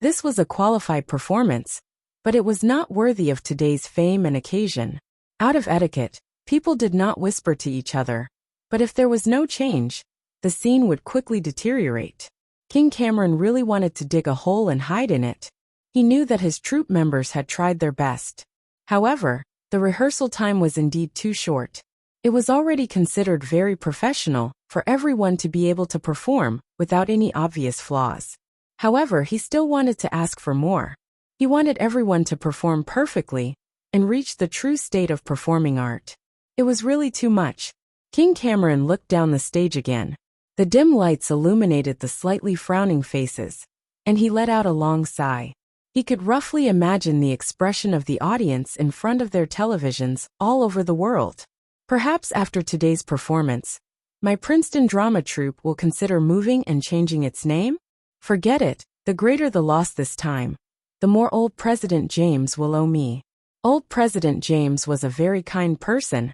This was a qualified performance, but it was not worthy of today's fame and occasion. Out of etiquette, people did not whisper to each other, but if there was no change, the scene would quickly deteriorate. King Cameron really wanted to dig a hole and hide in it. He knew that his troupe members had tried their best. However, the rehearsal time was indeed too short. It was already considered very professional for everyone to be able to perform without any obvious flaws. However, he still wanted to ask for more. He wanted everyone to perform perfectly and reach the true state of performing art. It was really too much. King Cameron looked down the stage again. The dim lights illuminated the slightly frowning faces, and he let out a long sigh. He could roughly imagine the expression of the audience in front of their televisions all over the world. Perhaps after today's performance, my Princeton drama troupe will consider moving and changing its name? Forget it, the greater the loss this time, the more old President James will owe me. Old President James was a very kind person,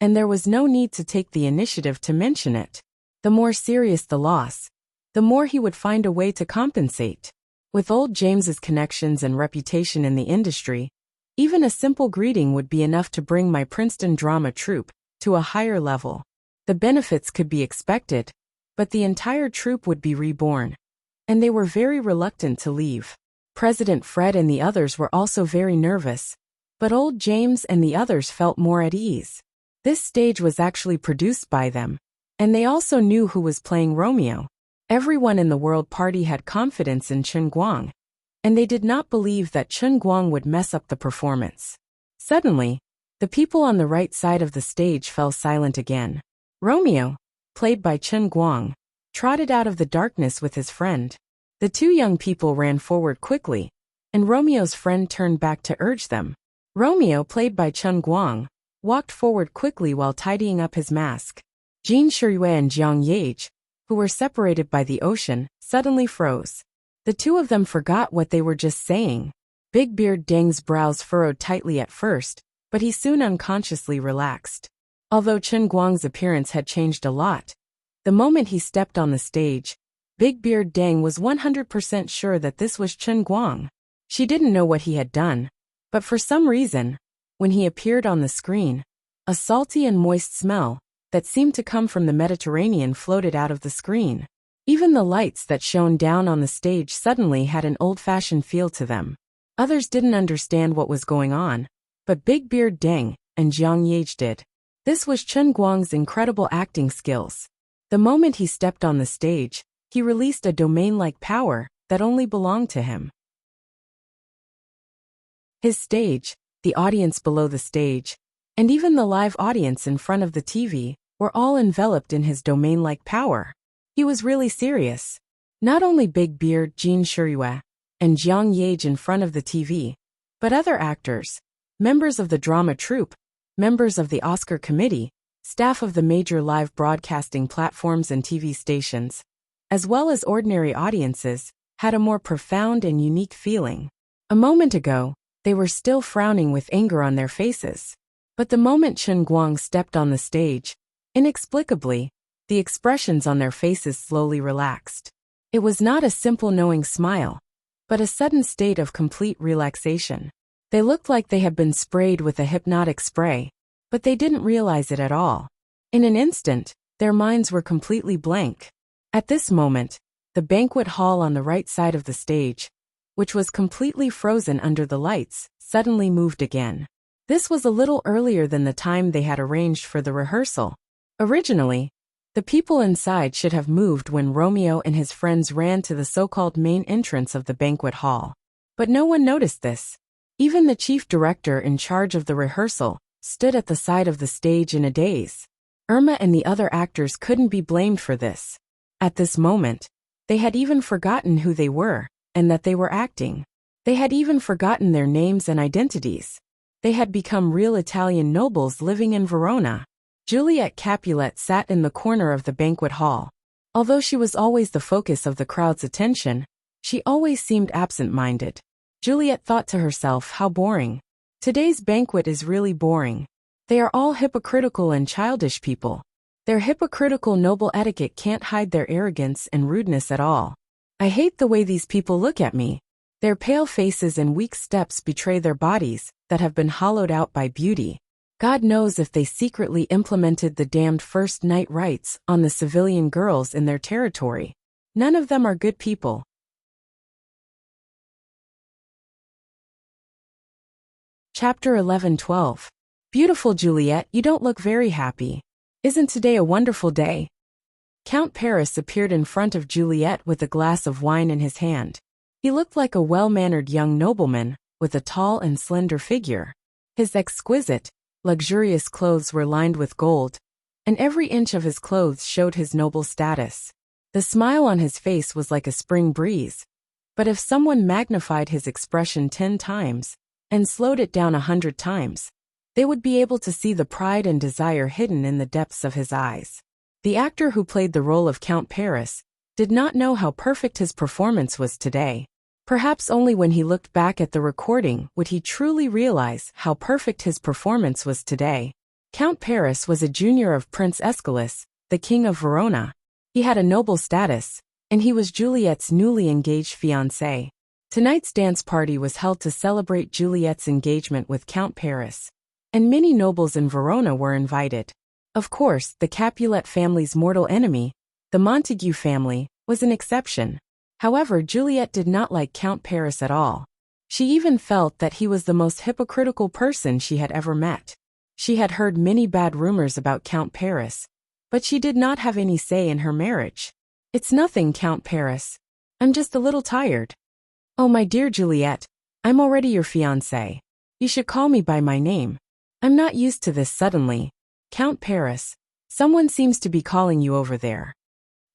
and there was no need to take the initiative to mention it. The more serious the loss, the more he would find a way to compensate. With old James's connections and reputation in the industry, even a simple greeting would be enough to bring my Princeton drama troupe to a higher level. The benefits could be expected, but the entire troupe would be reborn, and they were very reluctant to leave. President Fred and the others were also very nervous, but old James and the others felt more at ease. This stage was actually produced by them, and they also knew who was playing Romeo. Everyone in the World Party had confidence in Chen Guang, and they did not believe that Chen Guang would mess up the performance. Suddenly, the people on the right side of the stage fell silent again. Romeo, played by Chen Guang, trotted out of the darkness with his friend. The two young people ran forward quickly, and Romeo's friend turned back to urge them. Romeo, played by Chen Guang, walked forward quickly while tidying up his mask. Jin Shiyue and Jiang Yage, who were separated by the ocean, suddenly froze. The two of them forgot what they were just saying. Big Beard Deng's brows furrowed tightly at first, but he soon unconsciously relaxed. Although Chen Guang's appearance had changed a lot, the moment he stepped on the stage, Big Beard Deng was 100% sure that this was Chen Guang. She didn't know what he had done, but for some reason, when he appeared on the screen, a salty and moist smell that seemed to come from the Mediterranean floated out of the screen. Even the lights that shone down on the stage suddenly had an old-fashioned feel to them. Others didn't understand what was going on, but Big Beard Deng and Jiang Yage did. This was Chen Guang's incredible acting skills. The moment he stepped on the stage, he released a domain-like power that only belonged to him. His stage, the audience below the stage, and even the live audience in front of the TV were all enveloped in his domain-like power. He was really serious. Not only Big Beard Jin Shiyue and Jiang Yage in front of the TV, but other actors, members of the drama troupe, members of the Oscar committee, staff of the major live broadcasting platforms and TV stations, as well as ordinary audiences, had a more profound and unique feeling. A moment ago, they were still frowning with anger on their faces. But the moment Chen Guang stepped on the stage, inexplicably, the expressions on their faces slowly relaxed. It was not a simple knowing smile, but a sudden state of complete relaxation. They looked like they had been sprayed with a hypnotic spray, but they didn't realize it at all. In an instant, their minds were completely blank. At this moment, the banquet hall on the right side of the stage, which was completely frozen under the lights, suddenly moved again. This was a little earlier than the time they had arranged for the rehearsal. Originally, the people inside should have moved when Romeo and his friends ran to the so-called main entrance of the banquet hall. But no one noticed this. Even the chief director in charge of the rehearsal stood at the side of the stage in a daze. Irma and the other actors couldn't be blamed for this. At this moment, they had even forgotten who they were, and that they were acting. They had even forgotten their names and identities. They had become real Italian nobles living in Verona. Juliette Capulet sat in the corner of the banquet hall. Although she was always the focus of the crowd's attention, she always seemed absent-minded. Juliette thought to herself, how boring. Today's banquet is really boring. They are all hypocritical and childish people. Their hypocritical noble etiquette can't hide their arrogance and rudeness at all. I hate the way these people look at me. Their pale faces and weak steps betray their bodies that have been hollowed out by beauty. God knows if they secretly implemented the damned first night rites on the civilian girls in their territory. None of them are good people. Chapter 11-12. Beautiful Juliet, you don't look very happy. Isn't today a wonderful day? Count Paris appeared in front of Juliet with a glass of wine in his hand. He looked like a well-mannered young nobleman, with a tall and slender figure. His exquisite, luxurious clothes were lined with gold, and every inch of his clothes showed his noble status. The smile on his face was like a spring breeze, but if someone magnified his expression 10 times, and slowed it down 100 times, they would be able to see the pride and desire hidden in the depths of his eyes. The actor who played the role of Count Paris did not know how perfect his performance was today. Perhaps only when he looked back at the recording would he truly realize how perfect his performance was today. Count Paris was a junior of Prince Aeschylus, the king of Verona. He had a noble status, and he was Juliet's newly engaged fiancé. Tonight's dance party was held to celebrate Juliet's engagement with Count Paris, and many nobles in Verona were invited. Of course, the Capulet family's mortal enemy, the Montague family, was an exception. However, Juliet did not like Count Paris at all. She even felt that he was the most hypocritical person she had ever met. She had heard many bad rumors about Count Paris, but she did not have any say in her marriage. "It's nothing, Count Paris. I'm just a little tired." "Oh, my dear Juliet, I'm already your fiancé. You should call me by my name. I'm not used to this suddenly. Count Paris, someone seems to be calling you over there."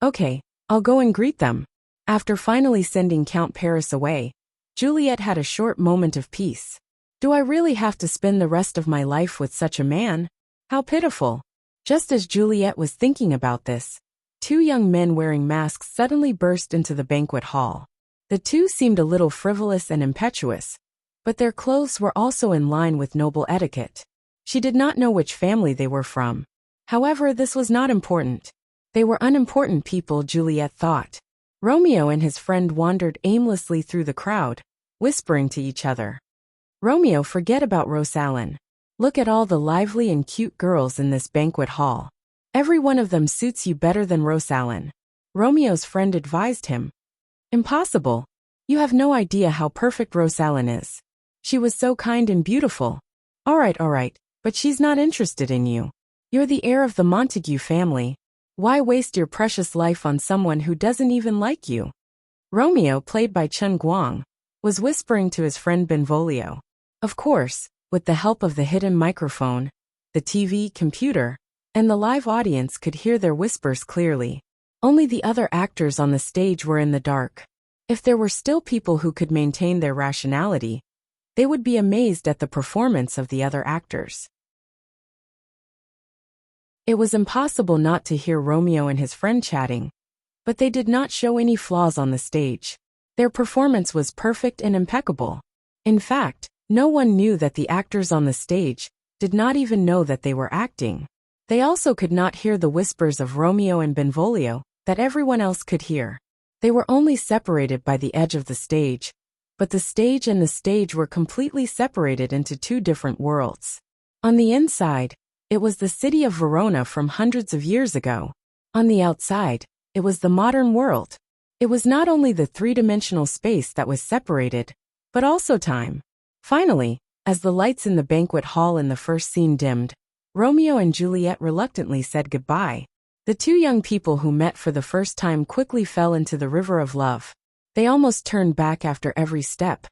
"Okay, I'll go and greet them." After finally sending Count Paris away, Juliet had a short moment of peace. "Do I really have to spend the rest of my life with such a man? How pitiful." Just as Juliet was thinking about this, two young men wearing masks suddenly burst into the banquet hall. The two seemed a little frivolous and impetuous, but their clothes were also in line with noble etiquette. She did not know which family they were from. However, this was not important. They were unimportant people, Juliet thought. Romeo and his friend wandered aimlessly through the crowd, whispering to each other. "Romeo, forget about Rosalyn. Look at all the lively and cute girls in this banquet hall. Every one of them suits you better than Rosalyn." Romeo's friend advised him. "Impossible. You have no idea how perfect Rosalyn is. She was so kind and beautiful." All right, but she's not interested in you. You're the heir of the Montague family. Why waste your precious life on someone who doesn't even like you?" Romeo, played by Chen Guang, was whispering to his friend Benvolio. Of course, with the help of the hidden microphone, the TV, computer, and the live audience could hear their whispers clearly. Only the other actors on the stage were in the dark. If there were still people who could maintain their rationality, they would be amazed at the performance of the other actors. It was impossible not to hear Romeo and his friend chatting, but they did not show any flaws on the stage. Their performance was perfect and impeccable. In fact, no one knew that the actors on the stage did not even know that they were acting. They also could not hear the whispers of Romeo and Benvolio that everyone else could hear. They were only separated by the edge of the stage, but the stage and the stage were completely separated into two different worlds. On the inside, it was the city of Verona from hundreds of years ago. On the outside, it was the modern world. It was not only the three-dimensional space that was separated, but also time. Finally, as the lights in the banquet hall in the first scene dimmed, Romeo and Juliet reluctantly said goodbye. The two young people who met for the first time quickly fell into the river of love. They almost turned back after every step,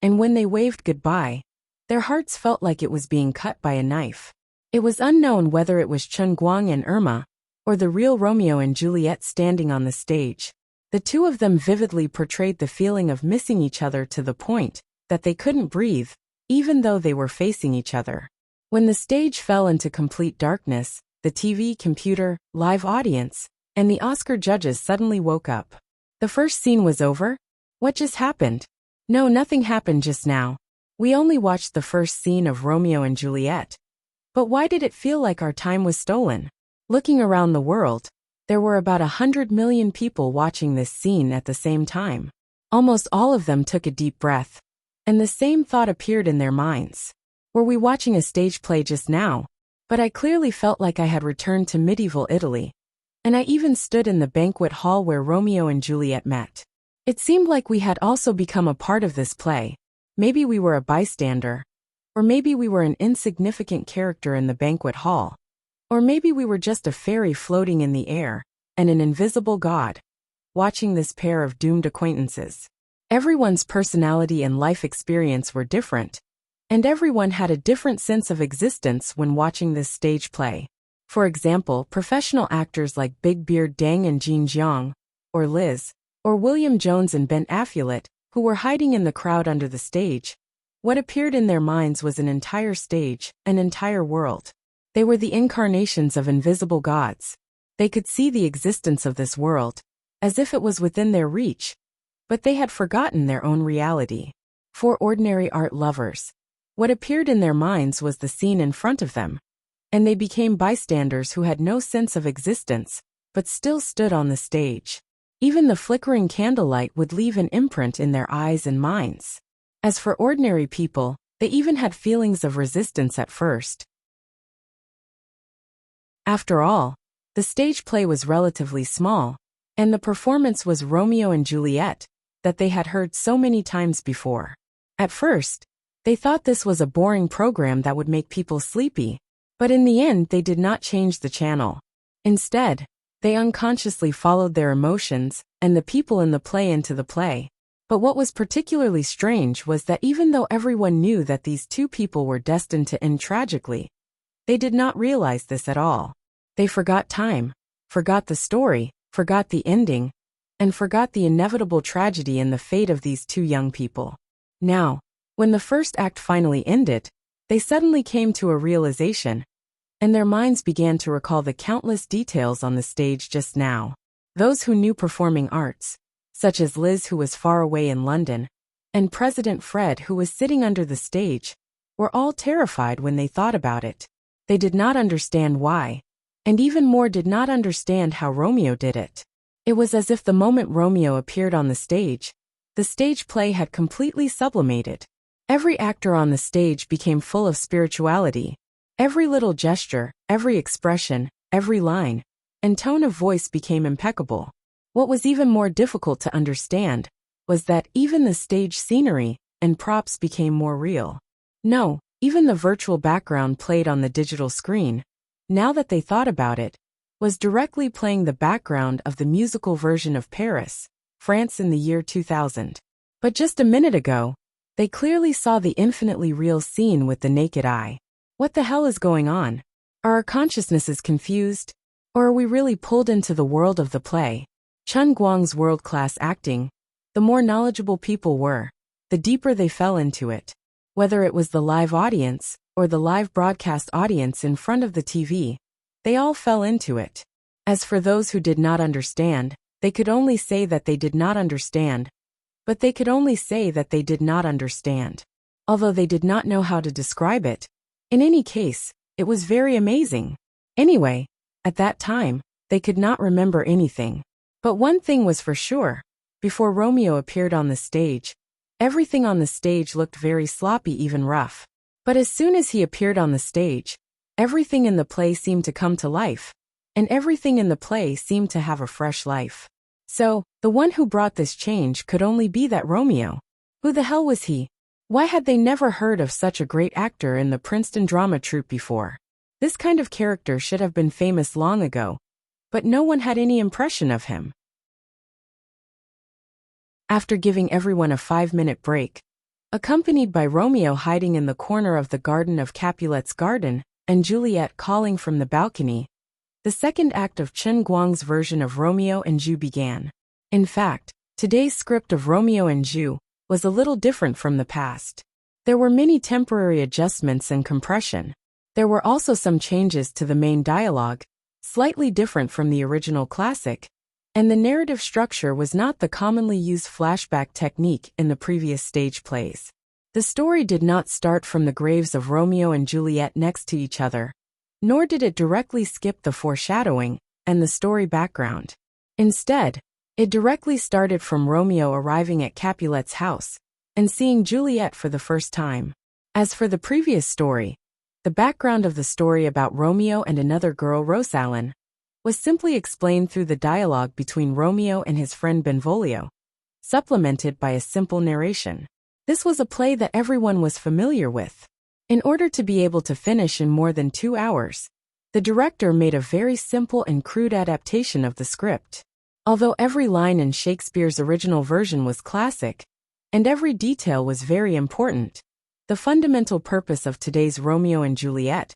and when they waved goodbye, their hearts felt like it was being cut by a knife. It was unknown whether it was Chen Guang and Irma, or the real Romeo and Juliet standing on the stage. The two of them vividly portrayed the feeling of missing each other to the point that they couldn't breathe, even though they were facing each other. When the stage fell into complete darkness, the TV, computer, live audience, and the Oscar judges suddenly woke up. The first scene was over? What just happened? No, nothing happened just now. We only watched the first scene of Romeo and Juliet. But why did it feel like our time was stolen? Looking around the world, there were about 100 million people watching this scene at the same time. Almost all of them took a deep breath, and the same thought appeared in their minds. Were we watching a stage play just now? But I clearly felt like I had returned to medieval Italy, and I even stood in the banquet hall where Romeo and Juliet met. It seemed like we had also become a part of this play. Maybe we were a bystander. Or maybe we were an insignificant character in the banquet hall. Or maybe we were just a fairy floating in the air, and an invisible god, watching this pair of doomed acquaintances. Everyone's personality and life experience were different, and everyone had a different sense of existence when watching this stage play. For example, professional actors like Big Beard Dang and Jean Jiang, or Liz, or William Jones and Ben Affleck, who were hiding in the crowd under the stage. What appeared in their minds was an entire stage, an entire world. They were the incarnations of invisible gods. They could see the existence of this world, as if it was within their reach. but they had forgotten their own reality. For ordinary art lovers, what appeared in their minds was the scene in front of them, and they became bystanders who had no sense of existence, but still stood on the stage. Even the flickering candlelight would leave an imprint in their eyes and minds. As for ordinary people, they even had feelings of resistance at first. After all, the stage play was relatively small, and the performance was Romeo and Juliet, that they had heard so many times before. At first, they thought this was a boring program that would make people sleepy, but in the end they did not change the channel. Instead, they unconsciously followed their emotions and the people in the play into the play. But what was particularly strange was that even though everyone knew that these two people were destined to end tragically, they did not realize this at all. They forgot time, forgot the story, forgot the ending, and forgot the inevitable tragedy in the fate of these two young people. Now, when the first act finally ended, they suddenly came to a realization, and their minds began to recall the countless details on the stage just now. Those who knew performing arts, such as Liz, who was far away in London, and President Fred, who was sitting under the stage, were all terrified when they thought about it. They did not understand why, and even more did not understand how Romeo did it. It was as if the moment Romeo appeared on the stage play had completely sublimated. Every actor on the stage became full of spirituality. Every little gesture, every expression, every line, and tone of voice became impeccable. What was even more difficult to understand was that even the stage scenery and props became more real. No, even the virtual background played on the digital screen, now that they thought about it, was directly playing the background of the musical version of Paris, France in the year 2000. But just a minute ago, they clearly saw the infinitely real scene with the naked eye. What the hell is going on? Are our consciousnesses confused? Or are we really pulled into the world of the play? Chen Guang's world-class acting. The more knowledgeable people were, the deeper they fell into it. Whether it was the live audience, or the live broadcast audience in front of the TV, they all fell into it. As for those who did not understand, they could only say that they did not understand. But they could only say that they did not understand. Although they did not know how to describe it. In any case, it was very amazing. Anyway, at that time, they could not remember anything. But one thing was for sure. Before Romeo appeared on the stage, everything on the stage looked very sloppy, even rough. But as soon as he appeared on the stage, everything in the play seemed to come to life, and everything in the play seemed to have a fresh life. So, the one who brought this change could only be that Romeo. Who the hell was he? Why had they never heard of such a great actor in the Princeton drama troupe before? This kind of character should have been famous long ago, but no one had any impression of him. After giving everyone a 5-minute break, accompanied by Romeo hiding in the corner of the garden of Capulet's garden, and Juliet calling from the balcony, the second act of Chen Guang's version of Romeo and Ju began. In fact, today's script of Romeo and Ju was a little different from the past. There were many temporary adjustments and compression. There were also some changes to the main dialogue, slightly different from the original classic, and the narrative structure was not the commonly used flashback technique in the previous stage plays. The story did not start from the graves of Romeo and Juliet next to each other, nor did it directly skip the foreshadowing and the story background. Instead, it directly started from Romeo arriving at Capulet's house and seeing Juliet for the first time. As for the previous story, the background of the story about Romeo and another girl, Rosalyn, was simply explained through the dialogue between Romeo and his friend Benvolio, supplemented by a simple narration. This was a play that everyone was familiar with. In order to be able to finish in more than 2 hours, the director made a very simple and crude adaptation of the script. Although every line in Shakespeare's original version was classic, and every detail was very important, the fundamental purpose of today's Romeo and Juliet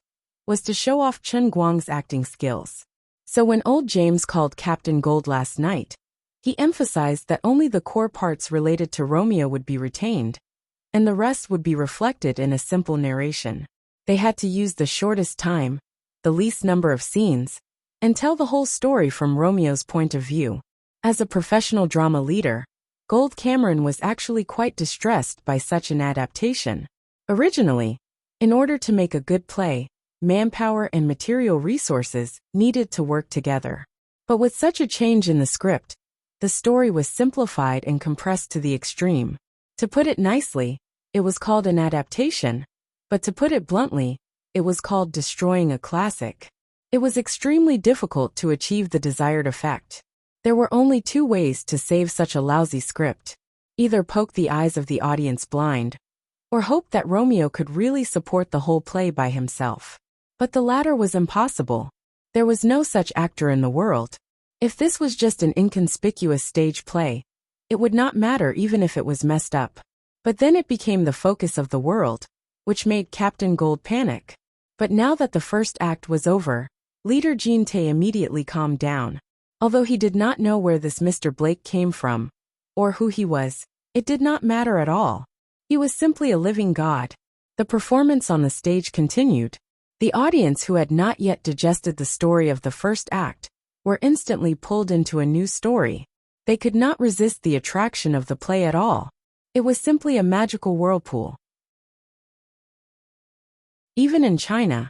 was to show off Chen Guang's acting skills. So when old James called Captain Gold last night, he emphasized that only the core parts related to Romeo would be retained, and the rest would be reflected in a simple narration. They had to use the shortest time, the least number of scenes, and tell the whole story from Romeo's point of view. As a professional drama leader, Gold Cameron was actually quite distressed by such an adaptation. Originally, in order to make a good play, manpower and material resources needed to work together. But with such a change in the script, the story was simplified and compressed to the extreme. To put it nicely, it was called an adaptation, but to put it bluntly, it was called destroying a classic. It was extremely difficult to achieve the desired effect. There were only two ways to save such a lousy script. Either poke the eyes of the audience blind, or hope that Romeo could really support the whole play by himself. But the latter was impossible. There was no such actor in the world. If this was just an inconspicuous stage play, it would not matter even if it was messed up. But then it became the focus of the world, which made Captain Gold panic. But now that the first act was over, leader Jean Tay immediately calmed down. Although he did not know where this Mr. Blake came from, or who he was, it did not matter at all. He was simply a living god. The performance on the stage continued. The audience who had not yet digested the story of the first act were instantly pulled into a new story. They could not resist the attraction of the play at all. It was simply a magical whirlpool. Even in China,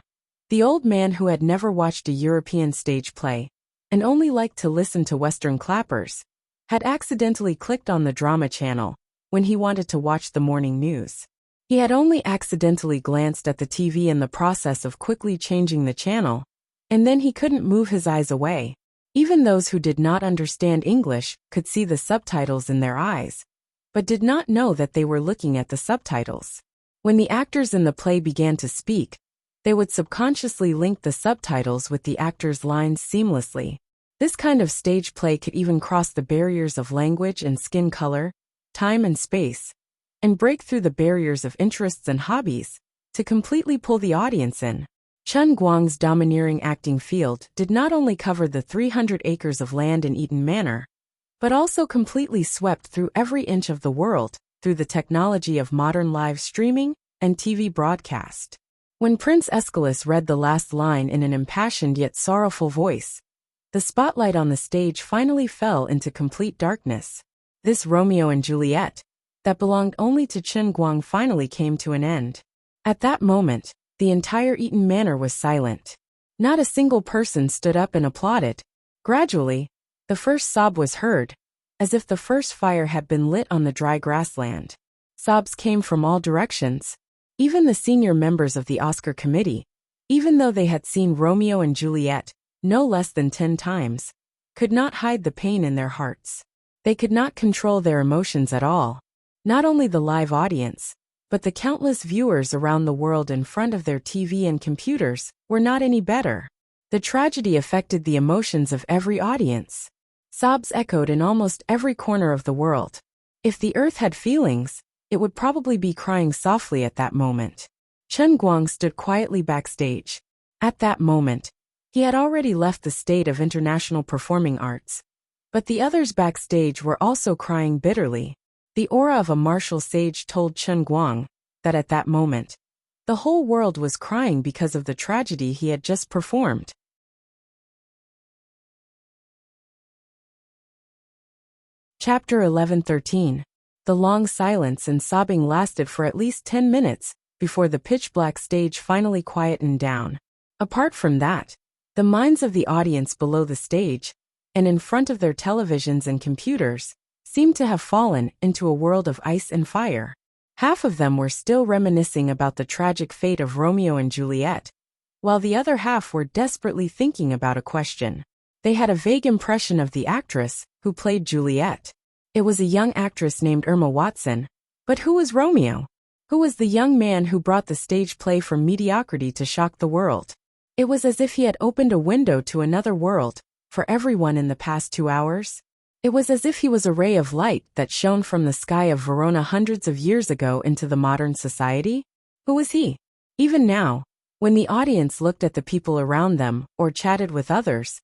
the old man who had never watched a European stage play and only liked to listen to Western clappers had accidentally clicked on the drama channel when he wanted to watch the morning news. He had only accidentally glanced at the TV in the process of quickly changing the channel, and then he couldn't move his eyes away. Even those who did not understand English could see the subtitles in their eyes, but did not know that they were looking at the subtitles. When the actors in the play began to speak, they would subconsciously link the subtitles with the actors' lines seamlessly. This kind of stage play could even cross the barriers of language and skin color, time and space, and break through the barriers of interests and hobbies to completely pull the audience in. Chen Guang's domineering acting field did not only cover the 300 acres of land in Eaton Manor, but also completely swept through every inch of the world through the technology of modern live streaming and TV broadcast. When Prince Aeschylus read the last line in an impassioned yet sorrowful voice, the spotlight on the stage finally fell into complete darkness. This Romeo and Juliet, that belonged only to Chen Guang, finally came to an end. At that moment, the entire Eaton Manor was silent. Not a single person stood up and applauded. Gradually, the first sob was heard, as if the first fire had been lit on the dry grassland. Sobs came from all directions. Even the senior members of the Oscar committee, even though they had seen Romeo and Juliet no less than 10 times, could not hide the pain in their hearts. They could not control their emotions at all. Not only the live audience, but the countless viewers around the world in front of their TV and computers were not any better. The tragedy affected the emotions of every audience. Sobs echoed in almost every corner of the world. If the earth had feelings, it would probably be crying softly at that moment. Chen Guang stood quietly backstage. At that moment, he had already left the state of international performing arts. But the others backstage were also crying bitterly. The aura of a martial sage told Chen Guang that at that moment, the whole world was crying because of the tragedy he had just performed. Chapter 11:13. The long silence and sobbing lasted for at least 10 minutes before the pitch-black stage finally quietened down. Apart from that, the minds of the audience below the stage, and in front of their televisions and computers, seemed to have fallen into a world of ice and fire. Half of them were still reminiscing about the tragic fate of Romeo and Juliet, while the other half were desperately thinking about a question. They had a vague impression of the actress who played Juliet. It was a young actress named Irma Watson. But who was Romeo? Who was the young man who brought the stage play from mediocrity to shock the world? It was as if he had opened a window to another world for everyone in the past 2 hours. It was as if he was a ray of light that shone from the sky of Verona hundreds of years ago into the modern society. Who was he? Even now, when the audience looked at the people around them or chatted with others,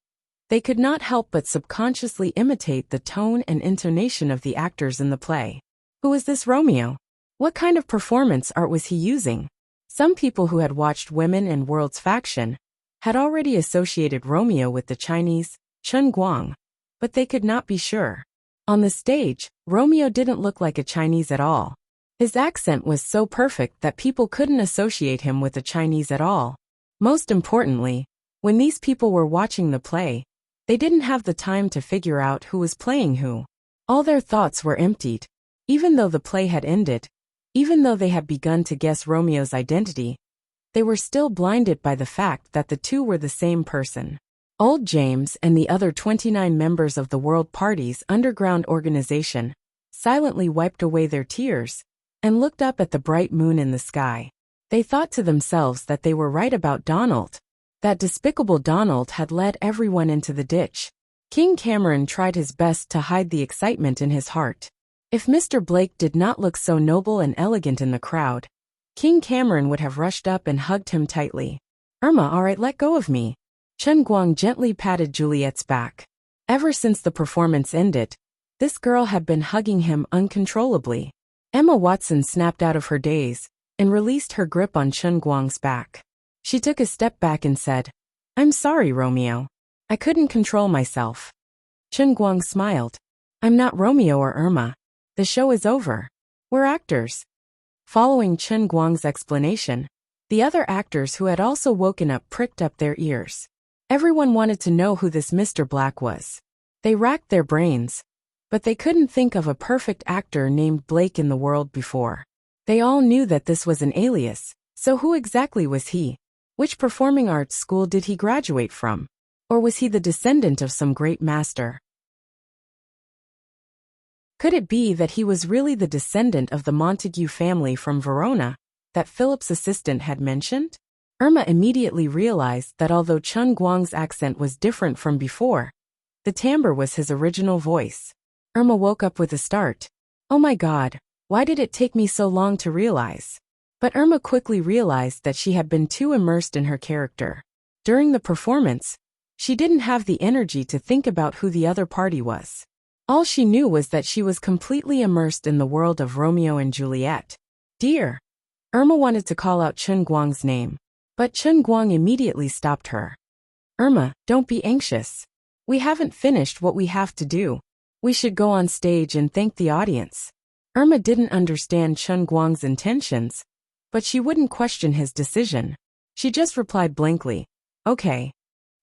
they could not help but subconsciously imitate the tone and intonation of the actors in the play. Who was this Romeo? What kind of performance art was he using? Some people who had watched Women and World's Faction had already associated Romeo with the Chinese Chen Guang, but they could not be sure. On the stage, Romeo didn't look like a Chinese at all. His accent was so perfect that people couldn't associate him with a Chinese at all. Most importantly, when these people were watching the play, they didn't have the time to figure out who was playing who. All their thoughts were emptied. Even though the play had ended, even though they had begun to guess Romeo's identity, they were still blinded by the fact that the two were the same person. Old James and the other 29 members of the World Party's underground organization silently wiped away their tears and looked up at the bright moon in the sky. They thought to themselves that they were right about Donald. That despicable Donald had led everyone into the ditch. King Cameron tried his best to hide the excitement in his heart. If Mr. Blake did not look so noble and elegant in the crowd, King Cameron would have rushed up and hugged him tightly. Irma, all right, let go of me. Chen Guang gently patted Juliet's back. Ever since the performance ended, this girl had been hugging him uncontrollably. Emma Watson snapped out of her daze and released her grip on Chen Guang's back. She took a step back and said, "I'm sorry, Romeo. I couldn't control myself." Chen Guang smiled. "I'm not Romeo or Irma. The show is over. We're actors." Following Chen Guang's explanation, the other actors who had also woken up pricked up their ears. Everyone wanted to know who this Mr. Black was. They racked their brains, but they couldn't think of a perfect actor named Blake in the world before. They all knew that this was an alias, so who exactly was he? Which performing arts school did he graduate from? Or was he the descendant of some great master? Could it be that he was really the descendant of the Montague family from Verona that Philip's assistant had mentioned? Irma immediately realized that although Chen Guang's accent was different from before, the timbre was his original voice. Irma woke up with a start. Oh my God, why did it take me so long to realize? But Irma quickly realized that she had been too immersed in her character. During the performance, she didn't have the energy to think about who the other party was. All she knew was that she was completely immersed in the world of Romeo and Juliet. Dear! Irma wanted to call out Chen Guang's name, but Chen Guang immediately stopped her. Irma, don't be anxious. We haven't finished what we have to do. We should go on stage and thank the audience. Irma didn't understand Chen Guang's intentions, but she wouldn't question his decision. She just replied blankly, "Okay."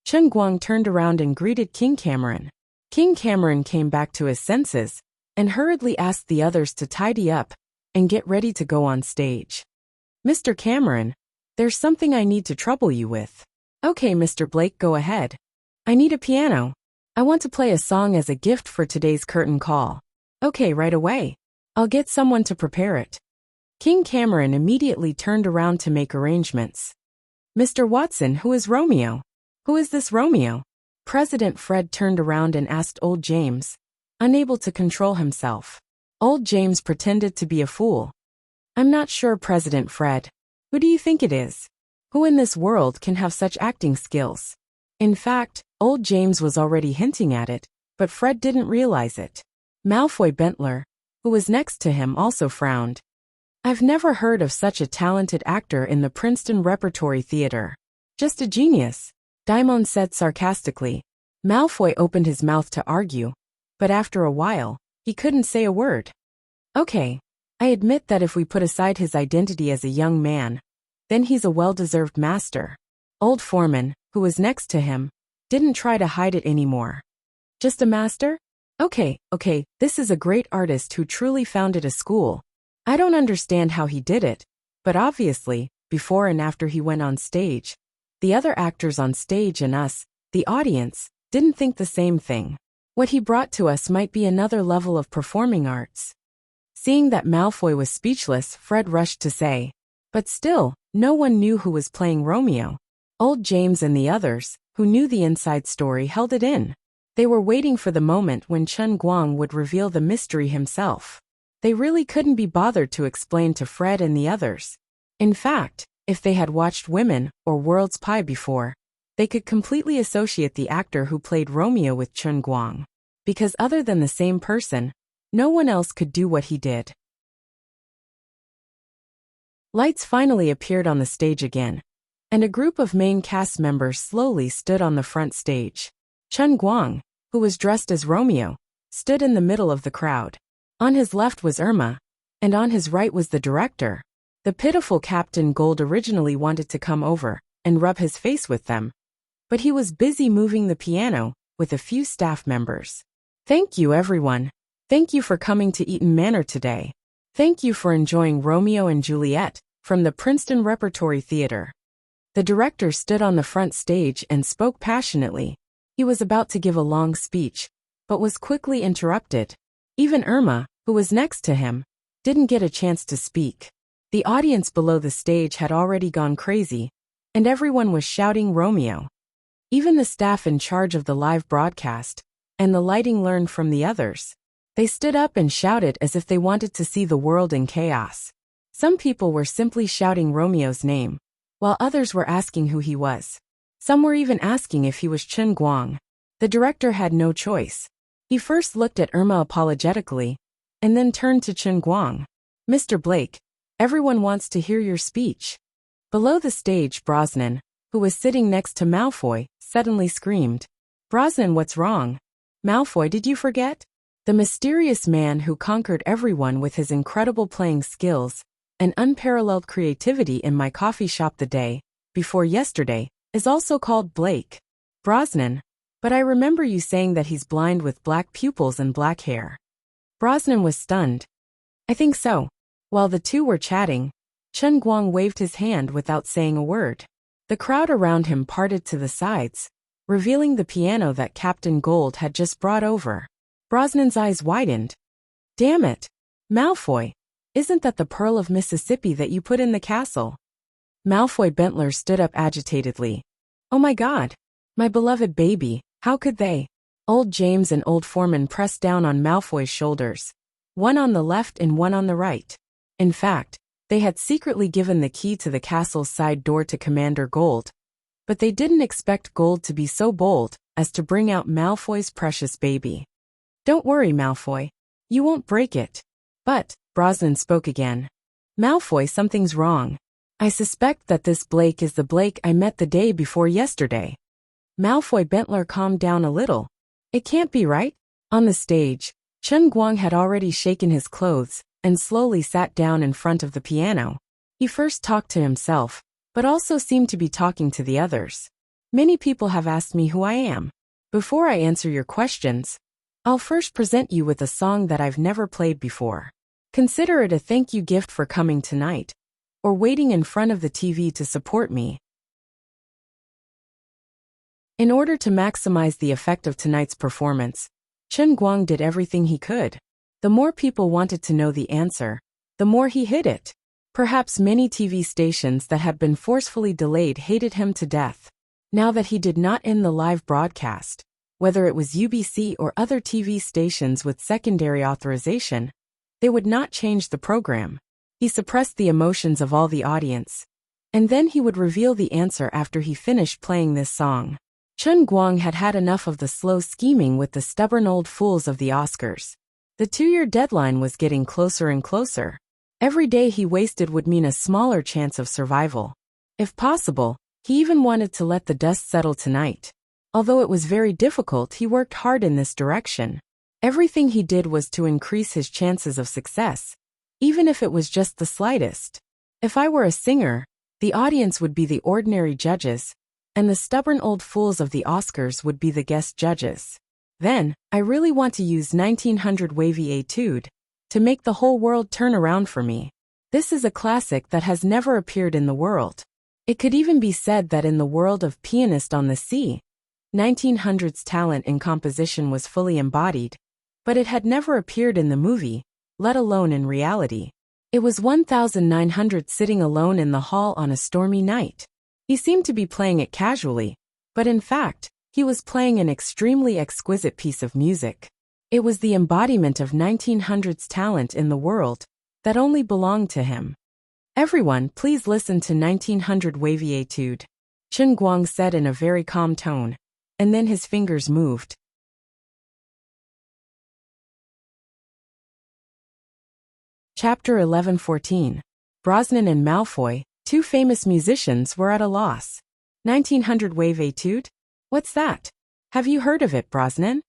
Chen Guang turned around and greeted King Cameron. King Cameron came back to his senses and hurriedly asked the others to tidy up and get ready to go on stage. "Mr. Cameron, there's something I need to trouble you with." "Okay, Mr. Blake, go ahead." "I need a piano. I want to play a song as a gift for today's curtain call." "Okay, right away. I'll get someone to prepare it." King Cameron immediately turned around to make arrangements. "Mr. Watson, who is Romeo? Who is this Romeo?" President Fred turned around and asked Old James, unable to control himself. Old James pretended to be a fool. "I'm not sure, President Fred. Who do you think it is? Who in this world can have such acting skills?" In fact, Old James was already hinting at it, but Fred didn't realize it. Malfoy Bentler, who was next to him, also frowned. "I've never heard of such a talented actor in the Princeton Repertory Theater. Just a genius," Daimon said sarcastically. Malfoy opened his mouth to argue, but after a while, he couldn't say a word. "Okay, I admit that if we put aside his identity as a young man, then he's a well-deserved master." Old Foreman, who was next to him, didn't try to hide it anymore. "Just a master? Okay, this is a great artist who truly founded a school. I don't understand how he did it, but obviously, before and after he went on stage, the other actors on stage and us, the audience, didn't think the same thing. What he brought to us might be another level of performing arts." Seeing that Malfoy was speechless, Fred rushed to say, "But still, no one knew who was playing Romeo." Old James and the others, who knew the inside story, held it in. They were waiting for the moment when Chen Guang would reveal the mystery himself. They really couldn't be bothered to explain to Fred and the others. In fact, if they had watched Women or World's Pie before, they could completely associate the actor who played Romeo with Chen Guang. Because other than the same person, no one else could do what he did. Lights finally appeared on the stage again, and a group of main cast members slowly stood on the front stage. Chen Guang, who was dressed as Romeo, stood in the middle of the crowd. On his left was Irma, and on his right was the director. The pitiful Captain Gold originally wanted to come over and rub his face with them, but he was busy moving the piano with a few staff members. Thank you, everyone. Thank you for coming to Eaton Manor today. Thank you for enjoying Romeo and Juliet from the Princeton Repertory Theater. The director stood on the front stage and spoke passionately. He was about to give a long speech, but was quickly interrupted. Even Irma, who was next to him, didn't get a chance to speak. The audience below the stage had already gone crazy, and everyone was shouting Romeo. Even the staff in charge of the live broadcast and the lighting learned from the others. They stood up and shouted as if they wanted to see the world in chaos. Some people were simply shouting Romeo's name, while others were asking who he was. Some were even asking if he was Chen Guang. The director had no choice. He first looked at Irma apologetically, and then turned to Chen Guang. Mr. Blake, everyone wants to hear your speech. Below the stage, Brosnan, who was sitting next to Malfoy, suddenly screamed. Brosnan, what's wrong? Malfoy, did you forget? The mysterious man who conquered everyone with his incredible playing skills and unparalleled creativity in my coffee shop the day before yesterday is also called Blake. Brosnan. But I remember you saying that he's blind with black pupils and black hair. Brosnan was stunned. I think so. While the two were chatting, Chen Guang waved his hand without saying a word. The crowd around him parted to the sides, revealing the piano that Captain Gold had just brought over. Brosnan's eyes widened. Damn it! Malfoy! Isn't that the Pearl of Mississippi that you put in the castle? Malfoy Bentler stood up agitatedly. Oh my God! My beloved baby, how could they? Old James and Old Foreman pressed down on Malfoy's shoulders, one on the left and one on the right. In fact, they had secretly given the key to the castle's side door to Commander Gold, but they didn't expect Gold to be so bold as to bring out Malfoy's precious baby. Don't worry, Malfoy. You won't break it. But, Brosnan spoke again. Malfoy, something's wrong. I suspect that this Blake is the Blake I met the day before yesterday. Malfoy Bentler calmed down a little. It can't be right. On the stage, Chen Guang had already shaken his clothes and slowly sat down in front of the piano. He first talked to himself, but also seemed to be talking to the others. Many people have asked me who I am. Before I answer your questions, I'll first present you with a song that I've never played before. Consider it a thank you gift for coming tonight, or waiting in front of the TV to support me. In order to maximize the effect of tonight's performance, Chen Guang did everything he could. The more people wanted to know the answer, the more he hid it. Perhaps many TV stations that had been forcefully delayed hated him to death. Now that he did not end the live broadcast, whether it was UBC or other TV stations with secondary authorization, they would not change the program. He suppressed the emotions of all the audience, and then he would reveal the answer after he finished playing this song. Chen Guang had had enough of the slow scheming with the stubborn old fools of the Oscars. The 2-year deadline was getting closer and closer. Every day he wasted would mean a smaller chance of survival. If possible, he even wanted to let the dust settle tonight. Although it was very difficult, he worked hard in this direction. Everything he did was to increase his chances of success, even if it was just the slightest. If I were a singer, the audience would be the ordinary judges, and the stubborn old fools of the Oscars would be the guest judges. Then, I really want to use 1900 Wavy Etude to make the whole world turn around for me. This is a classic that has never appeared in the world. It could even be said that in the world of Pianist on the Sea, 1900's talent in composition was fully embodied, but it had never appeared in the movie, let alone in reality. It was 1900 sitting alone in the hall on a stormy night. He seemed to be playing it casually, but in fact, he was playing an extremely exquisite piece of music. It was the embodiment of 1900's talent in the world that only belonged to him. Everyone, please listen to 1900 Wavy Etude, Chen Guang said in a very calm tone, and then his fingers moved. Chapter 11:14. Brosnan and Malfoy, two famous musicians, were at a loss. 1900 Wave Etude? What's that? Have you heard of it, Brosnan?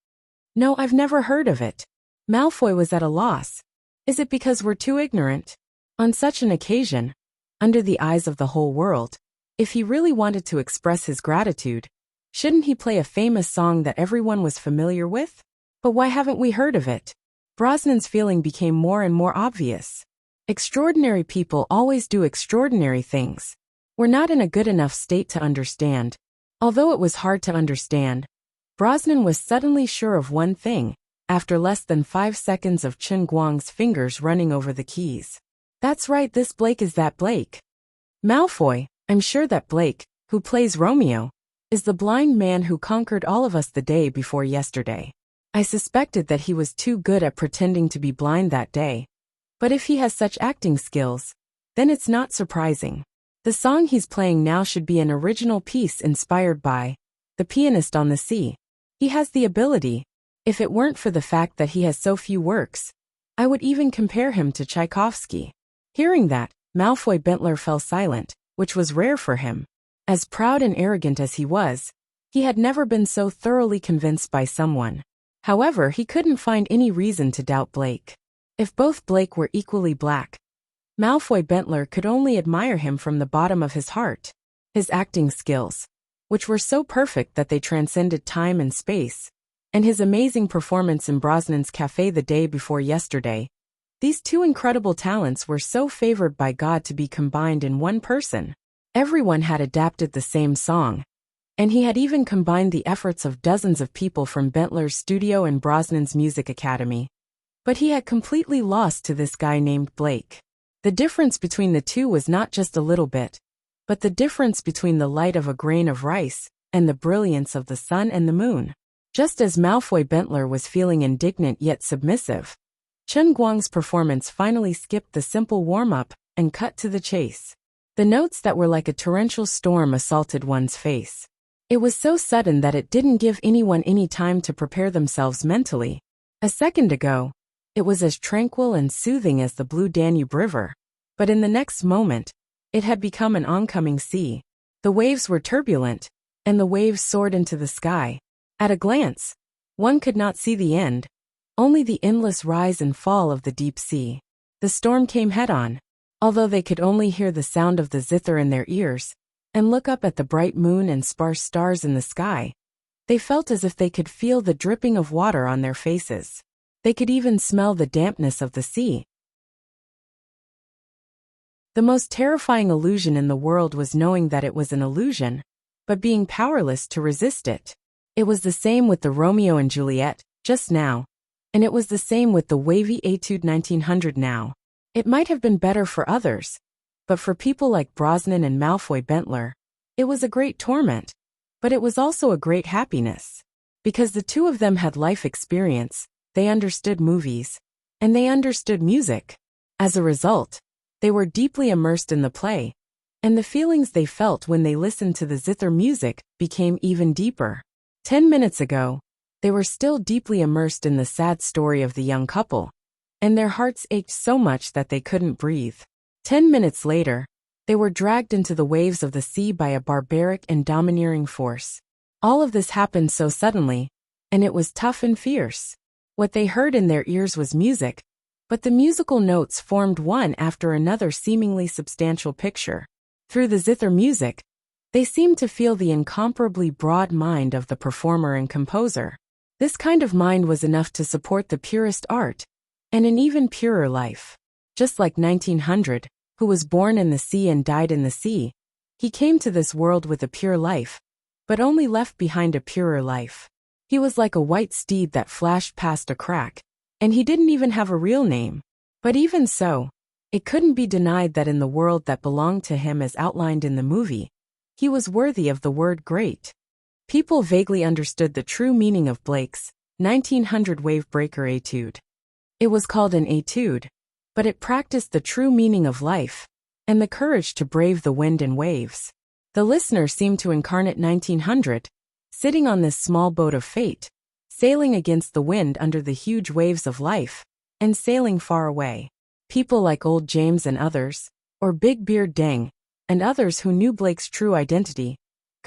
No, I've never heard of it. Malfoy was at a loss. Is it because we're too ignorant? On such an occasion, under the eyes of the whole world, if he really wanted to express his gratitude, shouldn't he play a famous song that everyone was familiar with? But why haven't we heard of it? Brosnan's feeling became more and more obvious. Extraordinary people always do extraordinary things. We're not in a good enough state to understand. Although it was hard to understand, Brosnan was suddenly sure of one thing, after less than 5 seconds of Chen Guang's fingers running over the keys. That's right, this Blake is that Blake. Malfoy, I'm sure that Blake, who plays Romeo, is the blind man who conquered all of us the day before yesterday. I suspected that he was too good at pretending to be blind that day. But if he has such acting skills, then it's not surprising. The song he's playing now should be an original piece inspired by The Pianist on the Sea. He has the ability. If it weren't for the fact that he has so few works, I would even compare him to Tchaikovsky. Hearing that, Malfoy Bentler fell silent, which was rare for him. As proud and arrogant as he was, he had never been so thoroughly convinced by someone. However, he couldn't find any reason to doubt Blake. If both Blake were equally black, Malfoy Bentler could only admire him from the bottom of his heart. His acting skills, which were so perfect that they transcended time and space, and his amazing performance in Brosnan's cafe the day before yesterday, these two incredible talents were so favored by God to be combined in one person. Everyone had adapted the same song, and he had even combined the efforts of dozens of people from Bentler's studio and Brosnan's music academy. But he had completely lost to this guy named Blake. The difference between the two was not just a little bit, but the difference between the light of a grain of rice and the brilliance of the sun and the moon. Just as Malfoy Bentler was feeling indignant yet submissive, Chen Guang's performance finally skipped the simple warm-up and cut to the chase. The notes that were like a torrential storm assaulted one's face. It was so sudden that it didn't give anyone any time to prepare themselves mentally. A second ago, it was as tranquil and soothing as the blue Danube River. But in the next moment, it had become an oncoming sea. The waves were turbulent, and the waves soared into the sky. At a glance, one could not see the end, only the endless rise and fall of the deep sea. The storm came head-on. Although they could only hear the sound of the zither in their ears, and look up at the bright moon and sparse stars in the sky, they felt as if they could feel the dripping of water on their faces. They could even smell the dampness of the sea. The most terrifying illusion in the world was knowing that it was an illusion, but being powerless to resist it. It was the same with the Romeo and Juliet, just now, and it was the same with the wavy Etude 1900 now. It might have been better for others, but for people like Brosnan and Malfoy Bentler, it was a great torment, but it was also a great happiness. Because the two of them had life experience, they understood movies, and they understood music. As a result, they were deeply immersed in the play, and the feelings they felt when they listened to the zither music became even deeper. 10 minutes ago, they were still deeply immersed in the sad story of the young couple, and their hearts ached so much that they couldn't breathe. 10 minutes later, they were dragged into the waves of the sea by a barbaric and domineering force. All of this happened so suddenly, and it was tough and fierce. What they heard in their ears was music, but the musical notes formed one after another seemingly substantial picture. Through the zither music, they seemed to feel the incomparably broad mind of the performer and composer. This kind of mind was enough to support the purest art, and an even purer life. Just like 1900, who was born in the sea and died in the sea, he came to this world with a pure life, but only left behind a purer life. He was like a white steed that flashed past a crack, and he didn't even have a real name. But even so, it couldn't be denied that in the world that belonged to him as outlined in the movie, he was worthy of the word great. People vaguely understood the true meaning of Blake's 1900 Wavebreaker Etude. It was called an etude, but it practiced the true meaning of life, and the courage to brave the wind and waves. The listener seemed to incarnate 1900, sitting on this small boat of fate, sailing against the wind under the huge waves of life, and sailing far away. People like Old James and others, or Big Beard Deng, and others who knew Blake's true identity,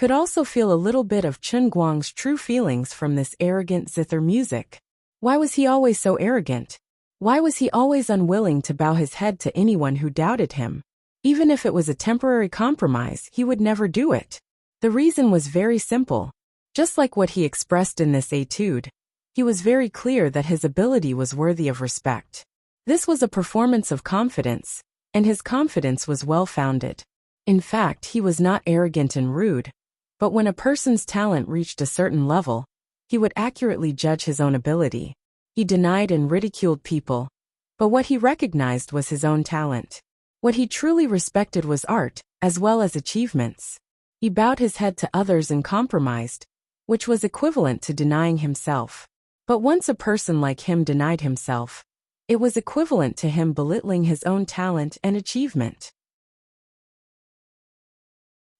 could also feel a little bit of Chen Guang's true feelings from this arrogant zither music. Why was he always so arrogant? Why was he always unwilling to bow his head to anyone who doubted him? Even if it was a temporary compromise, he would never do it. The reason was very simple. Just like what he expressed in this etude, he was very clear that his ability was worthy of respect. This was a performance of confidence, and his confidence was well-founded. In fact, he was not arrogant and rude, but when a person's talent reached a certain level, he would accurately judge his own ability. He denied and ridiculed people, but what he recognized was his own talent. What he truly respected was art, as well as achievements. He bowed his head to others and compromised, which was equivalent to denying himself. But once a person like him denied himself, it was equivalent to him belittling his own talent and achievement.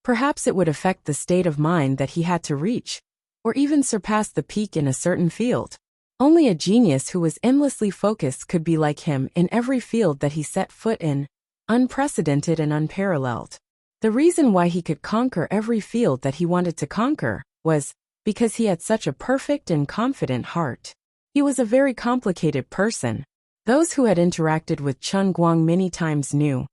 Perhaps it would affect the state of mind that he had to reach, or even surpass the peak in a certain field. Only a genius who was endlessly focused could be like him in every field that he set foot in, unprecedented and unparalleled. The reason why he could conquer every field that he wanted to conquer was because he had such a perfect and confident heart. He was a very complicated person. Those who had interacted with Chen Guang many times knew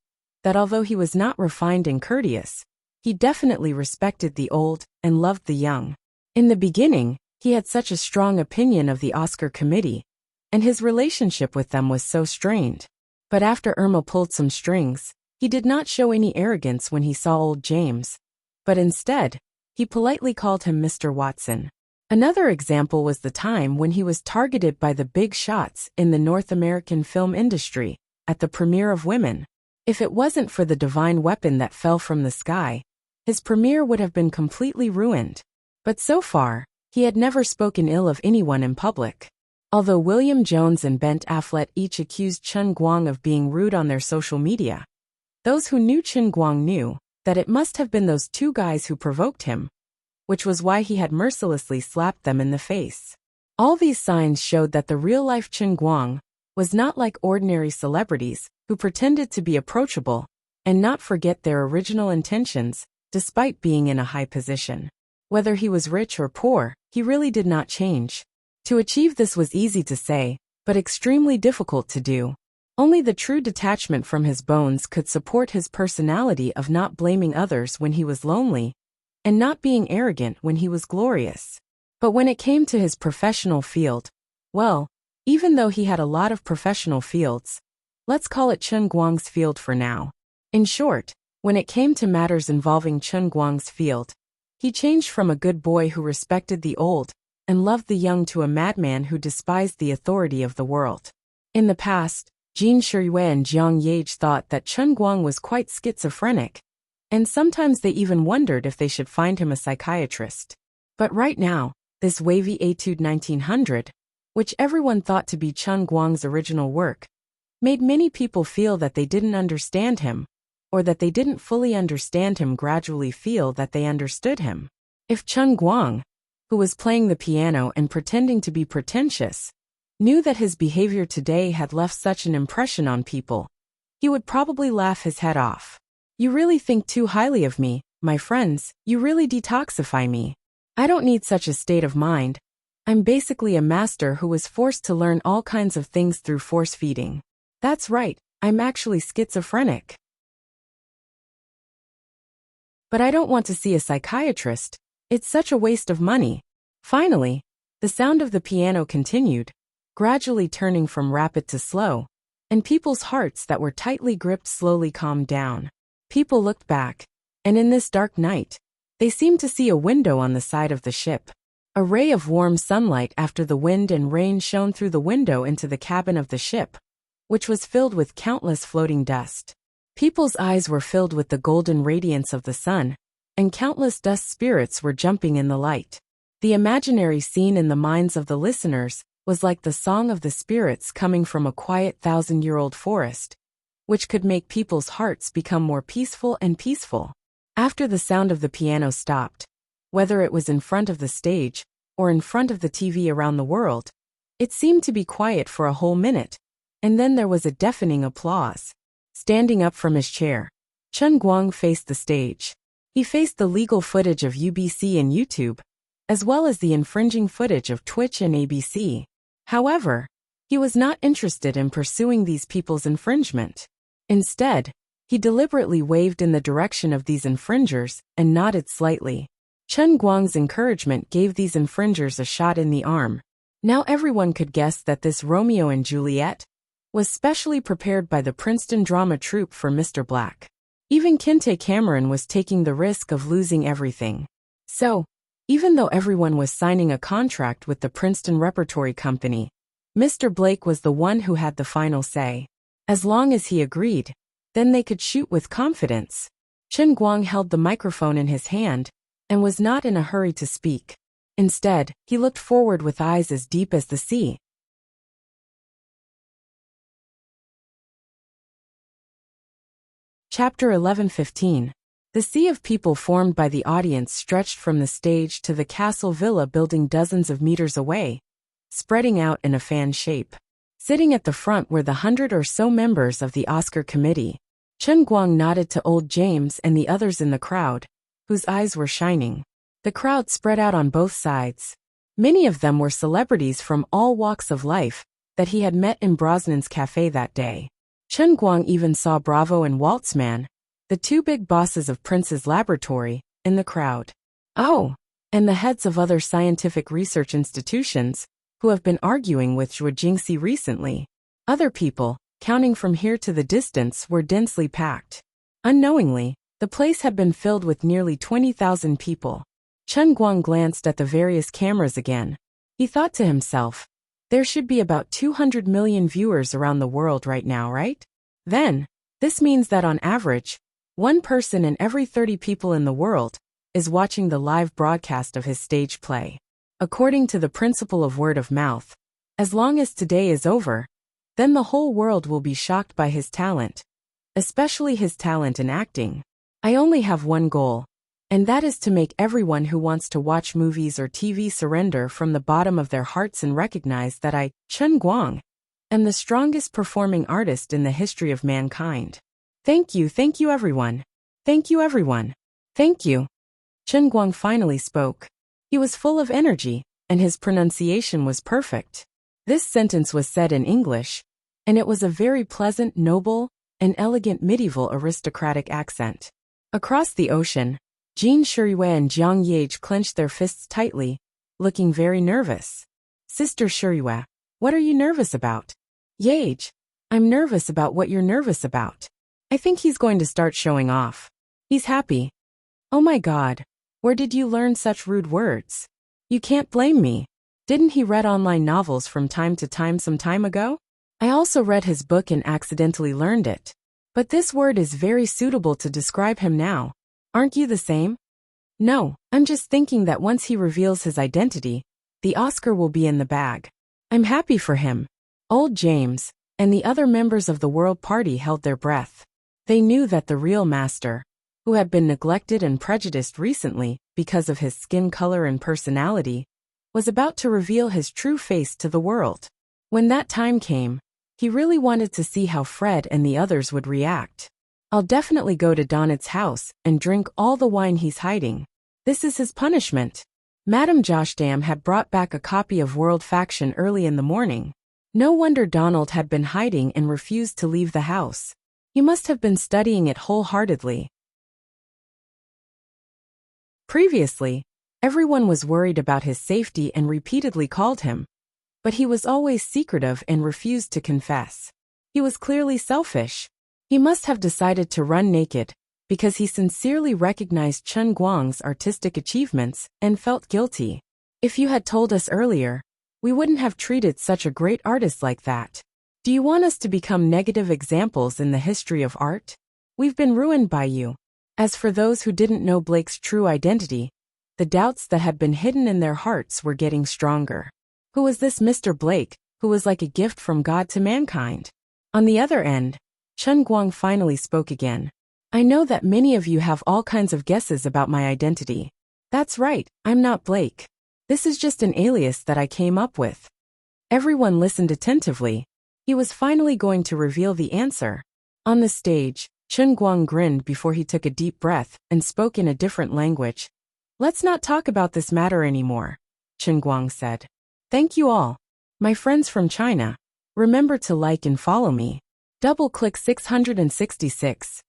that although he was not refined and courteous, he definitely respected the old and loved the young. In the beginning, he had such a strong opinion of the Oscar committee, and his relationship with them was so strained. But after Irma pulled some strings, he did not show any arrogance when he saw old James, but instead, he politely called him Mr. Watson. Another example was the time when he was targeted by the big shots in the North American film industry, at the premiere of Women. If it wasn't for the divine weapon that fell from the sky, his premiere would have been completely ruined. But so far, he had never spoken ill of anyone in public. Although William Jones and Ben Affleck each accused Chen Guang of being rude on their social media, those who knew Chen Guang knew that it must have been those two guys who provoked him, which was why he had mercilessly slapped them in the face. All these signs showed that the real-life Chen Guang was not like ordinary celebrities who pretended to be approachable and not forget their original intentions, despite being in a high position. Whether he was rich or poor, he really did not change. To achieve this was easy to say, but extremely difficult to do. Only the true detachment from his bones could support his personality of not blaming others when he was lonely, and not being arrogant when he was glorious. But when it came to his professional field, well, even though he had a lot of professional fields, let's call it Chen Guang's field for now. In short, when it came to matters involving Chen Guang's field, he changed from a good boy who respected the old and loved the young to a madman who despised the authority of the world. In the past, Jin Shiyue and Jiang Yage thought that Chen Guang was quite schizophrenic, and sometimes they even wondered if they should find him a psychiatrist. But right now, this wavy Etude 1900, which everyone thought to be Chen Guang's original work, made many people feel that they didn't understand him, or that they didn't fully understand him gradually feel that they understood him. If Chen Guang, who was playing the piano and pretending to be pretentious, knew that his behavior today had left such an impression on people, he would probably laugh his head off. You really think too highly of me, my friends, you really detoxify me. I don't need such a state of mind. I'm basically a master who was forced to learn all kinds of things through force feeding. That's right, I'm actually schizophrenic. But I don't want to see a psychiatrist. It's such a waste of money. Finally, the sound of the piano continued, gradually turning from rapid to slow, and people's hearts that were tightly gripped slowly calmed down. People looked back, and in this dark night, they seemed to see a window on the side of the ship. A ray of warm sunlight after the wind and rain shone through the window into the cabin of the ship, which was filled with countless floating dust. People's eyes were filled with the golden radiance of the sun, and countless dust spirits were jumping in the light. The imaginary scene in the minds of the listeners was like the song of the spirits coming from a quiet 1,000-year-old forest, which could make people's hearts become more peaceful and peaceful. After the sound of the piano stopped, whether it was in front of the stage or in front of the TV around the world, it seemed to be quiet for a whole minute, and then there was a deafening applause. Standing up from his chair, Chen Guang faced the stage. He faced the legal footage of UBC and YouTube, as well as the infringing footage of Twitch and ABC. However, he was not interested in pursuing these people's infringement. Instead, he deliberately waved in the direction of these infringers and nodded slightly. Chen Guang's encouragement gave these infringers a shot in the arm. Now everyone could guess that this Romeo and Juliet was specially prepared by the Princeton drama troupe for Mr. Black. Even Kinte Cameron was taking the risk of losing everything. So, even though everyone was signing a contract with the Princeton Repertory Company, Mr. Blake was the one who had the final say. As long as he agreed, then they could shoot with confidence. Chen Guang held the microphone in his hand and was not in a hurry to speak. Instead, he looked forward with eyes as deep as the sea. Chapter 11:15. The sea of people formed by the audience stretched from the stage to the castle villa building dozens of meters away, spreading out in a fan shape. Sitting at the front were the 100 or so members of the Oscar committee. Chen Guang nodded to old James and the others in the crowd, whose eyes were shining. The crowd spread out on both sides. Many of them were celebrities from all walks of life that he had met in Brosnan's cafe that day. Chen Guang even saw Bravo and Waltzman, the two big bosses of Prince's laboratory, in the crowd. Oh, and the heads of other scientific research institutions, who have been arguing with Zhuo Jingxi recently. Other people, counting from here to the distance, were densely packed. Unknowingly, the place had been filled with nearly 20,000 people. Chen Guang glanced at the various cameras again. He thought to himself, there should be about 200 million viewers around the world right now, right? Then, this means that on average, one person in every 30 people in the world is watching the live broadcast of his stage play. According to the principle of word of mouth, as long as today is over, then the whole world will be shocked by his talent, especially his talent in acting. I only have one goal, and that is to make everyone who wants to watch movies or TV surrender from the bottom of their hearts and recognize that I, Chen Guang, am the strongest performing artist in the history of mankind. Thank you everyone. Thank you everyone. Thank you. Chen Guang finally spoke. He was full of energy, and his pronunciation was perfect. This sentence was said in English, and it was a very pleasant, noble, and elegant medieval aristocratic accent. Across the ocean, Jean Shuriyue and Jiang Yage clenched their fists tightly, looking very nervous. Sister Shuriyue, what are you nervous about? Yage, I'm nervous about what you're nervous about. I think he's going to start showing off. He's happy. Oh my God, where did you learn such rude words? You can't blame me. Didn't he read online novels from time to time some time ago? I also read his book and accidentally learned it. But this word is very suitable to describe him now. Aren't you the same? No, I'm just thinking that once he reveals his identity, the Oscar will be in the bag. I'm happy for him. Old James and the other members of the World Party held their breath. They knew that the real master, who had been neglected and prejudiced recently because of his skin color and personality, was about to reveal his true face to the world. When that time came, he really wanted to see how Fred and the others would react. I'll definitely go to Donnett's house and drink all the wine he's hiding. This is his punishment. Madame Joshdam had brought back a copy of World Faction early in the morning. No wonder Donald had been hiding and refused to leave the house. He must have been studying it wholeheartedly. Previously, everyone was worried about his safety and repeatedly called him, but he was always secretive and refused to confess. He was clearly selfish. He must have decided to run naked, because he sincerely recognized Chen Guang's artistic achievements and felt guilty. If you had told us earlier, we wouldn't have treated such a great artist like that. Do you want us to become negative examples in the history of art? We've been ruined by you. As for those who didn't know Blake's true identity, the doubts that had been hidden in their hearts were getting stronger. Who was this Mr. Blake, who was like a gift from God to mankind? On the other end, Chen Guang finally spoke again. I know that many of you have all kinds of guesses about my identity. That's right, I'm not Blake. This is just an alias that I came up with. Everyone listened attentively. He was finally going to reveal the answer. On the stage, Chen Guang grinned before he took a deep breath and spoke in a different language. Let's not talk about this matter anymore, Chen Guang said. Thank you all. My friends from China. Remember to like and follow me. Double-click 666.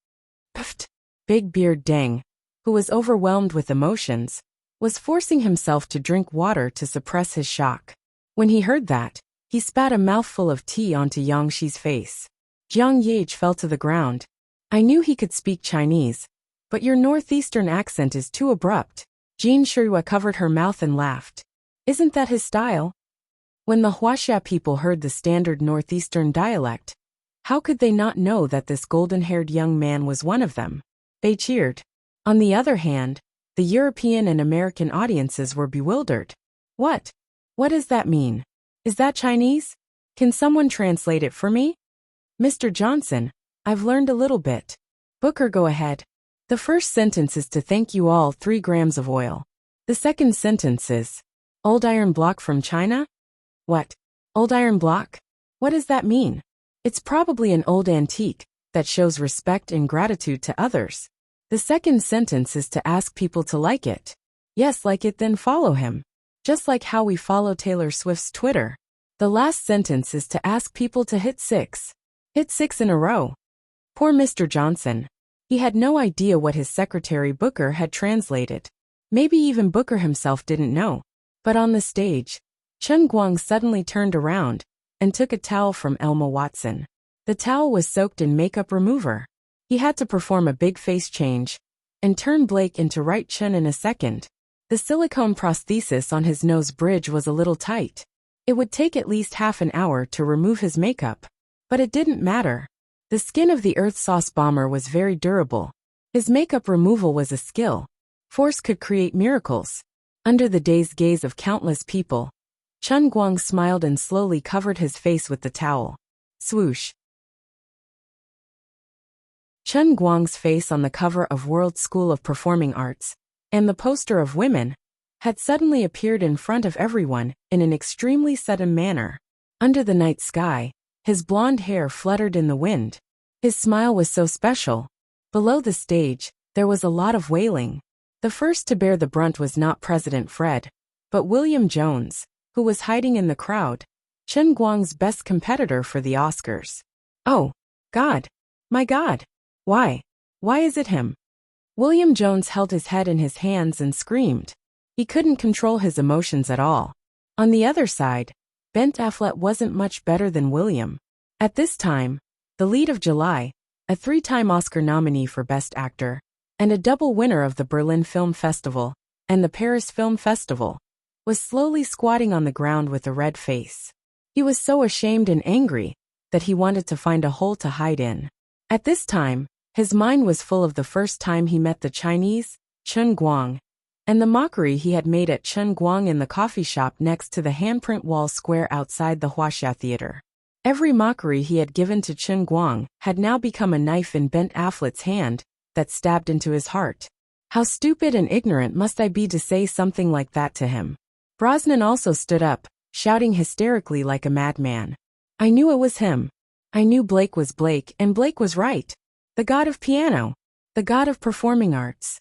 Pft. Big Beard Deng, who was overwhelmed with emotions, was forcing himself to drink water to suppress his shock. When he heard that, he spat a mouthful of tea onto Yang Shi's face. Jiang Yage fell to the ground. I knew he could speak Chinese, but your northeastern accent is too abrupt. Jean Shirua covered her mouth and laughed. Isn't that his style? When the Huaxia people heard the standard northeastern dialect, how could they not know that this golden-haired young man was one of them? They cheered. On the other hand, the European and American audiences were bewildered. What? What does that mean? Is that Chinese? Can someone translate it for me? Mr. Johnson, I've learned a little bit. Booker, go ahead. The first sentence is to thank you all 3 grams of oil. The second sentence is, old iron block from China? What? Old iron block? What does that mean? It's probably an old antique that shows respect and gratitude to others. The second sentence is to ask people to like it. Yes, like it, then follow him. Just like how we follow Taylor Swift's Twitter. The last sentence is to ask people to hit 6. Hit 6 in a row. Poor Mr. Johnson. He had no idea what his secretary Booker had translated. Maybe even Booker himself didn't know. But on the stage, Chen Guang suddenly turned around and took a towel from Elma Watson. The towel was soaked in makeup remover. He had to perform a big face change and turn Blake into right chin in a second. The silicone prosthesis on his nose bridge was a little tight. It would take at least half an hour to remove his makeup. But it didn't matter. The skin of the Earth Sauce Bomber was very durable. His makeup removal was a skill. Force could create miracles. Under the dazed gaze of countless people, Chen Guang smiled and slowly covered his face with the towel. Swoosh. Chen Guang's face on the cover of World School of Performing Arts, and the poster of women, had suddenly appeared in front of everyone in an extremely sudden manner. Under the night sky, his blonde hair fluttered in the wind. His smile was so special. Below the stage, there was a lot of wailing. The first to bear the brunt was not President Fred, but William Jones, who was hiding in the crowd, Chen Guang's best competitor for the Oscars. Oh, God. My God. Why? Why is it him? William Jones held his head in his hands and screamed. He couldn't control his emotions at all. On the other side, Ben Affleck wasn't much better than William. At this time, the lead of July, a 3-time Oscar nominee for Best Actor, and a double winner of the Berlin Film Festival and the Paris Film Festival, was slowly squatting on the ground with a red face. He was so ashamed and angry that he wanted to find a hole to hide in. At this time, his mind was full of the first time he met the Chinese, Chen Guang, and the mockery he had made at Chen Guang in the coffee shop next to the handprint wall square outside the Huaxia Theater. Every mockery he had given to Chen Guang had now become a knife in Ben Affleck's hand that stabbed into his heart. How stupid and ignorant must I be to say something like that to him? Brosnan also stood up, shouting hysterically like a madman. I knew it was him. I knew Blake was Blake, and Blake was right. The god of piano. The god of performing arts.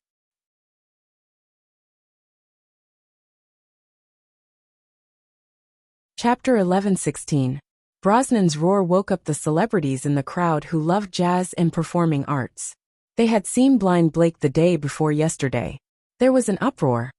Chapter 11:16. Brosnan's roar woke up the celebrities in the crowd who loved jazz and performing arts. They had seen Blind Blake the day before yesterday. There was an uproar.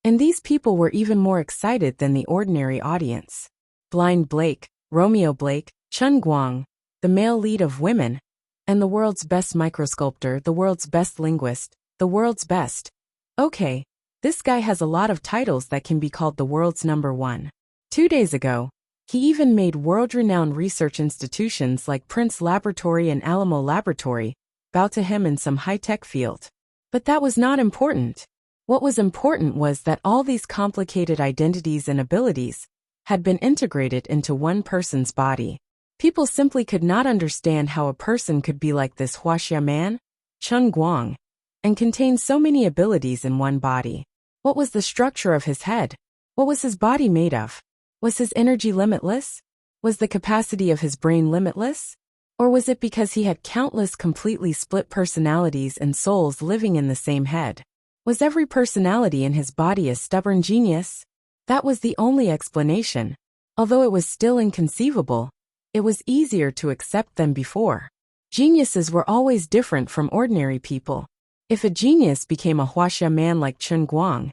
And these people were even more excited than the ordinary audience. Blind Blake, Romeo Blake, Chen Guang, the male lead of Women, and the world's best microsculptor, the world's best linguist, the world's best. Okay, this guy has a lot of titles that can be called the world's #1. 2 days ago, he even made world-renowned research institutions like Prince Laboratory and Alamo Laboratory bow to him in some high-tech field. But that was not important. What was important was that all these complicated identities and abilities had been integrated into one person's body. People simply could not understand how a person could be like this Huaxia man, Chen Guang, and contain so many abilities in one body. What was the structure of his head? What was his body made of? Was his energy limitless? Was the capacity of his brain limitless? Or was it because he had countless completely split personalities and souls living in the same head? Was every personality in his body a stubborn genius? That was the only explanation. Although it was still inconceivable, it was easier to accept than before. Geniuses were always different from ordinary people. If a genius became a Huaxia man like Chen Guang,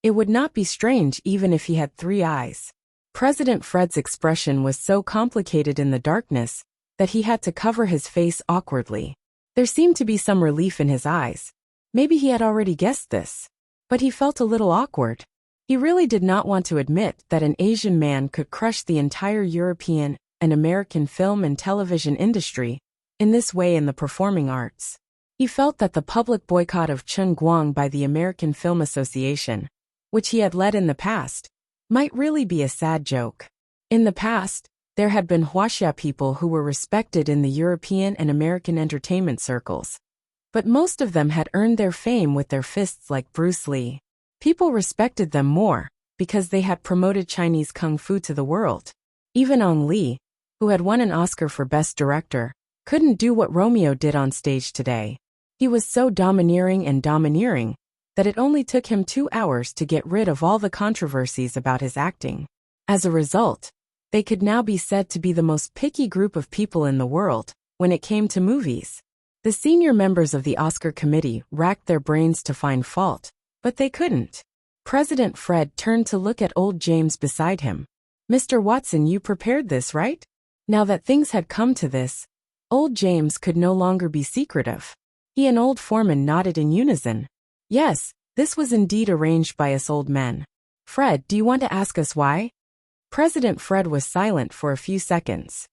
it would not be strange even if he had 3 eyes. President Fred's expression was so complicated in the darkness that he had to cover his face awkwardly. There seemed to be some relief in his eyes. Maybe he had already guessed this. But he felt a little awkward. He really did not want to admit that an Asian man could crush the entire European and American film and television industry in this way in the performing arts. He felt that the public boycott of Chen Guang by the American Film Association, which he had led in the past, might really be a sad joke. In the past, there had been Huaxia people who were respected in the European and American entertainment circles. But most of them had earned their fame with their fists like Bruce Lee. People respected them more because they had promoted Chinese kung fu to the world. Even Ang Lee, who had won an Oscar for Best Director, couldn't do what Romeo did on stage today. He was so domineering that it only took him 2 hours to get rid of all the controversies about his acting. As a result, they could now be said to be the most picky group of people in the world when it came to movies. The senior members of the Oscar committee racked their brains to find fault, but they couldn't. President Fred turned to look at old James beside him. "Mr. Watson, you prepared this, right?" Now that things had come to this, old James could no longer be secretive. He and old Foreman nodded in unison. Yes, this was indeed arranged by us old men. "Fred, do you want to ask us why?" President Fred was silent for a few seconds.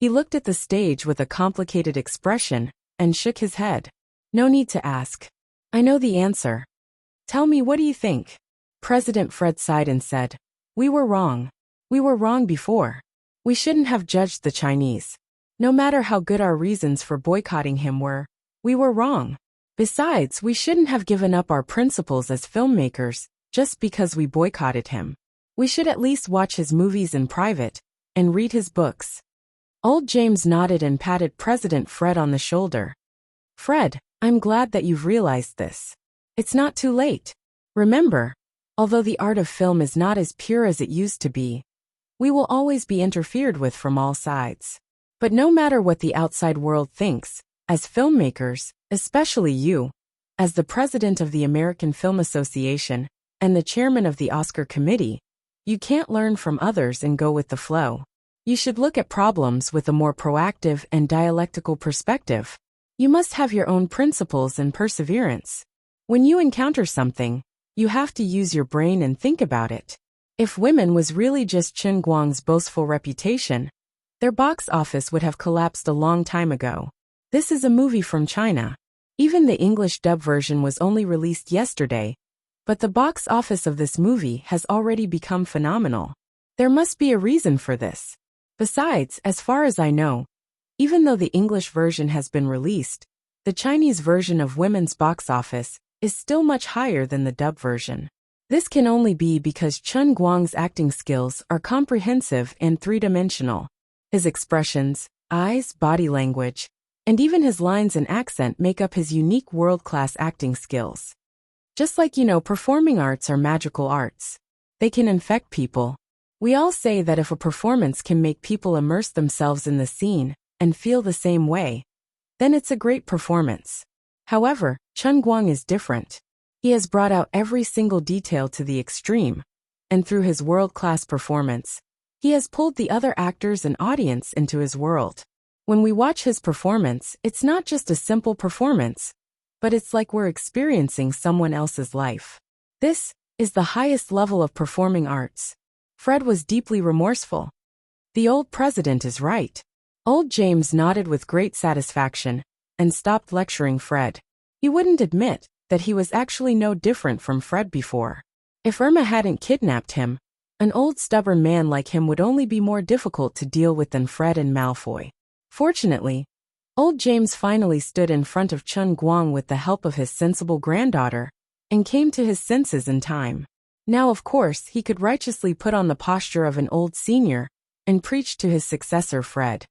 He looked at the stage with a complicated expression and shook his head. "No need to ask. I know the answer. Tell me, what do you think?" President Fred sighed and said, "We were wrong. We were wrong before. We shouldn't have judged the Chinese. No matter how good our reasons for boycotting him were, we were wrong. Besides, we shouldn't have given up our principles as filmmakers just because we boycotted him. We should at least watch his movies in private and read his books." Old James nodded and patted President Fred on the shoulder. "Fred, I'm glad that you've realized this. It's not too late. Remember, although the art of film is not as pure as it used to be, we will always be interfered with from all sides. But no matter what the outside world thinks, as filmmakers, especially you, as the president of the American Film Association and the chairman of the Oscar committee, you can't learn from others and go with the flow. You should look at problems with a more proactive and dialectical perspective. You must have your own principles and perseverance. When you encounter something, you have to use your brain and think about it. If women was really just Chen Guang's boastful reputation, their box office would have collapsed a long time ago. This is a movie from China. Even the English dub version was only released yesterday, but the box office of this movie has already become phenomenal. There must be a reason for this. Besides, as far as I know, even though the English version has been released, the Chinese version of women's box office is still much higher than the dub version. This can only be because Chen Guang's acting skills are comprehensive and three-dimensional. His expressions, eyes, body language, and even his lines and accent make up his unique world-class acting skills. Just like performing arts are magical arts. They can infect people. We all say that if a performance can make people immerse themselves in the scene and feel the same way, then it's a great performance. However, Chen Guang is different. He has brought out every single detail to the extreme, and through his world-class performance, he has pulled the other actors and audience into his world. When we watch his performance, it's not just a simple performance, but it's like we're experiencing someone else's life. This is the highest level of performing arts. Fred was deeply remorseful. The old president is right. Old James nodded with great satisfaction and stopped lecturing Fred. He wouldn't admit that he was actually no different from Fred before. If Irma hadn't kidnapped him, an old stubborn man like him would only be more difficult to deal with than Fred and Malfoy. Fortunately, old James finally stood in front of Chen Guang with the help of his sensible granddaughter and came to his senses in time. Now, of course, he could righteously put on the posture of an old senior and preached to his successor Fred.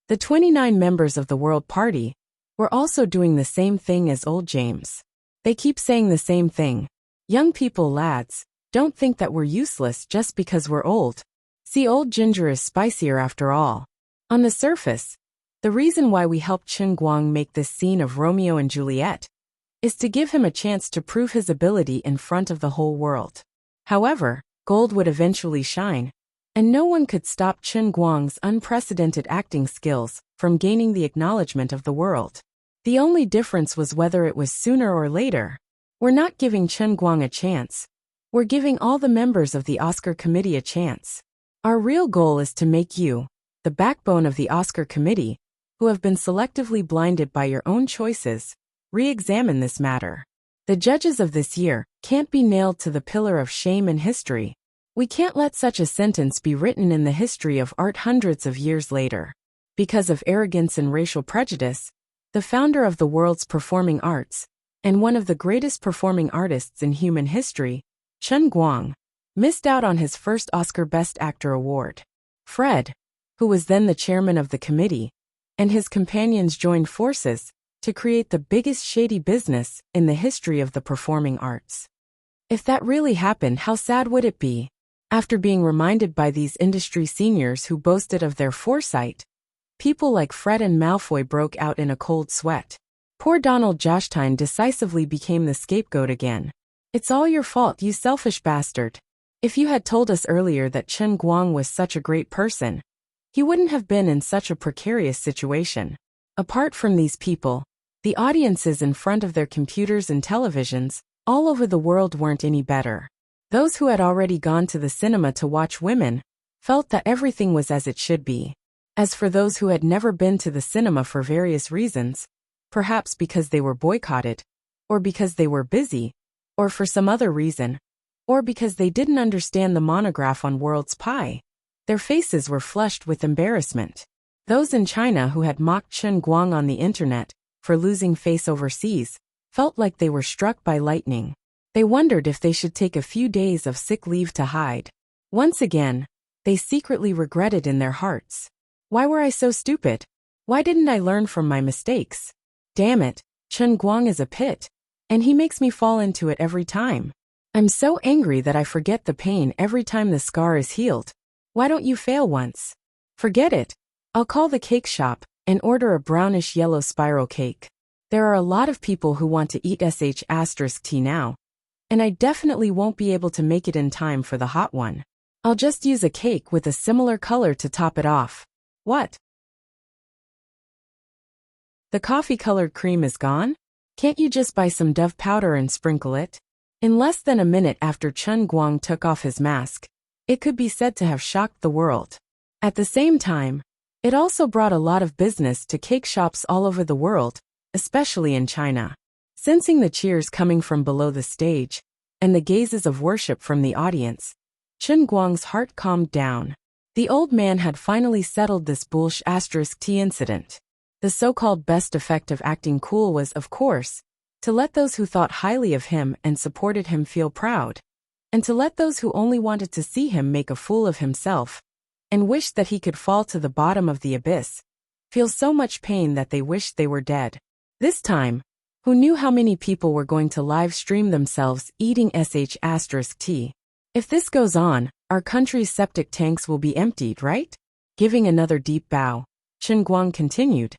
The 29 members of the World Party were also doing the same thing as old James. They keep saying the same thing. Young people, lads, don't think that we're useless just because we're old. See, old ginger is spicier after all. On the surface, the reason why we helped Chen Guang make this scene of Romeo and Juliet is to give him a chance to prove his ability in front of the whole world. However, gold would eventually shine, and no one could stop Chen Guang's unprecedented acting skills from gaining the acknowledgement of the world. The only difference was whether it was sooner or later. We're not giving Chen Guang a chance. We're giving all the members of the Oscar committee a chance. Our real goal is to make you, the backbone of the Oscar committee, who have been selectively blinded by your own choices, re-examine this matter. The judges of this year can't be nailed to the pillar of shame in history. We can't let such a sentence be written in the history of art hundreds of years later. Because of arrogance and racial prejudice, the founder of the world's performing arts, and one of the greatest performing artists in human history, Chen Guang, missed out on his first Oscar Best Actor award. Fred, who was then the chairman of the committee, and his companions joined forces to create the biggest shady business in the history of the performing arts. If that really happened, how sad would it be? After being reminded by these industry seniors who boasted of their foresight, people like Fred and Malfoy broke out in a cold sweat. Poor Donald Jostein decisively became the scapegoat again. It's all your fault, you selfish bastard. If you had told us earlier that Chen Guang was such a great person, he wouldn't have been in such a precarious situation. Apart from these people, the audiences in front of their computers and televisions all over the world weren't any better. Those who had already gone to the cinema to watch women felt that everything was as it should be. As for those who had never been to the cinema for various reasons, perhaps because they were boycotted, or because they were busy, or for some other reason, or because they didn't understand the monograph on World's Pie, their faces were flushed with embarrassment. Those in China who had mocked Chen Guang on the internet for losing face overseas felt like they were struck by lightning. They wondered if they should take a few days of sick leave to hide. Once again, they secretly regretted in their hearts. Why were I so stupid? Why didn't I learn from my mistakes? Damn it, Chen Guang is a pit, and he makes me fall into it every time. I'm so angry that I forget the pain every time the scar is healed. Why don't you fail once? Forget it. I'll call the cake shop and order a brownish yellow spiral cake. There are a lot of people who want to eat sh*t now, and I definitely won't be able to make it in time for the hot one. I'll just use a cake with a similar color to top it off. What? The coffee-colored cream is gone? Can't you just buy some Dove powder and sprinkle it? In less than a minute after Chen Guang took off his mask, it could be said to have shocked the world. At the same time, it also brought a lot of business to cake shops all over the world, especially in China. Sensing the cheers coming from below the stage, and the gazes of worship from the audience, Chen Guang's heart calmed down. The old man had finally settled this **t incident. The so-called best effect of acting cool was, of course, to let those who thought highly of him and supported him feel proud, and to let those who only wanted to see him make a fool of himself, and wished that he could fall to the bottom of the abyss, feel so much pain that they wished they were dead. This time, who knew how many people were going to live stream themselves eating **t? If this goes on, our country's septic tanks will be emptied, right? Giving another deep bow, Chen Guang continued.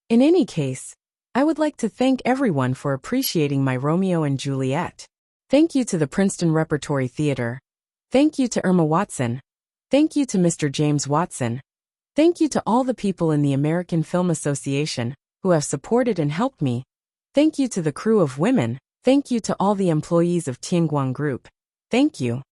In any case, I would like to thank everyone for appreciating my Romeo and Juliet. Thank you to the Princeton Repertory Theater. Thank you to Irma Watson. Thank you to Mr. James Watson. Thank you to all the people in the American Film Association who have supported and helped me. Thank you to the crew of women. Thank you to all the employees of Tianguang Group. Thank you.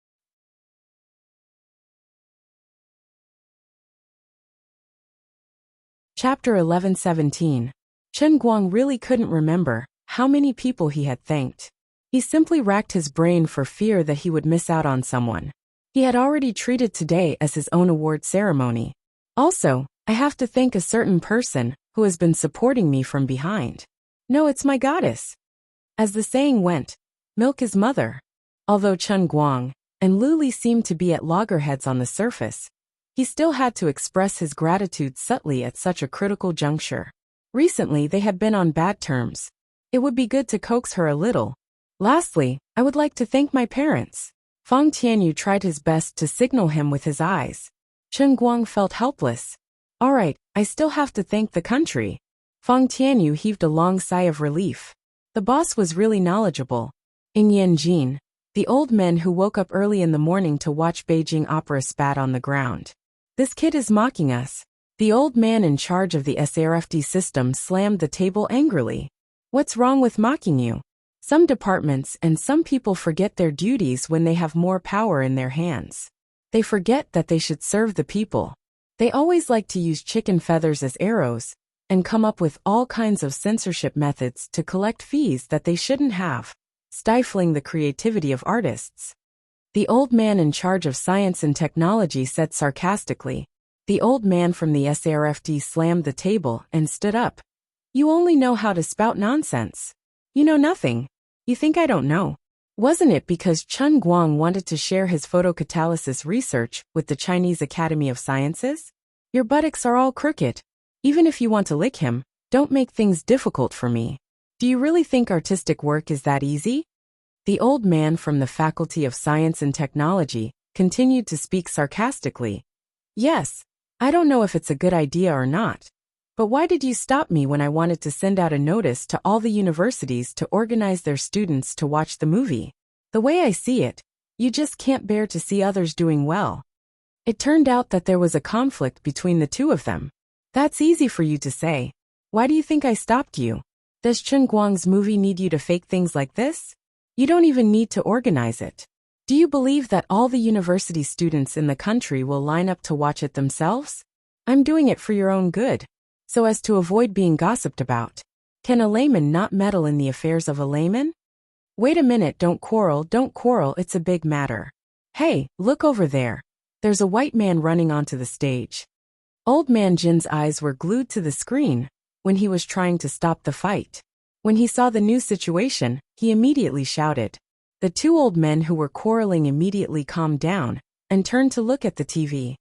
Chapter 11:17. Chen Guang really couldn't remember how many people he had thanked. He simply racked his brain for fear that he would miss out on someone. He had already treated today as his own award ceremony. Also, I have to thank a certain person who has been supporting me from behind. No, it's my goddess. As the saying went, milk is mother. Although Chen Guang and Luli seemed to be at loggerheads on the surface. He still had to express his gratitude subtly at such a critical juncture. Recently they had been on bad terms. It would be good to coax her a little. Lastly, I would like to thank my parents. Feng Tianyu tried his best to signal him with his eyes. Chen Guang felt helpless. All right, I still have to thank the country. Feng Tianyu heaved a long sigh of relief. The boss was really knowledgeable. Ing Yanjin, the old men who woke up early in the morning to watch Beijing opera, spat on the ground. This kid is mocking us. The old man in charge of the SRFD system slammed the table angrily. What's wrong with mocking you? Some departments and some people forget their duties when they have more power in their hands. They forget that they should serve the people. They always like to use chicken feathers as arrows and come up with all kinds of censorship methods to collect fees that they shouldn't have, stifling the creativity of artists. The old man in charge of science and technology said sarcastically. The old man from the SRFD slammed the table and stood up. You only know how to spout nonsense. You know nothing. You think I don't know? Wasn't it because Chen Guang wanted to share his photocatalysis research with the Chinese Academy of Sciences? Your buttocks are all crooked. Even if you want to lick him, don't make things difficult for me. Do you really think artistic work is that easy? The old man from the Faculty of Science and Technology continued to speak sarcastically. Yes, I don't know if it's a good idea or not. But why did you stop me when I wanted to send out a notice to all the universities to organize their students to watch the movie? The way I see it, you just can't bear to see others doing well. It turned out that there was a conflict between the two of them. That's easy for you to say. Why do you think I stopped you? Does Chen Guang's movie need you to fake things like this? You don't even need to organize it. Do you believe that all the university students in the country will line up to watch it themselves? I'm doing it for your own good, so as to avoid being gossiped about. Can a layman not meddle in the affairs of a layman? Wait a minute, don't quarrel, it's a big matter. Hey, look over there. There's a white man running onto the stage. Old man Jin's eyes were glued to the screen when he was trying to stop the fight. When he saw the new situation, he immediately shouted. The two old men who were quarreling immediately calmed down and turned to look at the TV.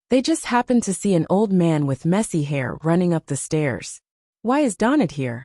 They just happened to see an old man with messy hair running up the stairs. Why is Donald here?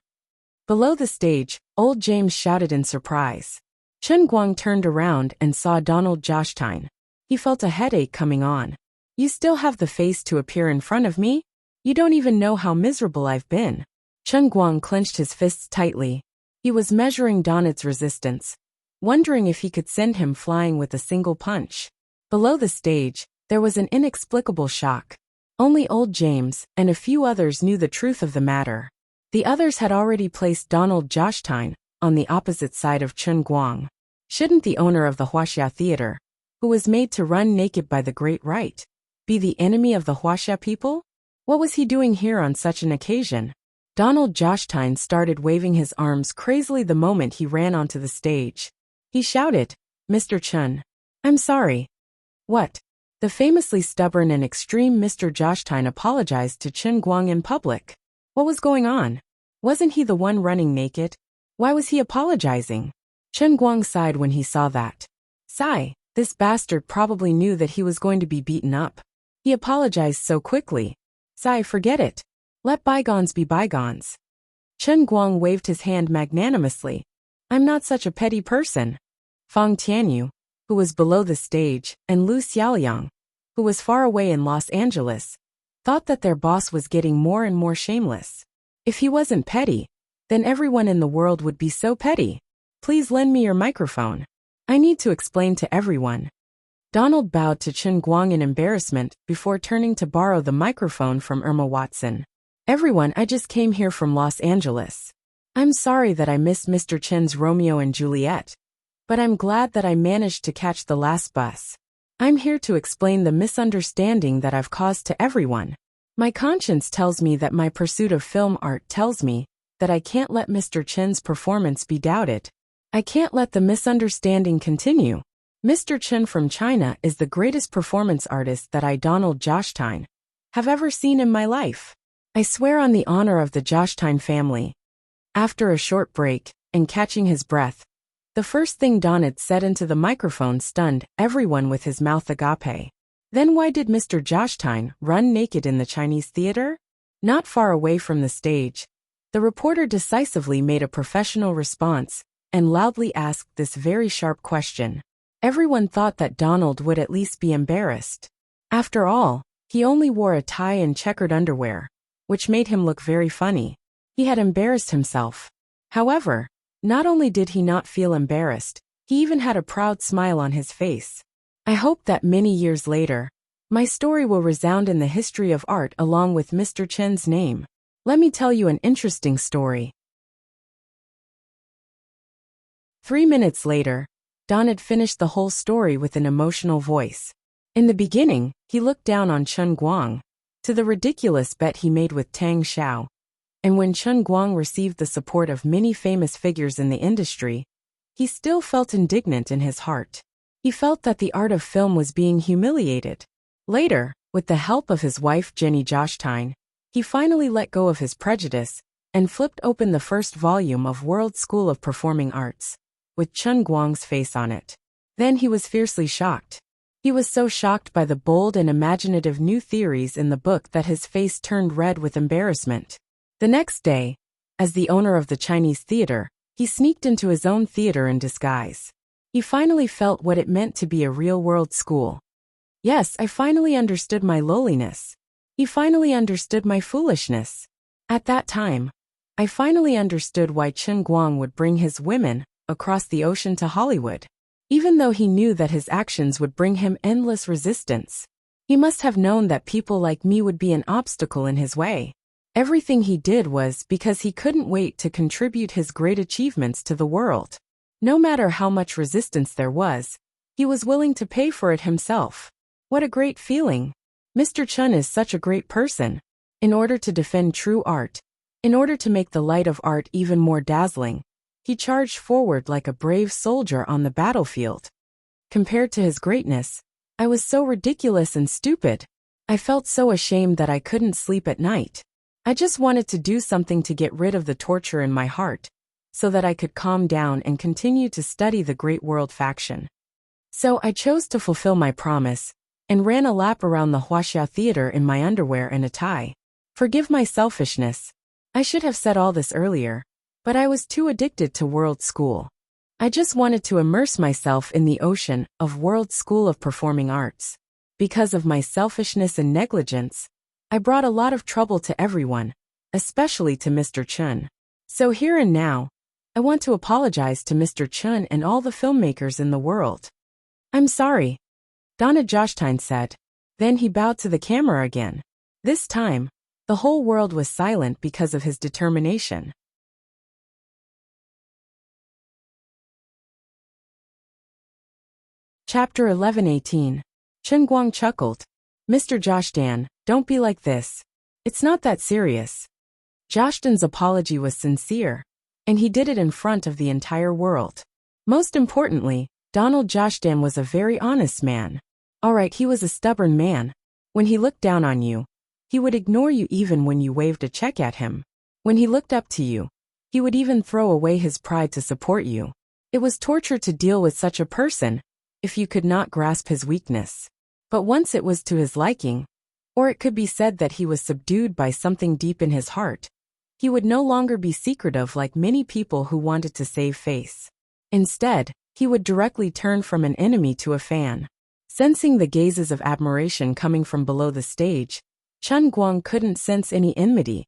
Below the stage, old James shouted in surprise. Chen Guang turned around and saw Donald Joshtyne. He felt a headache coming on. You still have the face to appear in front of me? You don't even know how miserable I've been. Chen Guang clenched his fists tightly. He was measuring Donald's resistance, wondering if he could send him flying with a single punch. Below the stage, there was an inexplicable shock. Only old James and a few others knew the truth of the matter. The others had already placed Donald Joshtyne on the opposite side of Chen Guang. Shouldn't the owner of the Huaxia Theater, who was made to run naked by the Great Right, be the enemy of the Huaxia people? What was he doing here on such an occasion? Donald Joshtyne started waving his arms crazily the moment he ran onto the stage. He shouted, Mr. Chen. I'm sorry. What? The famously stubborn and extreme Mr. Joshtyne apologized to Chen Guang in public. What was going on? Wasn't he the one running naked? Why was he apologizing? Chen Guang sighed when he saw that. Sigh, this bastard probably knew that he was going to be beaten up. He apologized so quickly. Sigh, forget it. Let bygones be bygones. Chen Guang waved his hand magnanimously. I'm not such a petty person. Feng Tianyu, who was below the stage, and Lu Xiaoliang, who was far away in Los Angeles, thought that their boss was getting more and more shameless. If he wasn't petty, then everyone in the world would be so petty. Please lend me your microphone. I need to explain to everyone. Donald bowed to Chen Guang in embarrassment before turning to borrow the microphone from Irma Watson. Everyone, I just came here from Los Angeles. I'm sorry that I missed Mr. Chen's Romeo and Juliet, but I'm glad that I managed to catch the last bus. I'm here to explain the misunderstanding that I've caused to everyone. My conscience tells me that my pursuit of film art tells me that I can't let Mr. Chen's performance be doubted. I can't let the misunderstanding continue. Mr. Chen from China is the greatest performance artist that I, Donald Joshtyne, have ever seen in my life. I swear on the honor of the Joshtyne family. After a short break, and catching his breath, The first thing Donald said into the microphone stunned everyone with his mouth agape. Then why did Mr. Joshtyne run naked in the Chinese theater? Not far away from the stage, the reporter decisively made a professional response and loudly asked this very sharp question. Everyone thought that Donald would at least be embarrassed. After all, he only wore a tie and checkered underwear, which made him look very funny. He had embarrassed himself. However, not only did he not feel embarrassed, he even had a proud smile on his face. I hope that many years later, my story will resound in the history of art along with Mr. Chen's name. Let me tell you an interesting story. 3 minutes later, Don had finished the whole story with an emotional voice. In the beginning, he looked down on Chen Guang, to the ridiculous bet he made with Tang Xiao. And when Chen Guang received the support of many famous figures in the industry, he still felt indignant in his heart. He felt that the art of film was being humiliated. Later, with the help of his wife Jenny Joshtyne, he finally let go of his prejudice and flipped open the first volume of World School of Performing Arts, with Chen Guang's face on it. Then he was fiercely shocked. He was so shocked by the bold and imaginative new theories in the book that his face turned red with embarrassment. The next day, as the owner of the Chinese theater, he sneaked into his own theater in disguise. He finally felt what it meant to be a real-world school. Yes, I finally understood my lowliness. He finally understood my foolishness. At that time, I finally understood why Chen Guang would bring his women across the ocean to Hollywood. Even though he knew that his actions would bring him endless resistance, he must have known that people like me would be an obstacle in his way. Everything he did was because he couldn't wait to contribute his great achievements to the world. No matter how much resistance there was, he was willing to pay for it himself. What a great feeling! Mr. Chen is such a great person. In order to defend true art, in order to make the light of art even more dazzling, he charged forward like a brave soldier on the battlefield. Compared to his greatness, I was so ridiculous and stupid. I felt so ashamed that I couldn't sleep at night. I just wanted to do something to get rid of the torture in my heart, so that I could calm down and continue to study the Great World Faction. So I chose to fulfill my promise, and ran a lap around the Huaxia Theater in my underwear and a tie. Forgive my selfishness. I should have said all this earlier, but I was too addicted to World School. I just wanted to immerse myself in the ocean of World School of Performing Arts. Because of my selfishness and negligence, I brought a lot of trouble to everyone, especially to Mr. Chen. So here and now, I want to apologize to Mr. Chen and all the filmmakers in the world. I'm sorry, Donna Joshtyne said. Then he bowed to the camera again. This time, the whole world was silent because of his determination. Chapter 11:18. Chen Guang chuckled. Mr. Joshtyne, don't be like this. It's not that serious. Joshtyne's apology was sincere, and he did it in front of the entire world. Most importantly, Donald Joshtyne was a very honest man. Alright, he was a stubborn man. When he looked down on you, he would ignore you even when you waved a check at him. When he looked up to you, he would even throw away his pride to support you. It was torture to deal with such a person, if you could not grasp his weakness. But once it was to his liking, or it could be said that he was subdued by something deep in his heart, he would no longer be secretive like many people who wanted to save face. Instead, he would directly turn from an enemy to a fan. Sensing the gazes of admiration coming from below the stage, Chen Guang couldn't sense any enmity,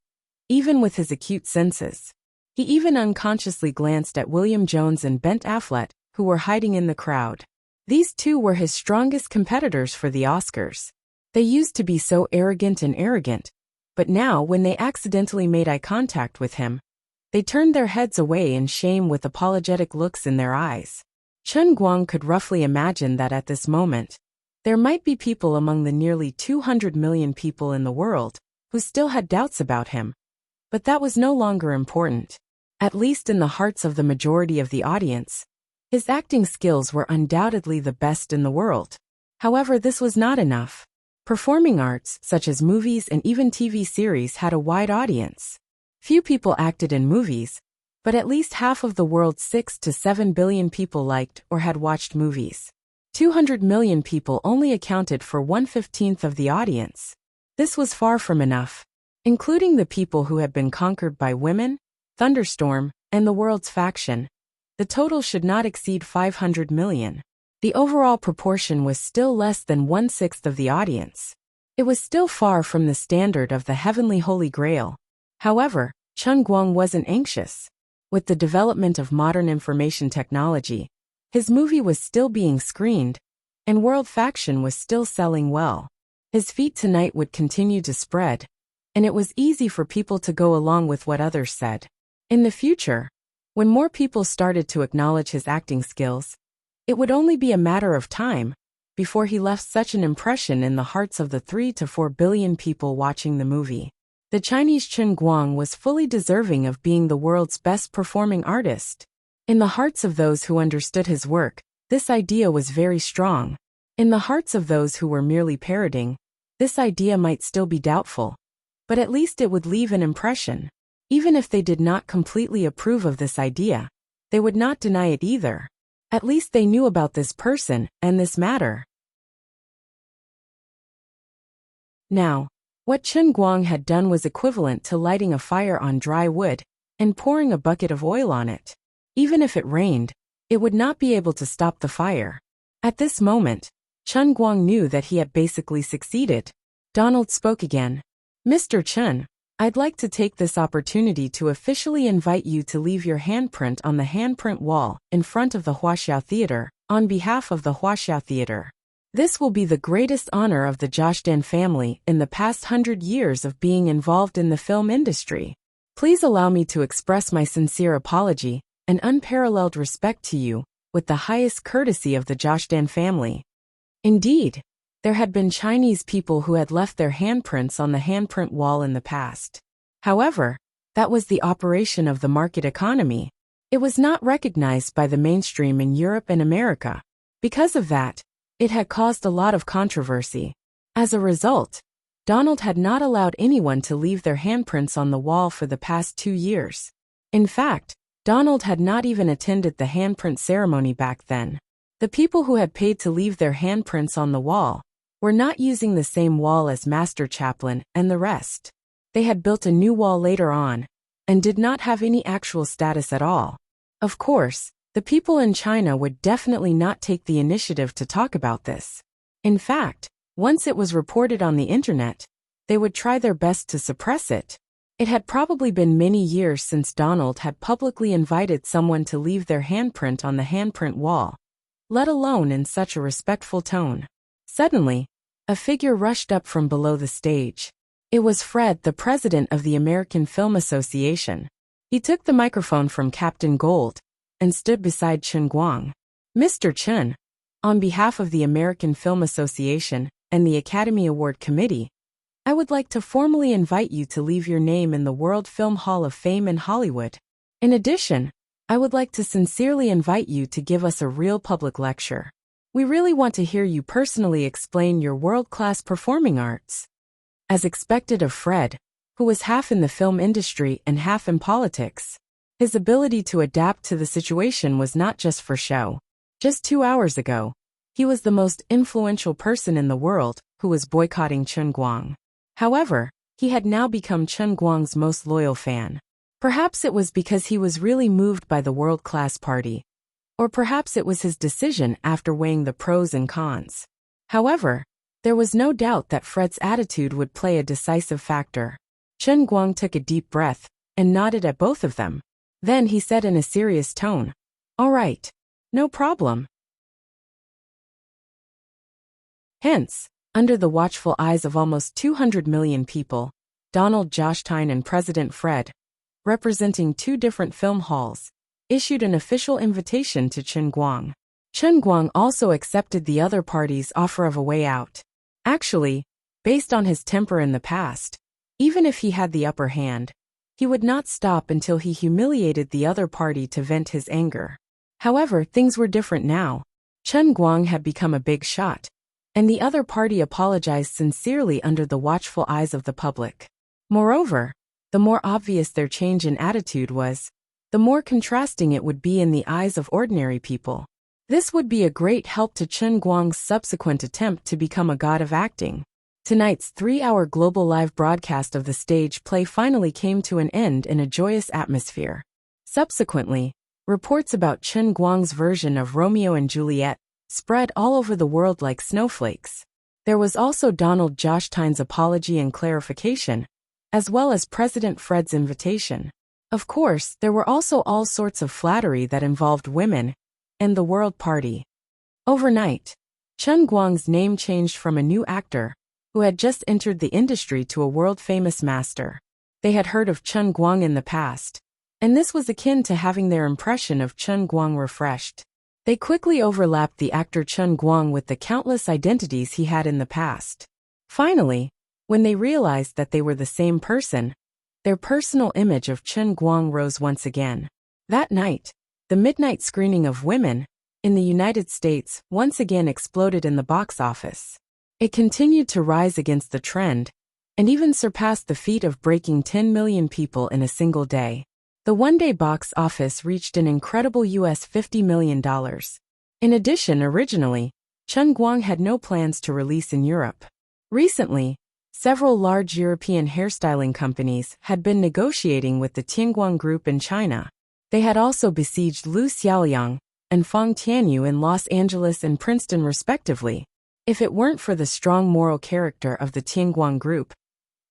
even with his acute senses. He even unconsciously glanced at William Jones and Ben Affleck, who were hiding in the crowd. These two were his strongest competitors for the Oscars. They used to be so arrogant, but now when they accidentally made eye contact with him, they turned their heads away in shame with apologetic looks in their eyes. Chen Guang could roughly imagine that at this moment, there might be people among the nearly 200 million people in the world who still had doubts about him. But that was no longer important. At least in the hearts of the majority of the audience, his acting skills were undoubtedly the best in the world. However, this was not enough. Performing arts, such as movies and even TV series, had a wide audience. Few people acted in movies, but at least half of the world's 6 to 7 billion people liked or had watched movies. 200 million people only accounted for 1/15 of the audience. This was far from enough. Including the people who had been conquered by women, Thunderstorm, and the world's faction, the total should not exceed 500 million. The overall proportion was still less than 1/6 of the audience. It was still far from the standard of the heavenly Holy Grail. However, Chen Guang wasn't anxious. With the development of modern information technology, his movie was still being screened, and World Faction was still selling well. His feat tonight would continue to spread, and it was easy for people to go along with what others said. In the future, when more people started to acknowledge his acting skills, it would only be a matter of time before he left such an impression in the hearts of the 3 to 4 billion people watching the movie. The Chinese Chen Guang was fully deserving of being the world's best performing artist. In the hearts of those who understood his work, this idea was very strong. In the hearts of those who were merely parroting, this idea might still be doubtful, but at least it would leave an impression. Even if they did not completely approve of this idea, they would not deny it either. At least they knew about this person and this matter. Now, what Chen Guang had done was equivalent to lighting a fire on dry wood and pouring a bucket of oil on it. Even if it rained, it would not be able to stop the fire. At this moment, Chen Guang knew that he had basically succeeded. Donald spoke again. "Mr. Chen, I'd like to take this opportunity to officially invite you to leave your handprint on the handprint wall in front of the Huaxiao Theater, on behalf of the Huaxiao Theater. This will be the greatest honor of the Jiashdan family in the past 100 years of being involved in the film industry. Please allow me to express my sincere apology and unparalleled respect to you, with the highest courtesy of the Jiashdan family." Indeed, there had been Chinese people who had left their handprints on the handprint wall in the past. However, that was the operation of the market economy. It was not recognized by the mainstream in Europe and America. Because of that, it had caused a lot of controversy. As a result, Donald had not allowed anyone to leave their handprints on the wall for the past 2 years. In fact, Donald had not even attended the handprint ceremony back then. The people who had paid to leave their handprints on the wall were not using the same wall as Master Chaplain and the rest. They had built a new wall later on, and did not have any actual status at all. Of course, the people in China would definitely not take the initiative to talk about this. In fact, once it was reported on the internet, they would try their best to suppress it. It had probably been many years since Donald had publicly invited someone to leave their handprint on the handprint wall, let alone in such a respectful tone. Suddenly, a figure rushed up from below the stage. It was Fred, the president of the American Film Association. He took the microphone from Captain Gold and stood beside Chen Guang. "Mr. Chen, on behalf of the American Film Association and the Academy Award Committee, I would like to formally invite you to leave your name in the World Film Hall of Fame in Hollywood. In addition, I would like to sincerely invite you to give us a real public lecture. We really want to hear you personally explain your world-class performing arts." As expected of Fred, who was half in the film industry and half in politics, his ability to adapt to the situation was not just for show. Just 2 hours ago, he was the most influential person in the world who was boycotting Chen Guang. However, he had now become Chen Guang's most loyal fan. Perhaps it was because he was really moved by the world-class party, or perhaps it was his decision after weighing the pros and cons. However, there was no doubt that Fred's attitude would play a decisive factor. Chen Guang took a deep breath and nodded at both of them. Then he said in a serious tone, "All right, no problem." Hence, under the watchful eyes of almost 200 million people, Donald Jostein and President Fred, representing 2 different film halls, issued an official invitation to Chen Guang. Chen Guang also accepted the other party's offer of a way out. Actually, based on his temper in the past, even if he had the upper hand, he would not stop until he humiliated the other party to vent his anger. However, things were different now. Chen Guang had become a big shot, and the other party apologized sincerely under the watchful eyes of the public. Moreover, the more obvious their change in attitude was, the more contrasting it would be in the eyes of ordinary people. This would be a great help to Chen Guang's subsequent attempt to become a god of acting. Tonight's 3-hour global live broadcast of the stage play finally came to an end in a joyous atmosphere. Subsequently, reports about Chen Guang's version of Romeo and Juliet spread all over the world like snowflakes. There was also Donald Josh Tynes' apology and clarification, as well as President Fred's invitation. Of course, there were also all sorts of flattery that involved women and the World Party. Overnight, Chen Guang's name changed from a new actor who had just entered the industry to a world-famous master. They had heard of Chen Guang in the past, and this was akin to having their impression of Chen Guang refreshed. They quickly overlapped the actor Chen Guang with the countless identities he had in the past. Finally, when they realized that they were the same person, their personal image of Chen Guang rose once again. That night, the midnight screening of Women in the United States once again exploded in the box office. It continued to rise against the trend, and even surpassed the feat of breaking 10 million people in a single day. The one-day box office reached an incredible US $50 million. In addition, originally, Chen Guang had no plans to release in Europe. Recently, several large European hairstyling companies had been negotiating with the Tianguang Group in China. They had also besieged Lu Xiaoliang and Fang Tianyu in Los Angeles and Princeton respectively. If it weren't for the strong moral character of the Tianguang Group,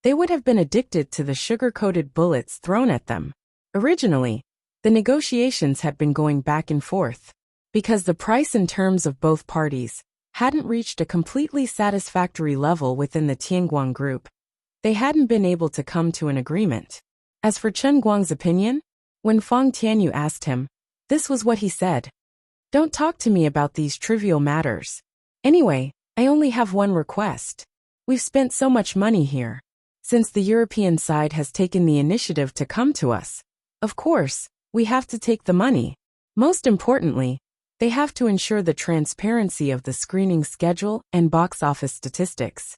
they would have been addicted to the sugar-coated bullets thrown at them. Originally, the negotiations had been going back and forth. Because the price and terms of both parties hadn't reached a completely satisfactory level within the Tianguang Group, they hadn't been able to come to an agreement. As for Chen Guang's opinion, when Fang Tianyu asked him, this was what he said. Don't talk to me about these trivial matters. Anyway, I only have one request. We've spent so much money here. Since the European side has taken the initiative to come to us, of course, we have to take the money. Most importantly, they have to ensure the transparency of the screening schedule and box office statistics.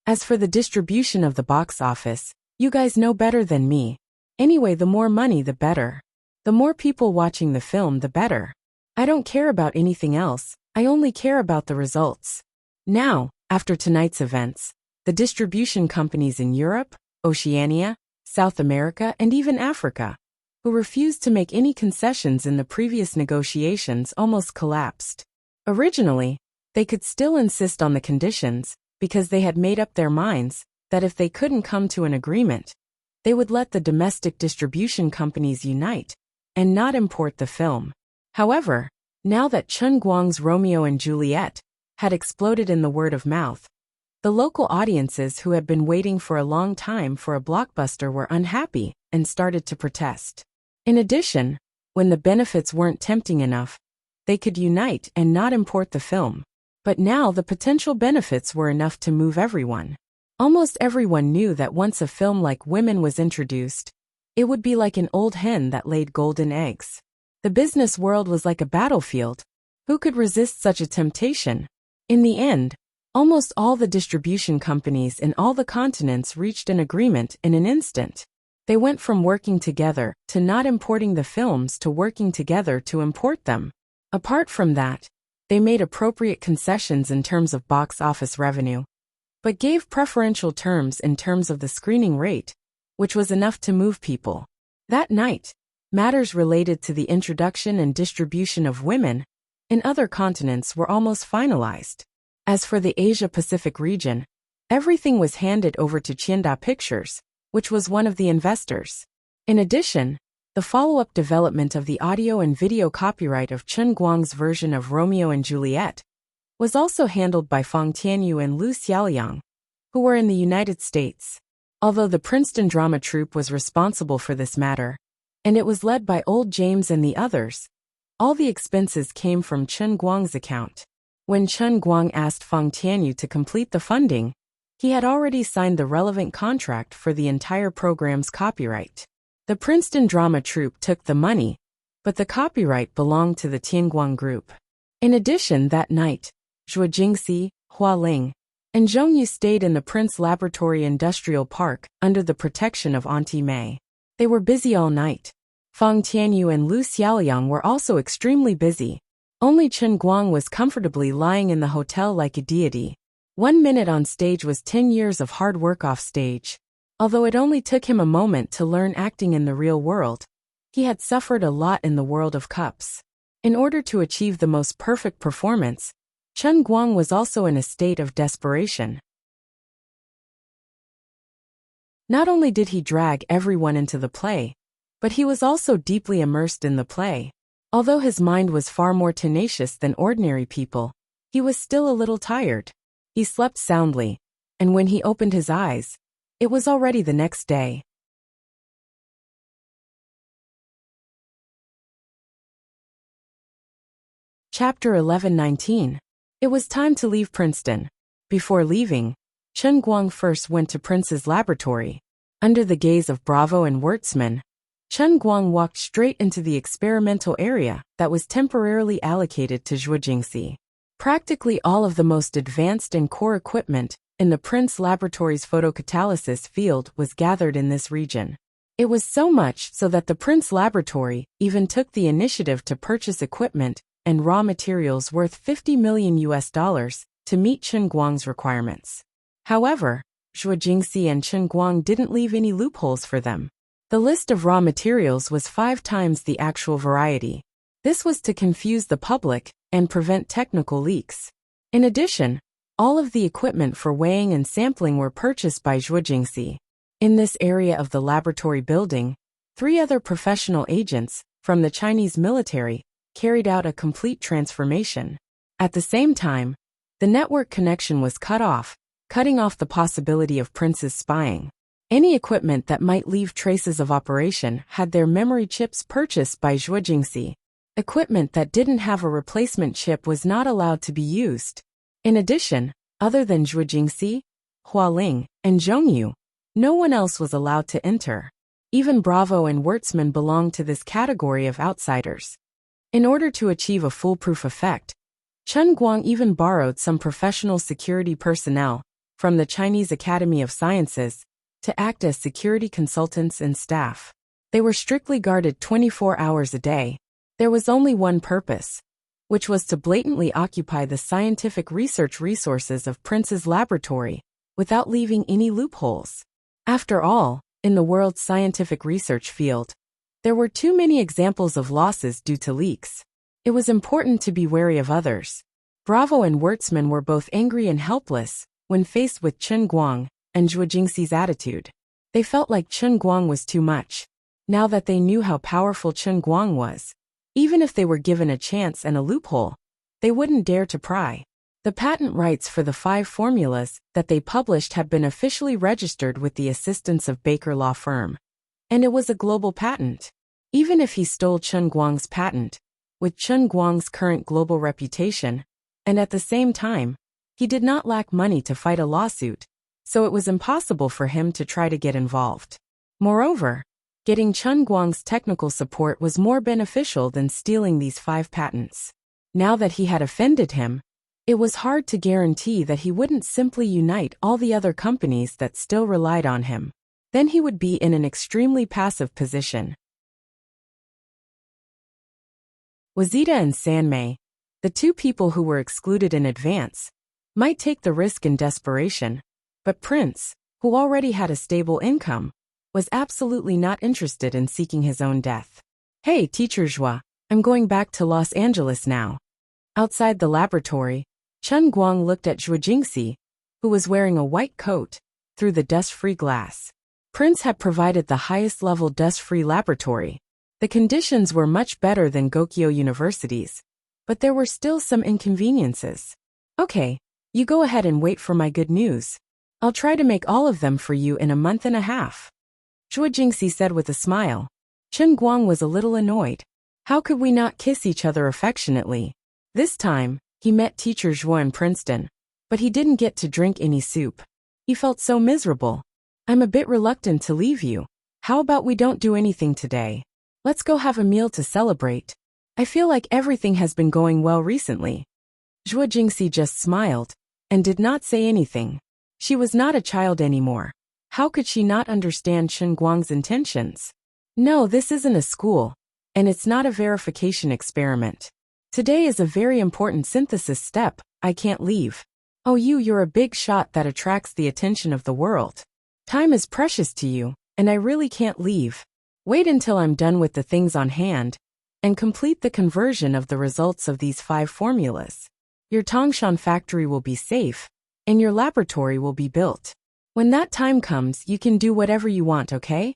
As for the distribution of the box office, you guys know better than me. Anyway, the more money the better. The more people watching the film the better. I don't care about anything else, I only care about the results. Now, after tonight's events, the distribution companies in Europe, Oceania, South America, and even Africa, who refused to make any concessions in the previous negotiations, almost collapsed. Originally, they could still insist on the conditions, because they had made up their minds that if they couldn't come to an agreement, they would let the domestic distribution companies unite and not import the film. However, now that Chen Guang's Romeo and Juliet had exploded in the word of mouth, the local audiences who had been waiting for a long time for a blockbuster were unhappy and started to protest. In addition, when the benefits weren't tempting enough, they could unite and not import the film. But now the potential benefits were enough to move everyone. Almost everyone knew that once a film like Women was introduced, it would be like an old hen that laid golden eggs. The business world was like a battlefield. Who could resist such a temptation? In the end, almost all the distribution companies in all the continents reached an agreement in an instant. They went from working together to not importing the films to working together to import them. Apart from that, they made appropriate concessions in terms of box office revenue, but gave preferential terms in terms of the screening rate, which was enough to move people. That night, matters related to the introduction and distribution of Women in other continents were almost finalized. As for the Asia-Pacific region, everything was handed over to Qianda Pictures, which was one of the investors. In addition, the follow-up development of the audio and video copyright of Chen Guang's version of Romeo and Juliet was also handled by Fang Tianyu and Lu Xiaoliang, who were in the United States. Although the Princeton drama troupe was responsible for this matter, and it was led by Old James and the others, all the expenses came from Chen Guang's account. When Chen Guang asked Fang Tianyu to complete the funding, he had already signed the relevant contract for the entire program's copyright. The Princeton drama troupe took the money, but the copyright belonged to the Tianguang Group. In addition, that night, Zhuo Jingxi, Hua Ling, and Zhong Yu stayed in the Prince Laboratory Industrial Park under the protection of Auntie May. They were busy all night. Feng Tianyu and Lu Xiaoliang were also extremely busy. Only Chen Guang was comfortably lying in the hotel like a deity. 1 minute on stage was 10 years of hard work off stage. Although it only took him a moment to learn acting in the real world, he had suffered a lot in the world of cups. In order to achieve the most perfect performance, Chen Guang was also in a state of desperation. Not only did he drag everyone into the play, but he was also deeply immersed in the play. Although his mind was far more tenacious than ordinary people, he was still a little tired. He slept soundly, and when he opened his eyes, it was already the next day. Chapter 11:19. It was time to leave Princeton. Before leaving, Chen Guang first went to Prince's laboratory. Under the gaze of Bravo and Wertzman, Chen Guang walked straight into the experimental area that was temporarily allocated to Zhuo Jingxi. Practically all of the most advanced and core equipment in the Prince Laboratory's photocatalysis field was gathered in this region. It was so much so that the Prince Laboratory even took the initiative to purchase equipment and raw materials worth $50 million to meet Chen Guang's requirements. However, Zhuo Jingxi and Chen Guang didn't leave any loopholes for them. The list of raw materials was 5 times the actual variety. This was to confuse the public and prevent technical leaks. In addition, all of the equipment for weighing and sampling were purchased by Zhuo Jingxi. In this area of the laboratory building, 3 other professional agents from the Chinese military carried out a complete transformation. At the same time, the network connection was cut off, cutting off the possibility of Prince's spying. Any equipment that might leave traces of operation had their memory chips purchased by Zhuo Jingxi. Equipment that didn't have a replacement chip was not allowed to be used. In addition, other than Zhuo Jingxi, Hualing, and Zhongyu, no one else was allowed to enter. Even Bravo and Wertzman belonged to this category of outsiders. In order to achieve a foolproof effect, Chen Guang even borrowed some professional security personnel from the Chinese Academy of Sciences to act as security consultants and staff. They were strictly guarded 24 hours a day. There was only one purpose, which was to blatantly occupy the scientific research resources of Prince's laboratory without leaving any loopholes. After all, in the world's scientific research field, there were too many examples of losses due to leaks. It was important to be wary of others. Bravo and Wertzman were both angry and helpless when faced with Chen Guang and Zhuo Jingxi's attitude. They felt like Chen Guang was too much. Now that they knew how powerful Chen Guang was, even if they were given a chance and a loophole, they wouldn't dare to pry. The patent rights for the 5 formulas that they published had been officially registered with the assistance of Baker Law Firm. And it was a global patent. Even if he stole Chen Guang's patent, with Chen Guang's current global reputation, and at the same time, he did not lack money to fight a lawsuit, so it was impossible for him to try to get involved. Moreover, getting Chen Guang's technical support was more beneficial than stealing these 5 patents. Now that he had offended him, it was hard to guarantee that he wouldn't simply unite all the other companies that still relied on him. Then he would be in an extremely passive position. Wazita and Sanmei, the 2 people who were excluded in advance, might take the risk in desperation, but Prince, who already had a stable income, was absolutely not interested in seeking his own death. "Hey, Teacher Zhuo, I'm going back to Los Angeles now." Outside the laboratory, Chen Guang looked at Zhuo Jingxi, who was wearing a white coat, through the dust-free glass. Prince had provided the highest-level dust-free laboratory. The conditions were much better than Gokyo University's, but there were still some inconveniences. "Okay, you go ahead and wait for my good news. I'll try to make all of them for you in a month and a half," Zhuo Jingxi said with a smile. Chen Guang was a little annoyed. How could we not kiss each other affectionately? This time, he met Teacher Zhuo in Princeton, but he didn't get to drink any soup. He felt so miserable. "I'm a bit reluctant to leave you. How about we don't do anything today? Let's go have a meal to celebrate. I feel like everything has been going well recently." Zhuo Jingxi just smiled and did not say anything. She was not a child anymore. How could she not understand Chen Guang's intentions? No, this isn't a school, and it's not a verification experiment. Today is a very important synthesis step. I can't leave. Oh, you're a big shot that attracts the attention of the world. Time is precious to you, and I really can't leave. Wait until I'm done with the things on hand and complete the conversion of the results of these 5 formulas. Your Tangshan factory will be safe, and your laboratory will be built. When that time comes, you can do whatever you want, okay?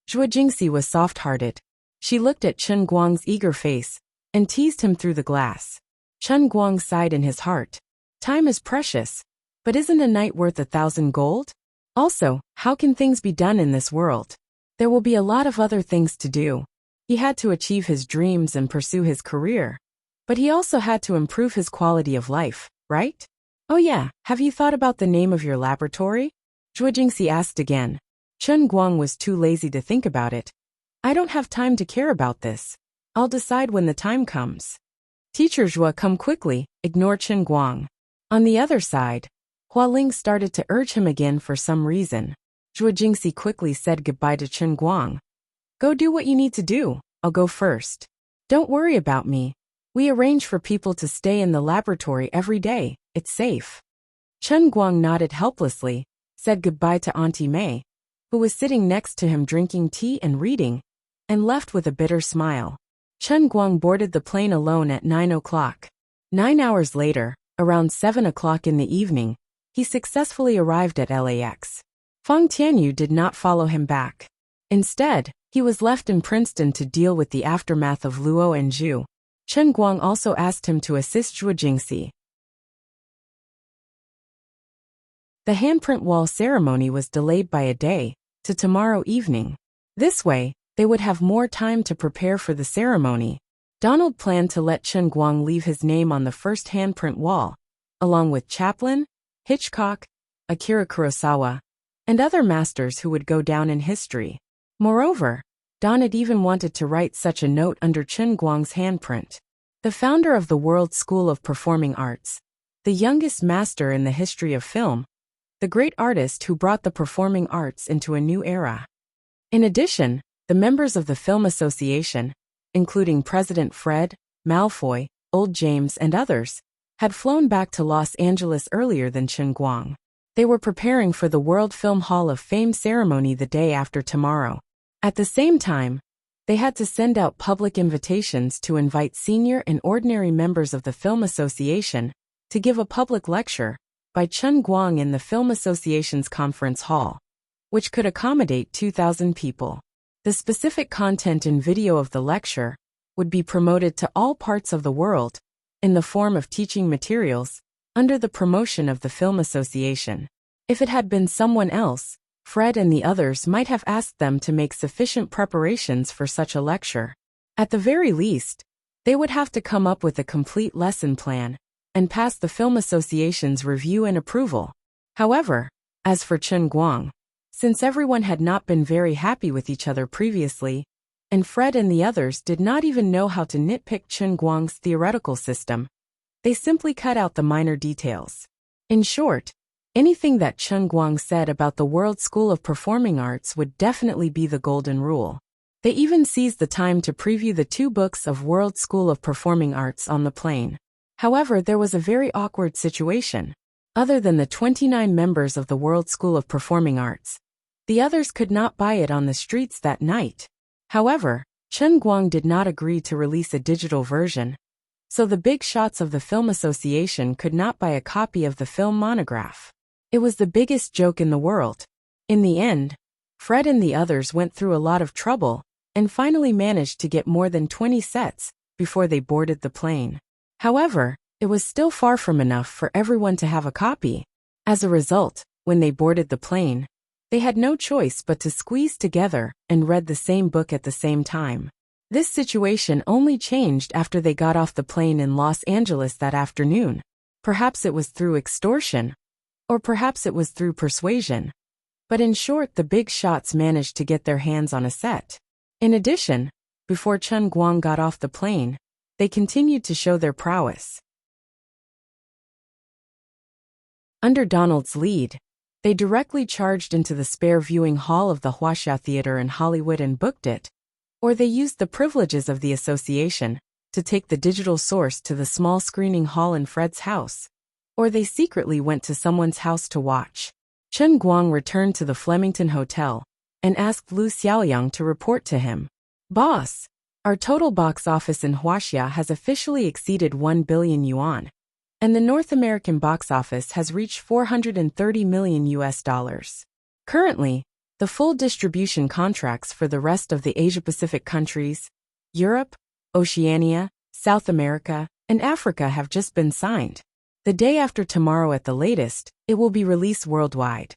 Zhuo Jingxi was soft-hearted. She looked at Chen Guang's eager face and teased him through the glass. Chen Guang sighed in his heart. Time is precious, but isn't a night worth 1,000 gold? Also, how can things be done in this world? There will be a lot of other things to do. He had to achieve his dreams and pursue his career. But he also had to improve his quality of life, right? Oh yeah, have you thought about the name of your laboratory? Zhuo Jingxi asked again. Chen Guang was too lazy to think about it. I don't have time to care about this. I'll decide when the time comes. Teacher Zhuo, come quickly, ignore Chen Guang. On the other side, Hua Ling started to urge him again for some reason. Zhuo Jingxi quickly said goodbye to Chen Guang. Go do what you need to do, I'll go first. Don't worry about me. We arrange for people to stay in the laboratory every day, it's safe. Chen Guang nodded helplessly, said goodbye to Auntie Mei, who was sitting next to him drinking tea and reading, and left with a bitter smile. Chen Guang boarded the plane alone at 9 o'clock. 9 hours later, around 7 o'clock in the evening, he successfully arrived at LAX. Fang Tianyu did not follow him back. Instead, he was left in Princeton to deal with the aftermath of Luo and Zhu. Chen Guang also asked him to assist Zhuo Jingxi. The handprint wall ceremony was delayed by a day, to tomorrow evening. This way, they would have more time to prepare for the ceremony. Donald planned to let Chen Guang leave his name on the first handprint wall, along with Chaplin, Hitchcock, Akira Kurosawa, and other masters who would go down in history. Moreover, Donald even wanted to write such a note under Chen Guang's handprint. The founder of the World School of Performing Arts, the youngest master in the history of film, the great artist who brought the performing arts into a new era. In addition, the members of the Film Association, including President Fred, Malfoy, Old James and others, had flown back to Los Angeles earlier than Chen Guang. They were preparing for the World Film Hall of Fame ceremony the day after tomorrow. At the same time, they had to send out public invitations to invite senior and ordinary members of the Film Association to give a public lecture by Chen Guang in the Film Association's conference hall, which could accommodate 2,000 people. The specific content and video of the lecture would be promoted to all parts of the world in the form of teaching materials under the promotion of the Film Association. If it had been someone else, Fred and the others might have asked them to make sufficient preparations for such a lecture. At the very least, they would have to come up with a complete lesson plan and pass the Film Association's review and approval. However, as for Chen Guang, since everyone had not been very happy with each other previously, and Fred and the others did not even know how to nitpick Chen Guang's theoretical system, they simply cut out the minor details. In short, anything that Chen Guang said about the World School of Performing Arts would definitely be the golden rule. They even seized the time to preview the 2 books of World School of Performing Arts on the plane. However, there was a very awkward situation. Other than the 29 members of the World School of Performing Arts, the others could not buy it on the streets that night. However, Chen Guang did not agree to release a digital version, so the big shots of the Film Association could not buy a copy of the film monograph. It was the biggest joke in the world. In the end, Fred and the others went through a lot of trouble and finally managed to get more than 20 sets before they boarded the plane. However, it was still far from enough for everyone to have a copy. As a result, when they boarded the plane, they had no choice but to squeeze together and read the same book at the same time. This situation only changed after they got off the plane in Los Angeles that afternoon. Perhaps it was through extortion, or perhaps it was through persuasion. But in short, the big shots managed to get their hands on a set. In addition, before Chen Guang got off the plane, they continued to show their prowess. Under Donald's lead, they directly charged into the spare viewing hall of the Huaxia Theater in Hollywood and booked it Or they used the privileges of the association to take the digital source to the small screening hall in Fred's house. Or they secretly went to someone's house to watch. Chen Guang returned to the Flemington Hotel and asked Lu Xiaoyang to report to him. Boss, our total box office in Huaxia has officially exceeded 1 billion yuan. And the North American box office has reached $430 million. Currently, the full distribution contracts for the rest of the Asia-Pacific countries, Europe, Oceania, South America, and Africa have just been signed. The day after tomorrow at the latest, it will be released worldwide.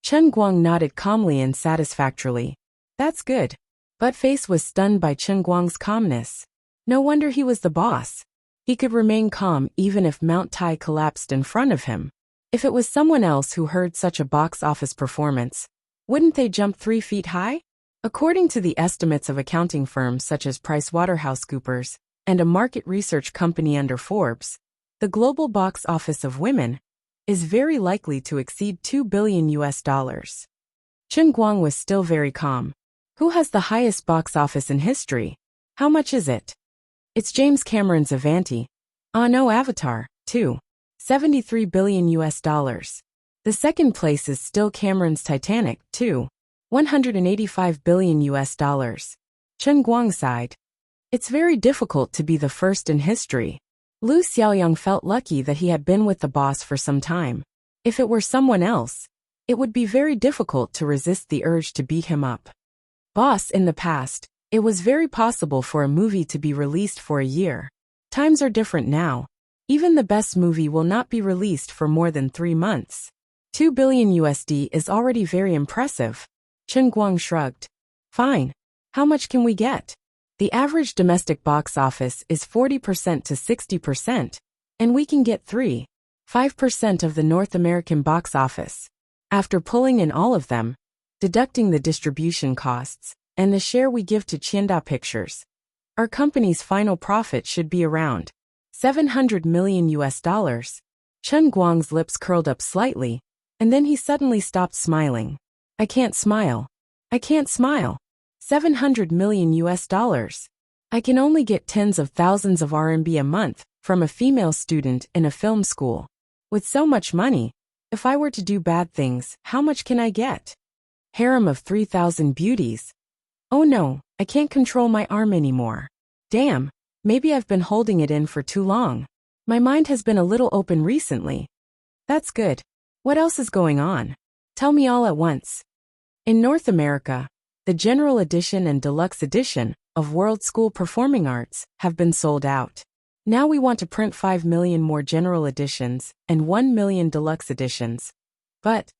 Chen Guang nodded calmly and satisfactorily. That's good. Buttface was stunned by Chen Guang's calmness. No wonder he was the boss. He could remain calm even if Mount Tai collapsed in front of him. If it was someone else who heard such a box office performance, wouldn't they jump 3 feet high? According to the estimates of accounting firms such as PricewaterhouseCoopers and a market research company under Forbes, the global box office of women is very likely to exceed $2 billion. Chen Guang was still very calm. Who has the highest box office in history? How much is it? It's James Cameron's Avanti. Ah no, Avatar, too. $73 billion. The second place is still Cameron's Titanic, too. $185 billion. Chen Guang sighed. It's very difficult to be the first in history. Lu Xiaoyang felt lucky that he had been with the boss for some time. If it were someone else, it would be very difficult to resist the urge to beat him up. Boss, in the past, it was very possible for a movie to be released for a year. Times are different now. Even the best movie will not be released for more than 3 months. $2 billion is already very impressive. Chen Guang shrugged. Fine. How much can we get? The average domestic box office is 40% to 60%, and we can get 5% of the North American box office. After pulling in all of them, deducting the distribution costs, and the share we give to Qianda Pictures, our company's final profit should be around $700 million. Chen Guang's lips curled up slightly, and then he suddenly stopped smiling. I can't smile. I can't smile. $700 million. I can only get tens of thousands of RMB a month from a female student in a film school. With so much money, if I were to do bad things, how much can I get? Harem of 3,000 beauties. Oh no, I can't control my arm anymore. Damn, maybe I've been holding it in for too long. My mind has been a little open recently. That's good. What else is going on? Tell me all at once. In North America, the General Edition and Deluxe Edition of World School Performing Arts have been sold out. Now we want to print 5 million more General Editions and 1 million Deluxe Editions. But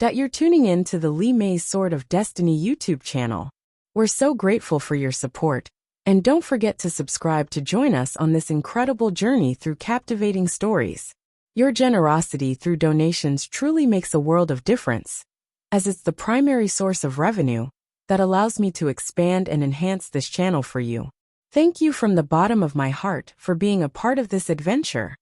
that you're tuning in to the Li Mei's Sword of Destiny YouTube channel. We're so grateful for your support, and don't forget to subscribe to join us on this incredible journey through captivating stories. Your generosity through donations truly makes a world of difference, as it's the primary source of revenue that allows me to expand and enhance this channel for you. Thank you from the bottom of my heart for being a part of this adventure.